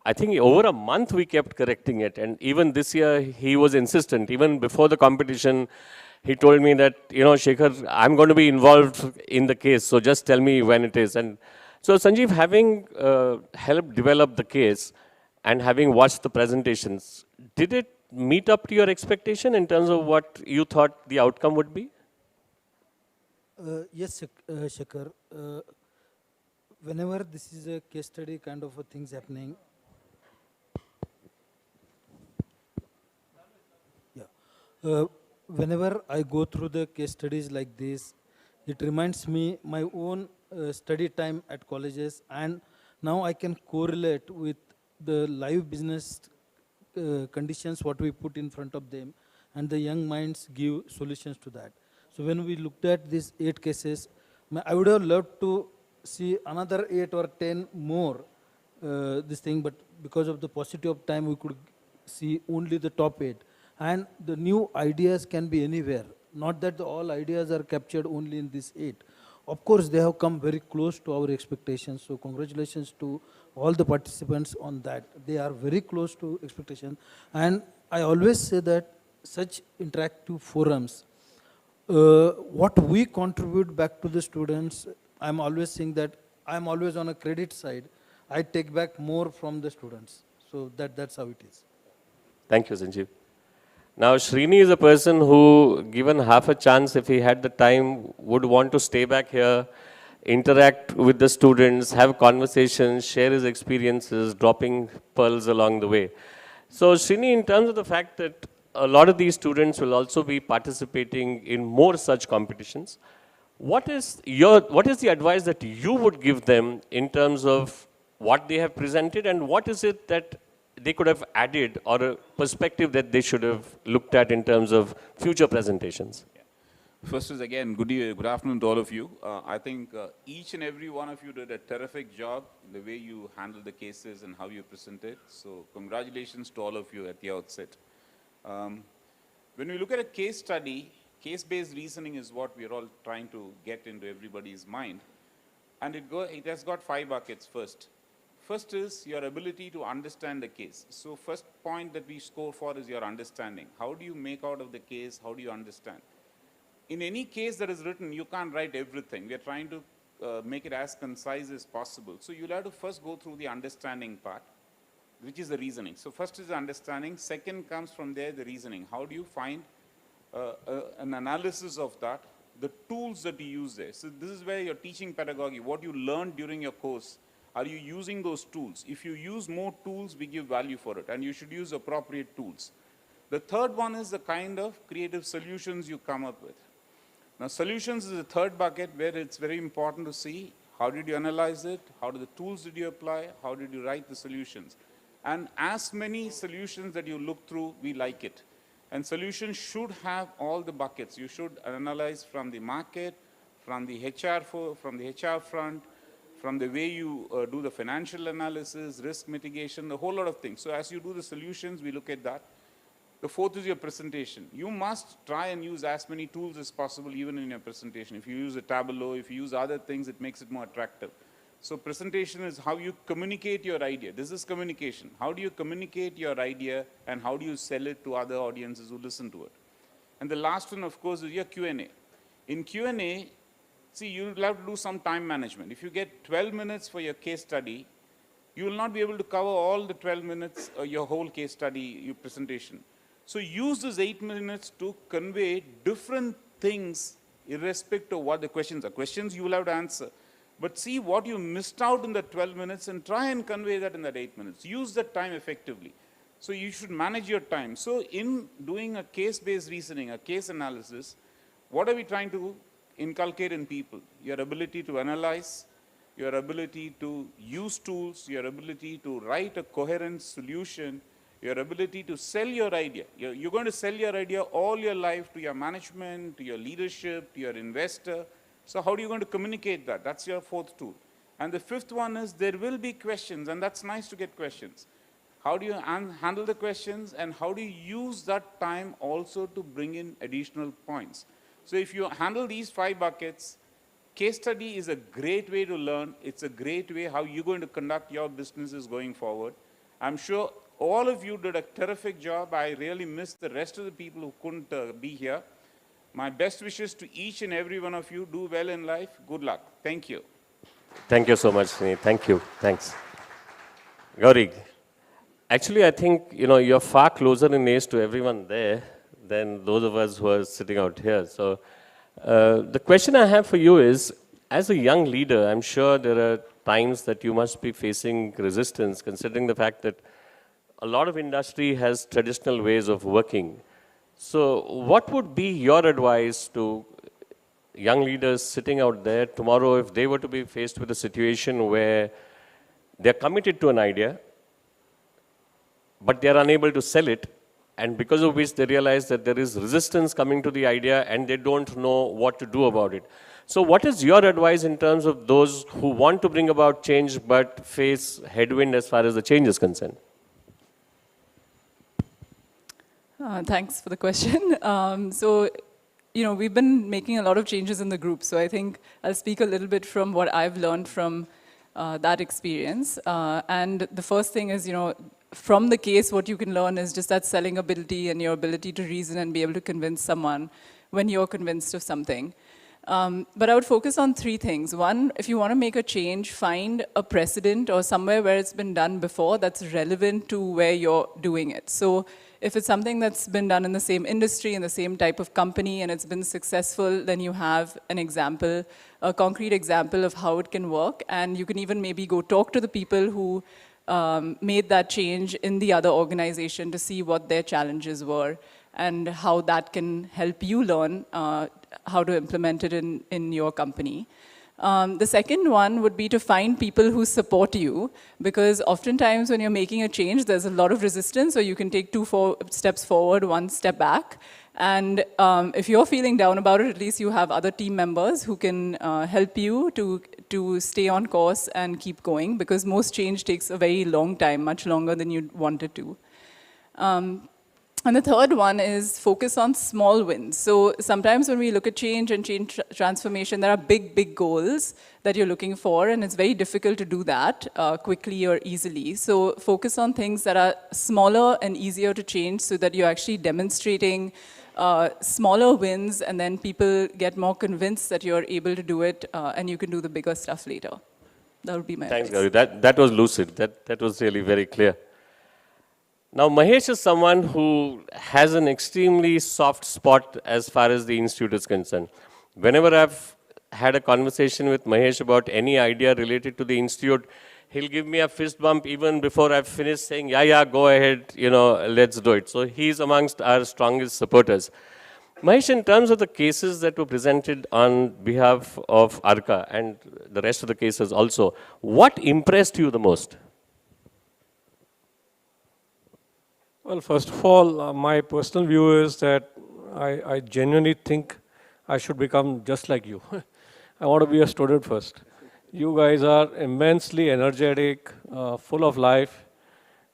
I think over a month we kept correcting it, and even this year he was insistent. Even before the competition, he told me that, you know, Shekhar, I'm going to be involved in the case, so just tell me when it is. And so Sanjeev, having helped develop the case and having watched the presentations, did it meet up to your expectation in terms of what you thought the outcome would be? Yes, Shekhar. Whenever this is a case study kind of a things happening, whenever I go through the case studies like this, it reminds me my own study time at colleges, and now I can correlate with the live business conditions what we put in front of them, and the young minds give solutions to that. So when we looked at these 8 cases, I would have loved to see another 8 or 10 more this thing, but because of the paucity of time, we could see only the top 8. And the new ideas can be anywhere. Not that all ideas are captured only in this 8. Of course, they have come very close to our expectations. So congratulations to all the participants on that. They are very close to expectation. And I always say that such interactive forums, what we contribute back to the students, I'm always saying that I'm always on a credit side. I take back more from the students. So that's how it is. Thank you, Sanjeev. Now, Srini is a person who, given half a chance, if he had the time, would want to stay back here, interact with the students, have conversations, share his experiences, dropping pearls along the way. So, Srini, in terms of the fact that a lot of these students will also be participating in more such competitions, what is the advice that you would give them in terms of what they have presented, and what is it that they could have added or a perspective that they should have looked at in terms of future presentations? First is, again, good afternoon to all of you. I think each and every one of you did a terrific job in the way you handled the cases and how you presented. So congratulations to all of you at the outset. When we look at a case study, case-based reasoning is what we're all trying to get into everybody's mind. And it has got 5 buckets first. First is your ability to understand the case. So first point that we score for is your understanding. How do you make out of the case? How do you understand? In any case that is written, you can't write everything. We are trying to make it as concise as possible. So you'll have to first go through the understanding part, which is the reasoning. So first is the understanding. Second comes from there, the reasoning. How do you find an analysis of that? The tools that you use there. So this is where your teaching pedagogy, what you learned during your course, are you using those tools? If you use more tools, we give value for it, and you should use appropriate tools. The third one is the kind of creative solutions you come up with. Now, solutions is the third bucket where it's very important to see how did you analyze it, how do the tools did you apply, how did you write the solutions. And as many solutions that you look through, we like it. And solutions should have all the buckets. You should analyze from the market, from the HR front, from the way you do the financial analysis, risk mitigation, a whole lot of things. So as you do the solutions, we look at that. The fourth is your presentation. You must try and use as many tools as possible even in your presentation. If you use a Tableau, if you use other things, it makes it more attractive. So presentation is how you communicate your idea. This is communication. How do you communicate your idea and how do you sell it to other audiences who listen to it? And the last one, of course, is your Q&A. In Q&A, see, you'll have to do some time management. If you get 12 minutes for your case study, you will not be able to cover all the 12 minutes or your whole case study, your presentation. So use those 8 minutes to convey different things irrespective of what the questions are. Questions you will have to answer. But see what you missed out in the 12 minutes and try and convey that in that 8 minutes. Use that time effectively. So you should manage your time. So in doing a case-based reasoning, a case analysis, what are we trying to inculcate in people? Your ability to analyze, your ability to use tools, your ability to write a coherent solution, your ability to sell your idea. You're going to sell your idea all your life to your management, to your leadership, to your investor. So how are you going to communicate that? That's your fourth tool. And the fifth one is there will be questions, and that's nice to get questions. How do you handle the questions, and how do you use that time also to bring in additional points? So if you handle these 5 buckets, case study is a great way to learn. It's a great way how you're going to conduct your businesses going forward. I'm sure all of you did a terrific job. I really missed the rest of the people who couldn't be here. My best wishes to each and every one of you. Do well in life. Good luck. Thank you. Thank you so much, Sneha. Thank you. Thanks. Gauri, actually, I think, you're far closer in age to everyone there than those of us who are sitting out here. So the question I have for you is, as a young leader, I'm sure there are times that you must be facing resistance, considering the fact that a lot of industry has traditional ways of working. So what would be your advice to young leaders sitting out there tomorrow if they were to be faced with a situation where they're committed to an idea, but they're unable to sell it, and because of which they realize that there is resistance coming to the idea and they don't know what to do about it. So what is your advice in terms of those who want to bring about change but face headwind as far as the change is concerned? Thanks for the question. We've been making a lot of changes in the group, so I think I'll speak a little bit from what I've learned from that experience. And the first thing is, from the case, what you can learn is just that selling ability and your ability to reason and be able to convince someone when you're convinced of something. But I would focus on 3 things. One, if you want to make a change, find a precedent or somewhere where it's been done before that's relevant to where you're doing it. So if it's something that's been done in the same industry, in the same type of company, and it's been successful, then you have an example, a concrete example of how it can work. And you can even maybe go talk to the people who made that change in the other organization to see what their challenges were and how that can help you learn how to implement it in your company. The second one would be to find people who support you, because oftentimes when you're making a change, there's a lot of resistance, so you can take 2 steps forward, 1 step back. And if you're feeling down about it, at least you have other team members who can help you to stay on course and keep going, because most change takes a very long time, much longer than you'd want it to. And the third one is focus on small wins. So sometimes when we look at change and change transformation, there are big, big goals that you're looking for, and it's very difficult to do that quickly or easily. So focus on things that are smaller and easier to change so that you're actually demonstrating smaller wins, and then people get more convinced that you're able to do it, and you can do the bigger stuff later. That would be my Thanks, advice. Gauri. That was lucid. That was really very clear. Now, Mahesh is someone who has an extremely soft spot as far as the institute is concerned. Whenever I've had a conversation with Mahesh about any idea related to the institute, he'll give me a fist bump even before I've finished saying, yeah, go ahead, let's do it. So he's amongst our strongest supporters. Mahesh, in terms of the cases that were presented on behalf of ARCA and the rest of the cases also, what impressed you the most? Well, first of all, my personal view is that I genuinely think I should become just like you. I want to be a student first. You guys are immensely energetic, full of life.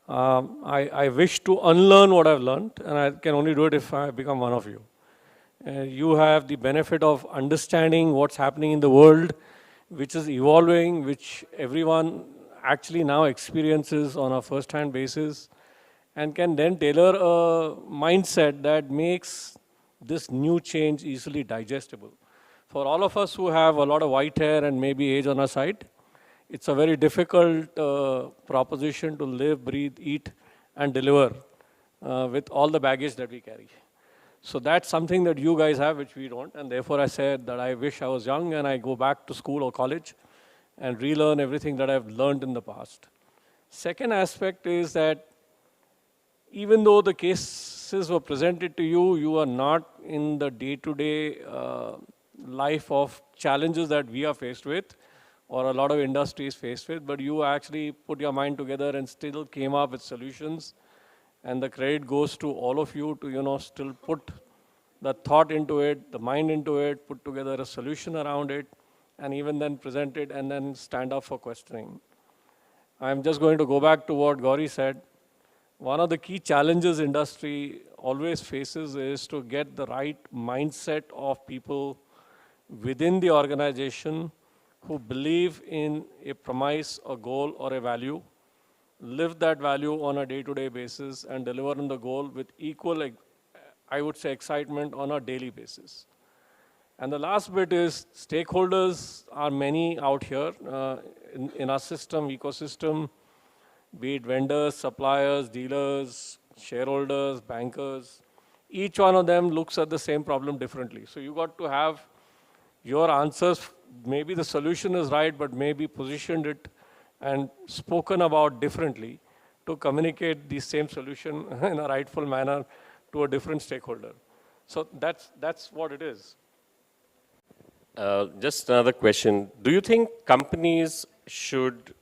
I wish to unlearn what I've learned, and I can only do it if I become one of you. You have the benefit of understanding what's happening in the world, which is evolving, which everyone actually now experiences on a first-hand basis, and can then tailor a mindset that makes this new change easily digestible. For all of us who have a lot of white hair and maybe age on our side, it's a very difficult proposition to live, breathe, eat, and deliver with all the baggage that we carry. So that's something that you guys have, which we don't, and therefore I said that I wish I was young and I go back to school or college and relearn everything that I've learned in the past. Second aspect is that even though the cases were presented to you, you are not in the day-to-day life of challenges that we are faced with or a lot of industries faced with, but you actually put your mind together and still came up with solutions. And the credit goes to all of you to, still put the thought into it, the mind into it, put together a solution around it, and even then present it and then stand up for questioning. I'm just going to go back to what Gauri said. One of the key challenges industry always faces is to get the right mindset of people within the organization who believe in a premise, a goal, or a value, live that value on a day-to-day basis, and deliver on the goal with equal, I would say, excitement on a daily basis. And the last bit is stakeholders are many out here in our system, ecosystem, be it vendors, suppliers, dealers, shareholders, bankers. Each one of them looks at the same problem differently. So you got to have your answers. Maybe the solution is right, but maybe positioned it and spoken about differently to communicate the same solution in a rightful manner to a different stakeholder. So that's what it is. Just another question. Do you think companies should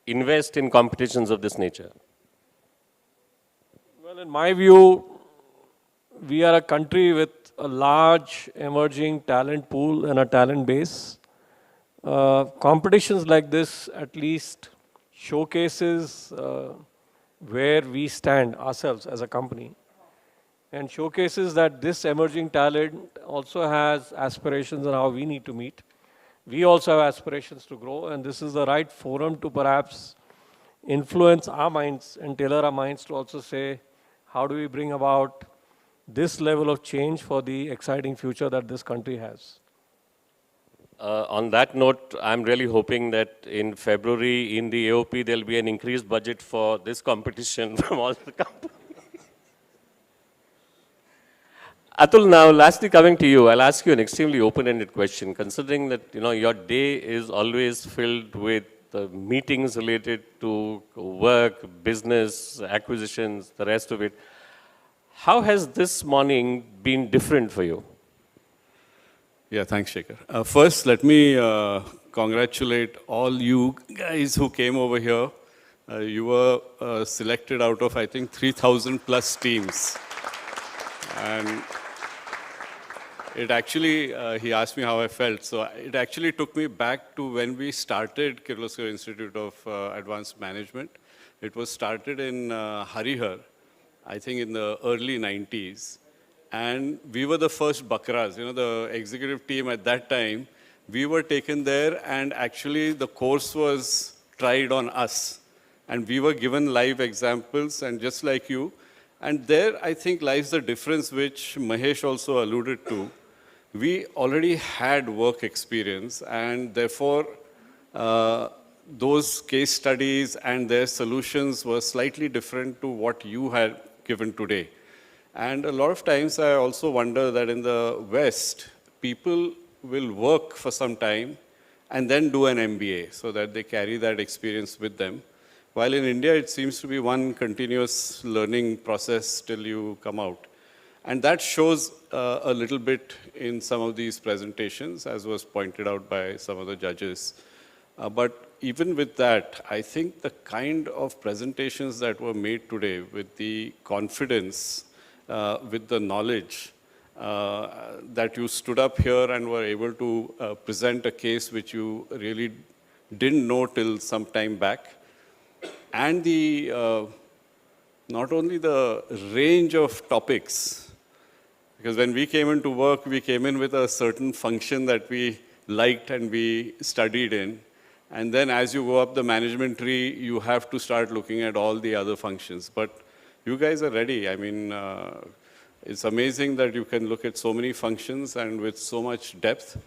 invest in competitions of this nature? Well, in my view, we are a country with a large emerging talent pool and a talent base. Competitions like this at least showcases where we stand ourselves as a company, and showcases that this emerging talent also has aspirations on how we need to meet. We also have aspirations to grow, and this is the right forum to perhaps influence our minds and tailor our minds to also say, how do we bring about this level of change for the exciting future that this country has? On that note, I'm really hoping that in February in the AOP, there'll be an increased budget for this competition from all the companies. Atul, now lastly coming to you, I'll ask you an extremely open-ended question, considering that your day is always filled with meetings related to work, business, acquisitions, the rest of it. How has this morning been different for you? Yeah, thanks, Shekhar. First, let me congratulate all you guys who came over here. You were selected out of, I think, 3,000 plus teams. And it actually, he asked me how I felt. So it actually took me back to when we started Kirloskar Institute of Advanced Management. It was started in Harihar. I think in the early 90s. And we were the first Bakras, you know, the executive team at that time. We were taken there, and actually the course was tried on us. And we were given live examples, and just like you. And there, I think, lies the difference which Mahesh also alluded to. We already had work experience, and therefore, those case studies and their solutions were slightly different to what you had given today. And a lot of times I also wonder that in the West, people will work for some time and then do an MBA so that they carry that experience with them. While in India, it seems to be one continuous learning process till you come out. And that shows a little bit in some of these presentations, as was pointed out by some of the judges. But even with that, I think the kind of presentations that were made today with the confidence, with the knowledge, that you stood up here and were able to present a case which you really didn't know till some time back. And the, not only the range of topics, because when we came into work, we came in with a certain function that we liked and we studied in. And then as you go up the management tree, you have to start looking at all the other functions. But you guys are ready. I mean, it's amazing that you can look at so many functions and with so much depth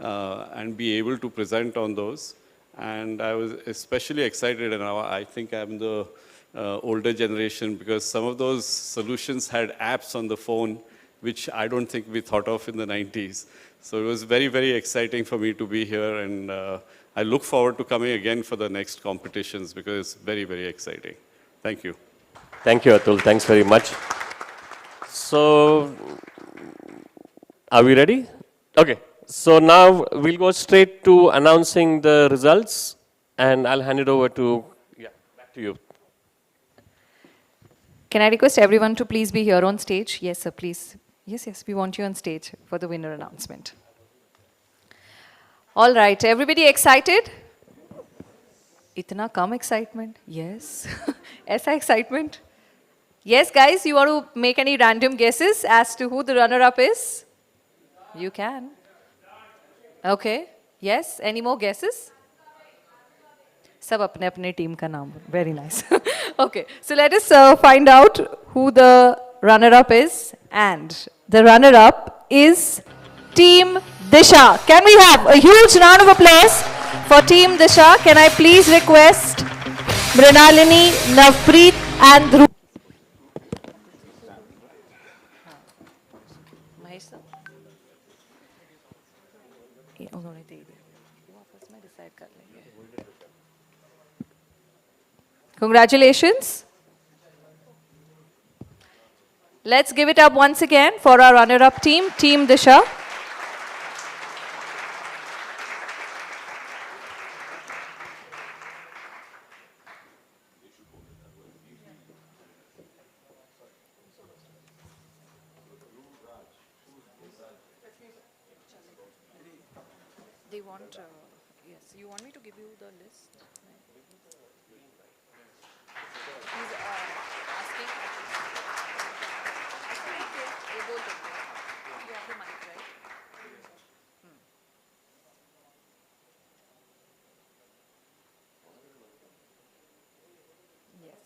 and be able to present on those. And I was especially excited, and now I think I'm the older generation, because some of those solutions had apps on the phone, which I don't think we thought of in the 90s. So it was very, very exciting for me to be here, and I look forward to coming again for the next competitions, because it's very, very exciting. Thank you. Thank you, Atul. Thanks very much. So, are we ready? Okay. So now we'll go straight to announcing the results, and I'll hand it over to, back to you. Can I request everyone to please be here on stage? Yes, sir, please. Yes, we want you on stage for the winner announcement. All right, everybody excited? Itna kam excitement? Yes. Aisa excitement? Yes, guys, you want to make any random guesses as to who the runner-up is? You can. Okay. Yes, any more guesses? Sab apne apne team ka naam. Very nice. Okay, so let us find out who the runner-up is. And the runner-up is Team Disha. Can we have a huge round of applause for Team Disha? Can I please request Mrinalini, Navpreet and Dhruv? Congratulations. Let's give it up once again for our runner-up team, Team Disha. They want, yes, you want me to give you the list? He's asking. You have the mic, right? Yes.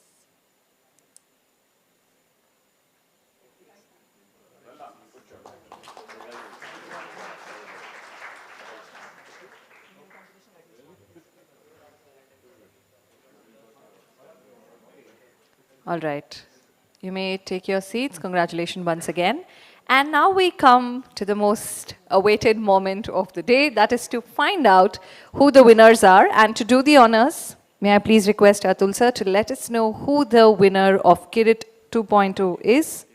All right. You may take your seats. Congratulations once again. And now we come to the most awaited moment of the day, that is to find out who the winners are. And to do the honors, may I please request Atul sir to let us know who the winner of KiRiT 2.0 is.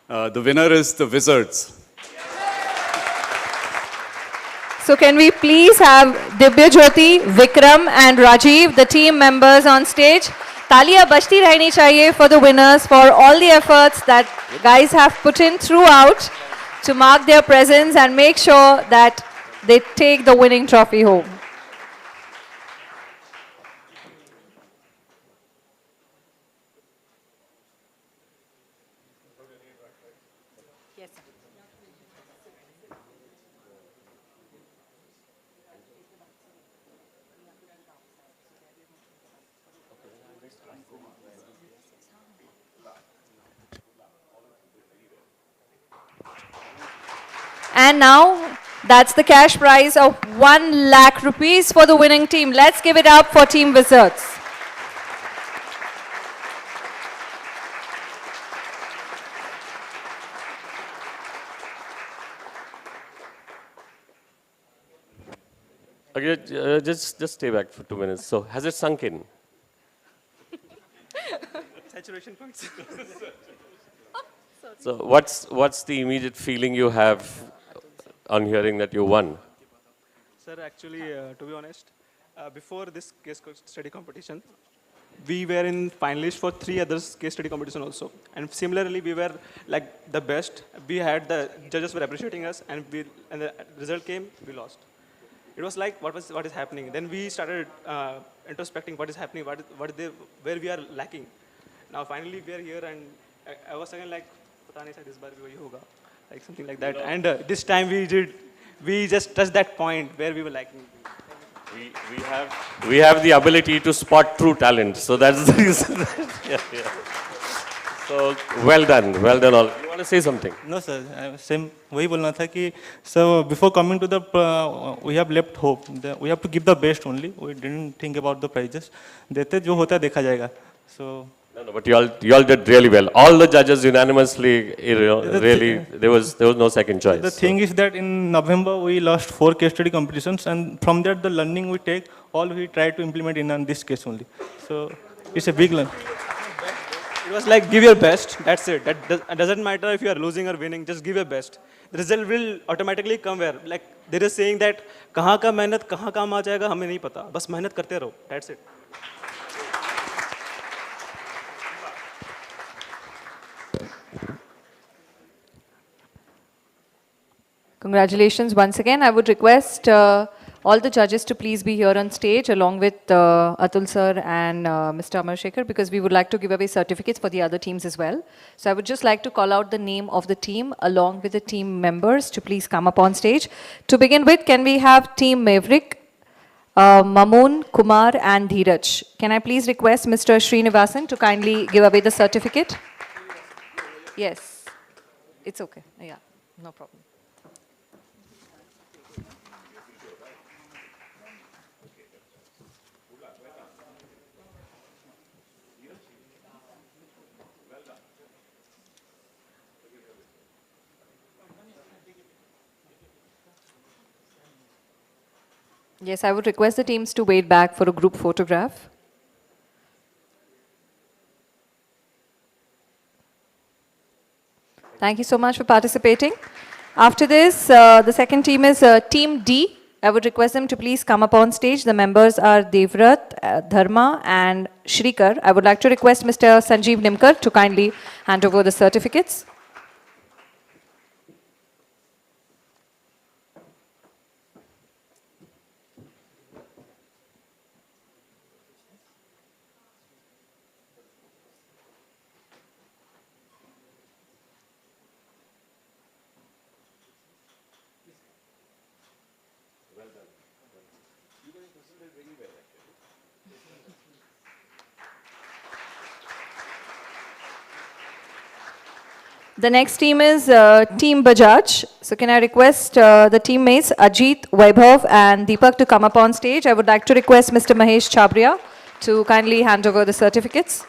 The winner is the Wizards. So can we please have Divya Jyoti, Vikram and Rajiv, the team members on stage. Taaliya bajti rehni chahiye for the winners for all the efforts that guys have put in throughout to mark their presence and make sure that they take the winning trophy home. And now, that's the cash prize of 1 lakh rupees for the winning team. Let's give it up for Team Wizards. Okay, just stay back for 2 minutes. So, has it sunk in? Saturation points. So, what's the immediate feeling you have on hearing that you won? Sir, actually, to be honest, before this case study competition, we were in finalists for 3 other case study competition also. And similarly, we were like the best. We had the judges were appreciating us, and the result came, we lost. It was like, what is happening? Then we started introspecting what is happening, where we are lacking. Now finally we are here, and I was again like, "Pata nahi, this bar bhi wahi hoga," like something like that. And this time we just touched that point where we were lacking. We have the ability to spot true talent, so that's the reason. Yeah. So well done all. You want to say something? No sir, same वही बोलना था कि so before coming to the we have left hope. We have to give the best only. We didn't think about the prizes. देते जो होता है देखा जाएगा. So. No, but you all did really well. All the judges unanimously, really, there was no second choice. The thing is that in November we lost 4 case study competitions, and from that the learning we take, all we try to implement in this case only. So it's a big learn. It was like, give your best, that's it. That doesn't matter if you are losing or winning, just give your best. The result will automatically come where, like there is saying that, कहाँ का मेहनत कहाँ काम आ जाएगा हमें नहीं पता, बस मेहनत करते रहो, that's it. Congratulations once again. I would request all the judges to please be here on stage along with Atul sir and Mr. Amar Shekhar, because we would like to give away certificates for the other teams as well. So I would just like to call out the name of the team along with the team members to please come up on stage. To begin with, can we have Team Maverick, Mamoon, Kumar and Dheeraj. Can I please request Mr. Srinivasan to kindly give away the certificate? Yes, it's okay. Yeah, no problem. Yes, I would request the teams to wait back for a group photograph. Thank you so much for participating. After this, the second team is Team D. I would request them to please come up on stage. The members are Devrat, Dharma and Shrikar. I would like to request Mr. Sanjeev Nimkar to kindly hand over the certificates. The next team is Team Bajaj. So can I request the teammates Ajit, Vaibhav and Deepak to come up on stage. I would like to request Mr. Mahesh Chabria to kindly hand over the certificates.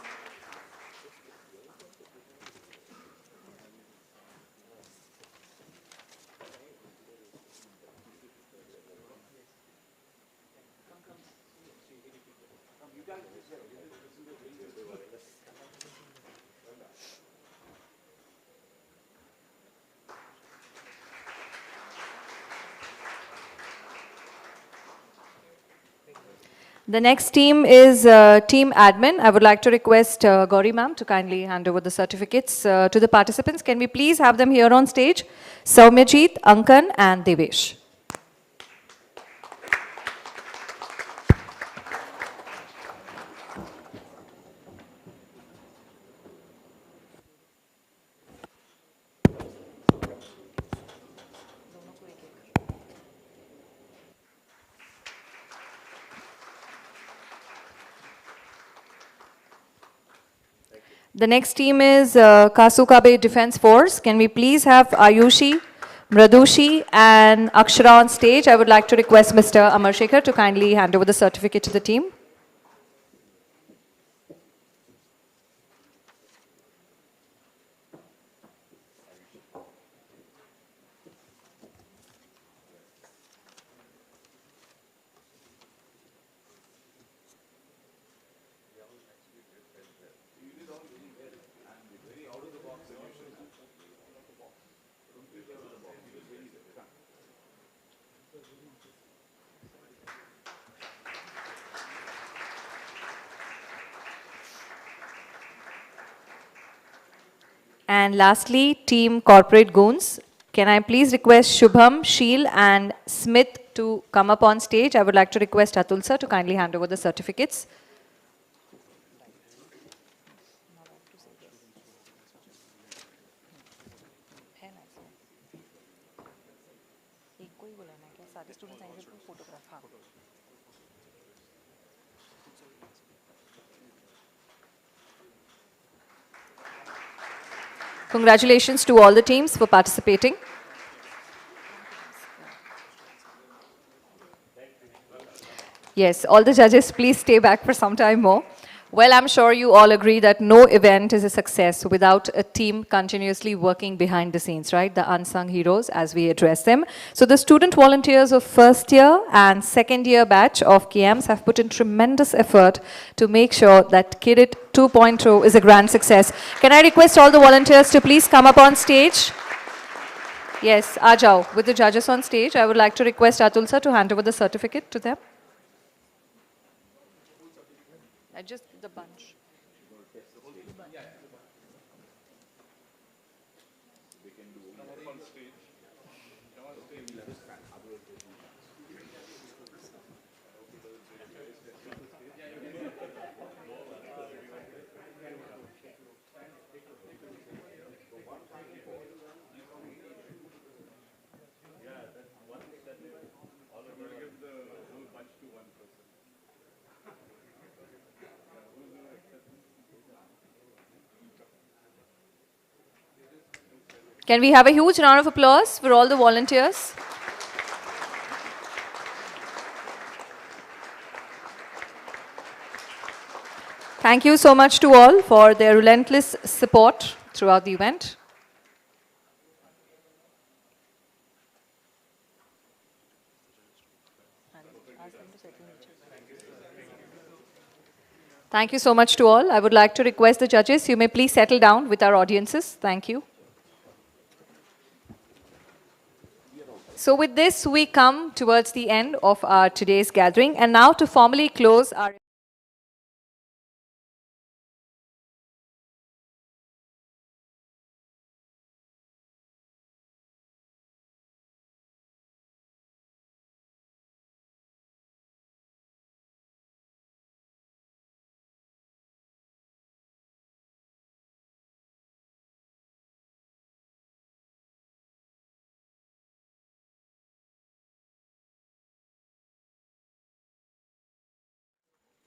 The next team is Team Admin. I would like to request Gauri ma'am to kindly hand over the certificates to the participants. Can we please have them here on stage? Saumyajit, Ankan and Devesh. The next team is Kasukabe Defense Force. Can we please have Ayushi, Mradushi and Akshara on stage? I would like to request Mr. Amar Shekhar to kindly hand over the certificate to the team. And lastly, Team Corporate Goons. Can I please request Shubham, Sheel and Smith to come up on stage? I would like to request Atul sir to kindly hand over the certificates. Congratulations to all the teams for participating. Yes, all the judges, please stay back for some time more. Well, I'm sure you all agree that no event is a success without a team continuously working behind the scenes, right? The unsung heroes as we address them. So the student volunteers of first year and second year batch of KIAMS have put in tremendous effort to make sure that KiRiT 2.0 is a grand success. Can I request all the volunteers to please come up on stage? Yes, Ajao, with the judges on stage, I would like to request Atul sir to hand over the certificate to them. Just the bunch. Can we have a huge round of applause for all the volunteers? Thank you so much to all for their relentless support throughout the event. Thank you so much to all. I would like to request the judges, you may please settle down with our audiences. Thank you. So with this, we come towards the end of our today's gathering. And now to formally close our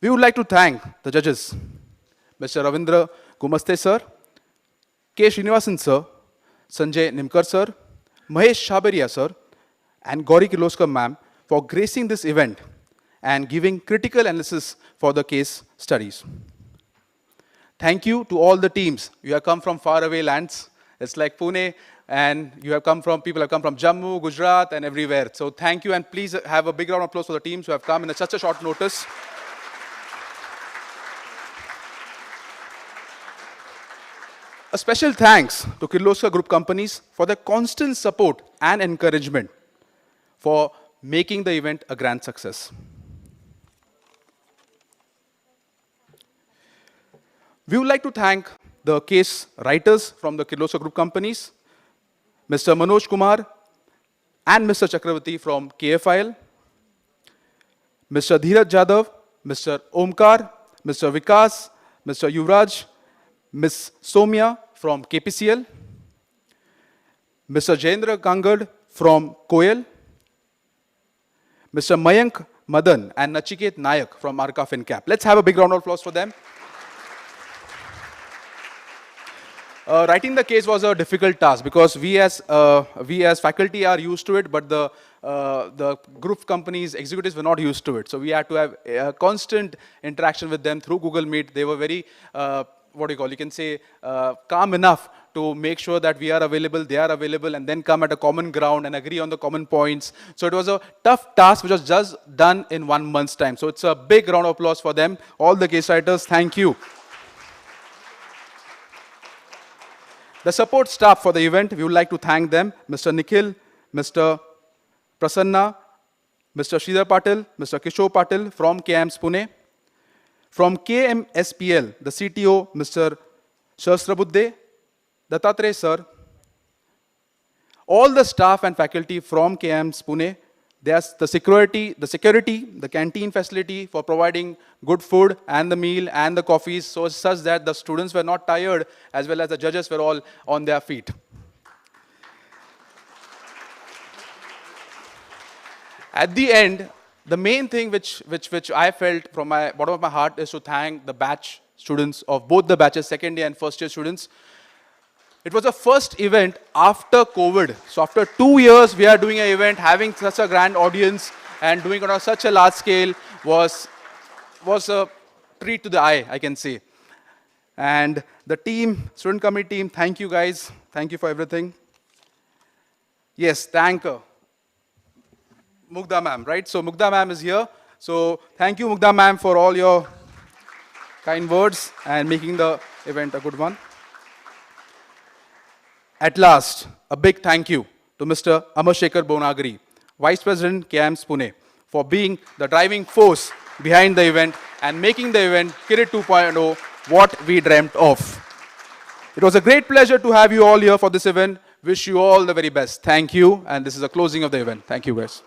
We would like to thank the judges, Mr. Ravindra Gumaste sir, K. Srinivasan sir, Sanjay Nimkar sir, Mahesh Shabaria sir, and Gauri Kirloskar ma'am for gracing this event and giving critical analysis for the case studies. Thank you to all the teams. You have come from faraway lands. It's like Pune, and people have come from Jammu, Gujarat, and everywhere. So thank you, and please have a big round of applause for the teams who have come in such a short notice. A special thanks to Kirloskar Group companies for their constant support and encouragement for making the event a grand success. We would like to thank the case writers from the Kirloskar Group companies, Mr. Manoj Kumar and Mr. Chakravarti from KFIL, Mr. Dheeraj Jadhav, Mr. Omkar, Mr. Vikas, Mr. Yuvraj, Ms. Somya from KPCL, Mr. Jayendra Kangad from KOEL, Mr. Mayank Madan and Nachiket Nayak from Arka FinCap. Let's have a big round of applause for them. writing the case was a difficult task because we as faculty are used to it, but the group companies, executives were not used to it. So we had to have a constant interaction with them through Google Meet. They were very, you can say, calm enough to make sure that we are available, they are available, and then come at a common ground and agree on the common points. So it was a tough task which was just done in 1 month's time. So it's a big round of applause for them. All the case writers, thank you. The support staff for the event, we would like to thank them, Mr. Nikhil, Mr. Prasanna, Mr. Sridhar Patil, Mr. Kishore Patil from KIAMS Pune. From KMSPL, the CTO, Mr. Shastra Dattatreya sir, all the staff and faculty from KIAMS Pune, there's the security, the canteen facility for providing good food and the meal and the coffees, so such that the students were not tired as well as the judges were all on their feet. At the end, the main thing which I felt from my bottom of my heart is to thank the batch students of both the batches, second year and first year students. It was the first event after COVID. So after 2 years, we are doing an event, having such a grand audience and doing it on such a large scale was a treat to the eye, I can say. And the team, student committee team, thank you guys. Thank you for everything. Yes, thank Mugdha ma'am, right? So Mugdha ma'am is here. So thank you, Mugdha ma'am, for all your kind words and making the event a good one. At last, a big thank you to Mr. Amarshekar Bonagri, Vice President, KIAMS Pune, for being the driving force behind the event and making the event KiRiT 2.0 what we dreamt of. It was a great pleasure to have you all here for this event. Wish you all the very best. Thank you. And this is the closing of the event. Thank you, guys.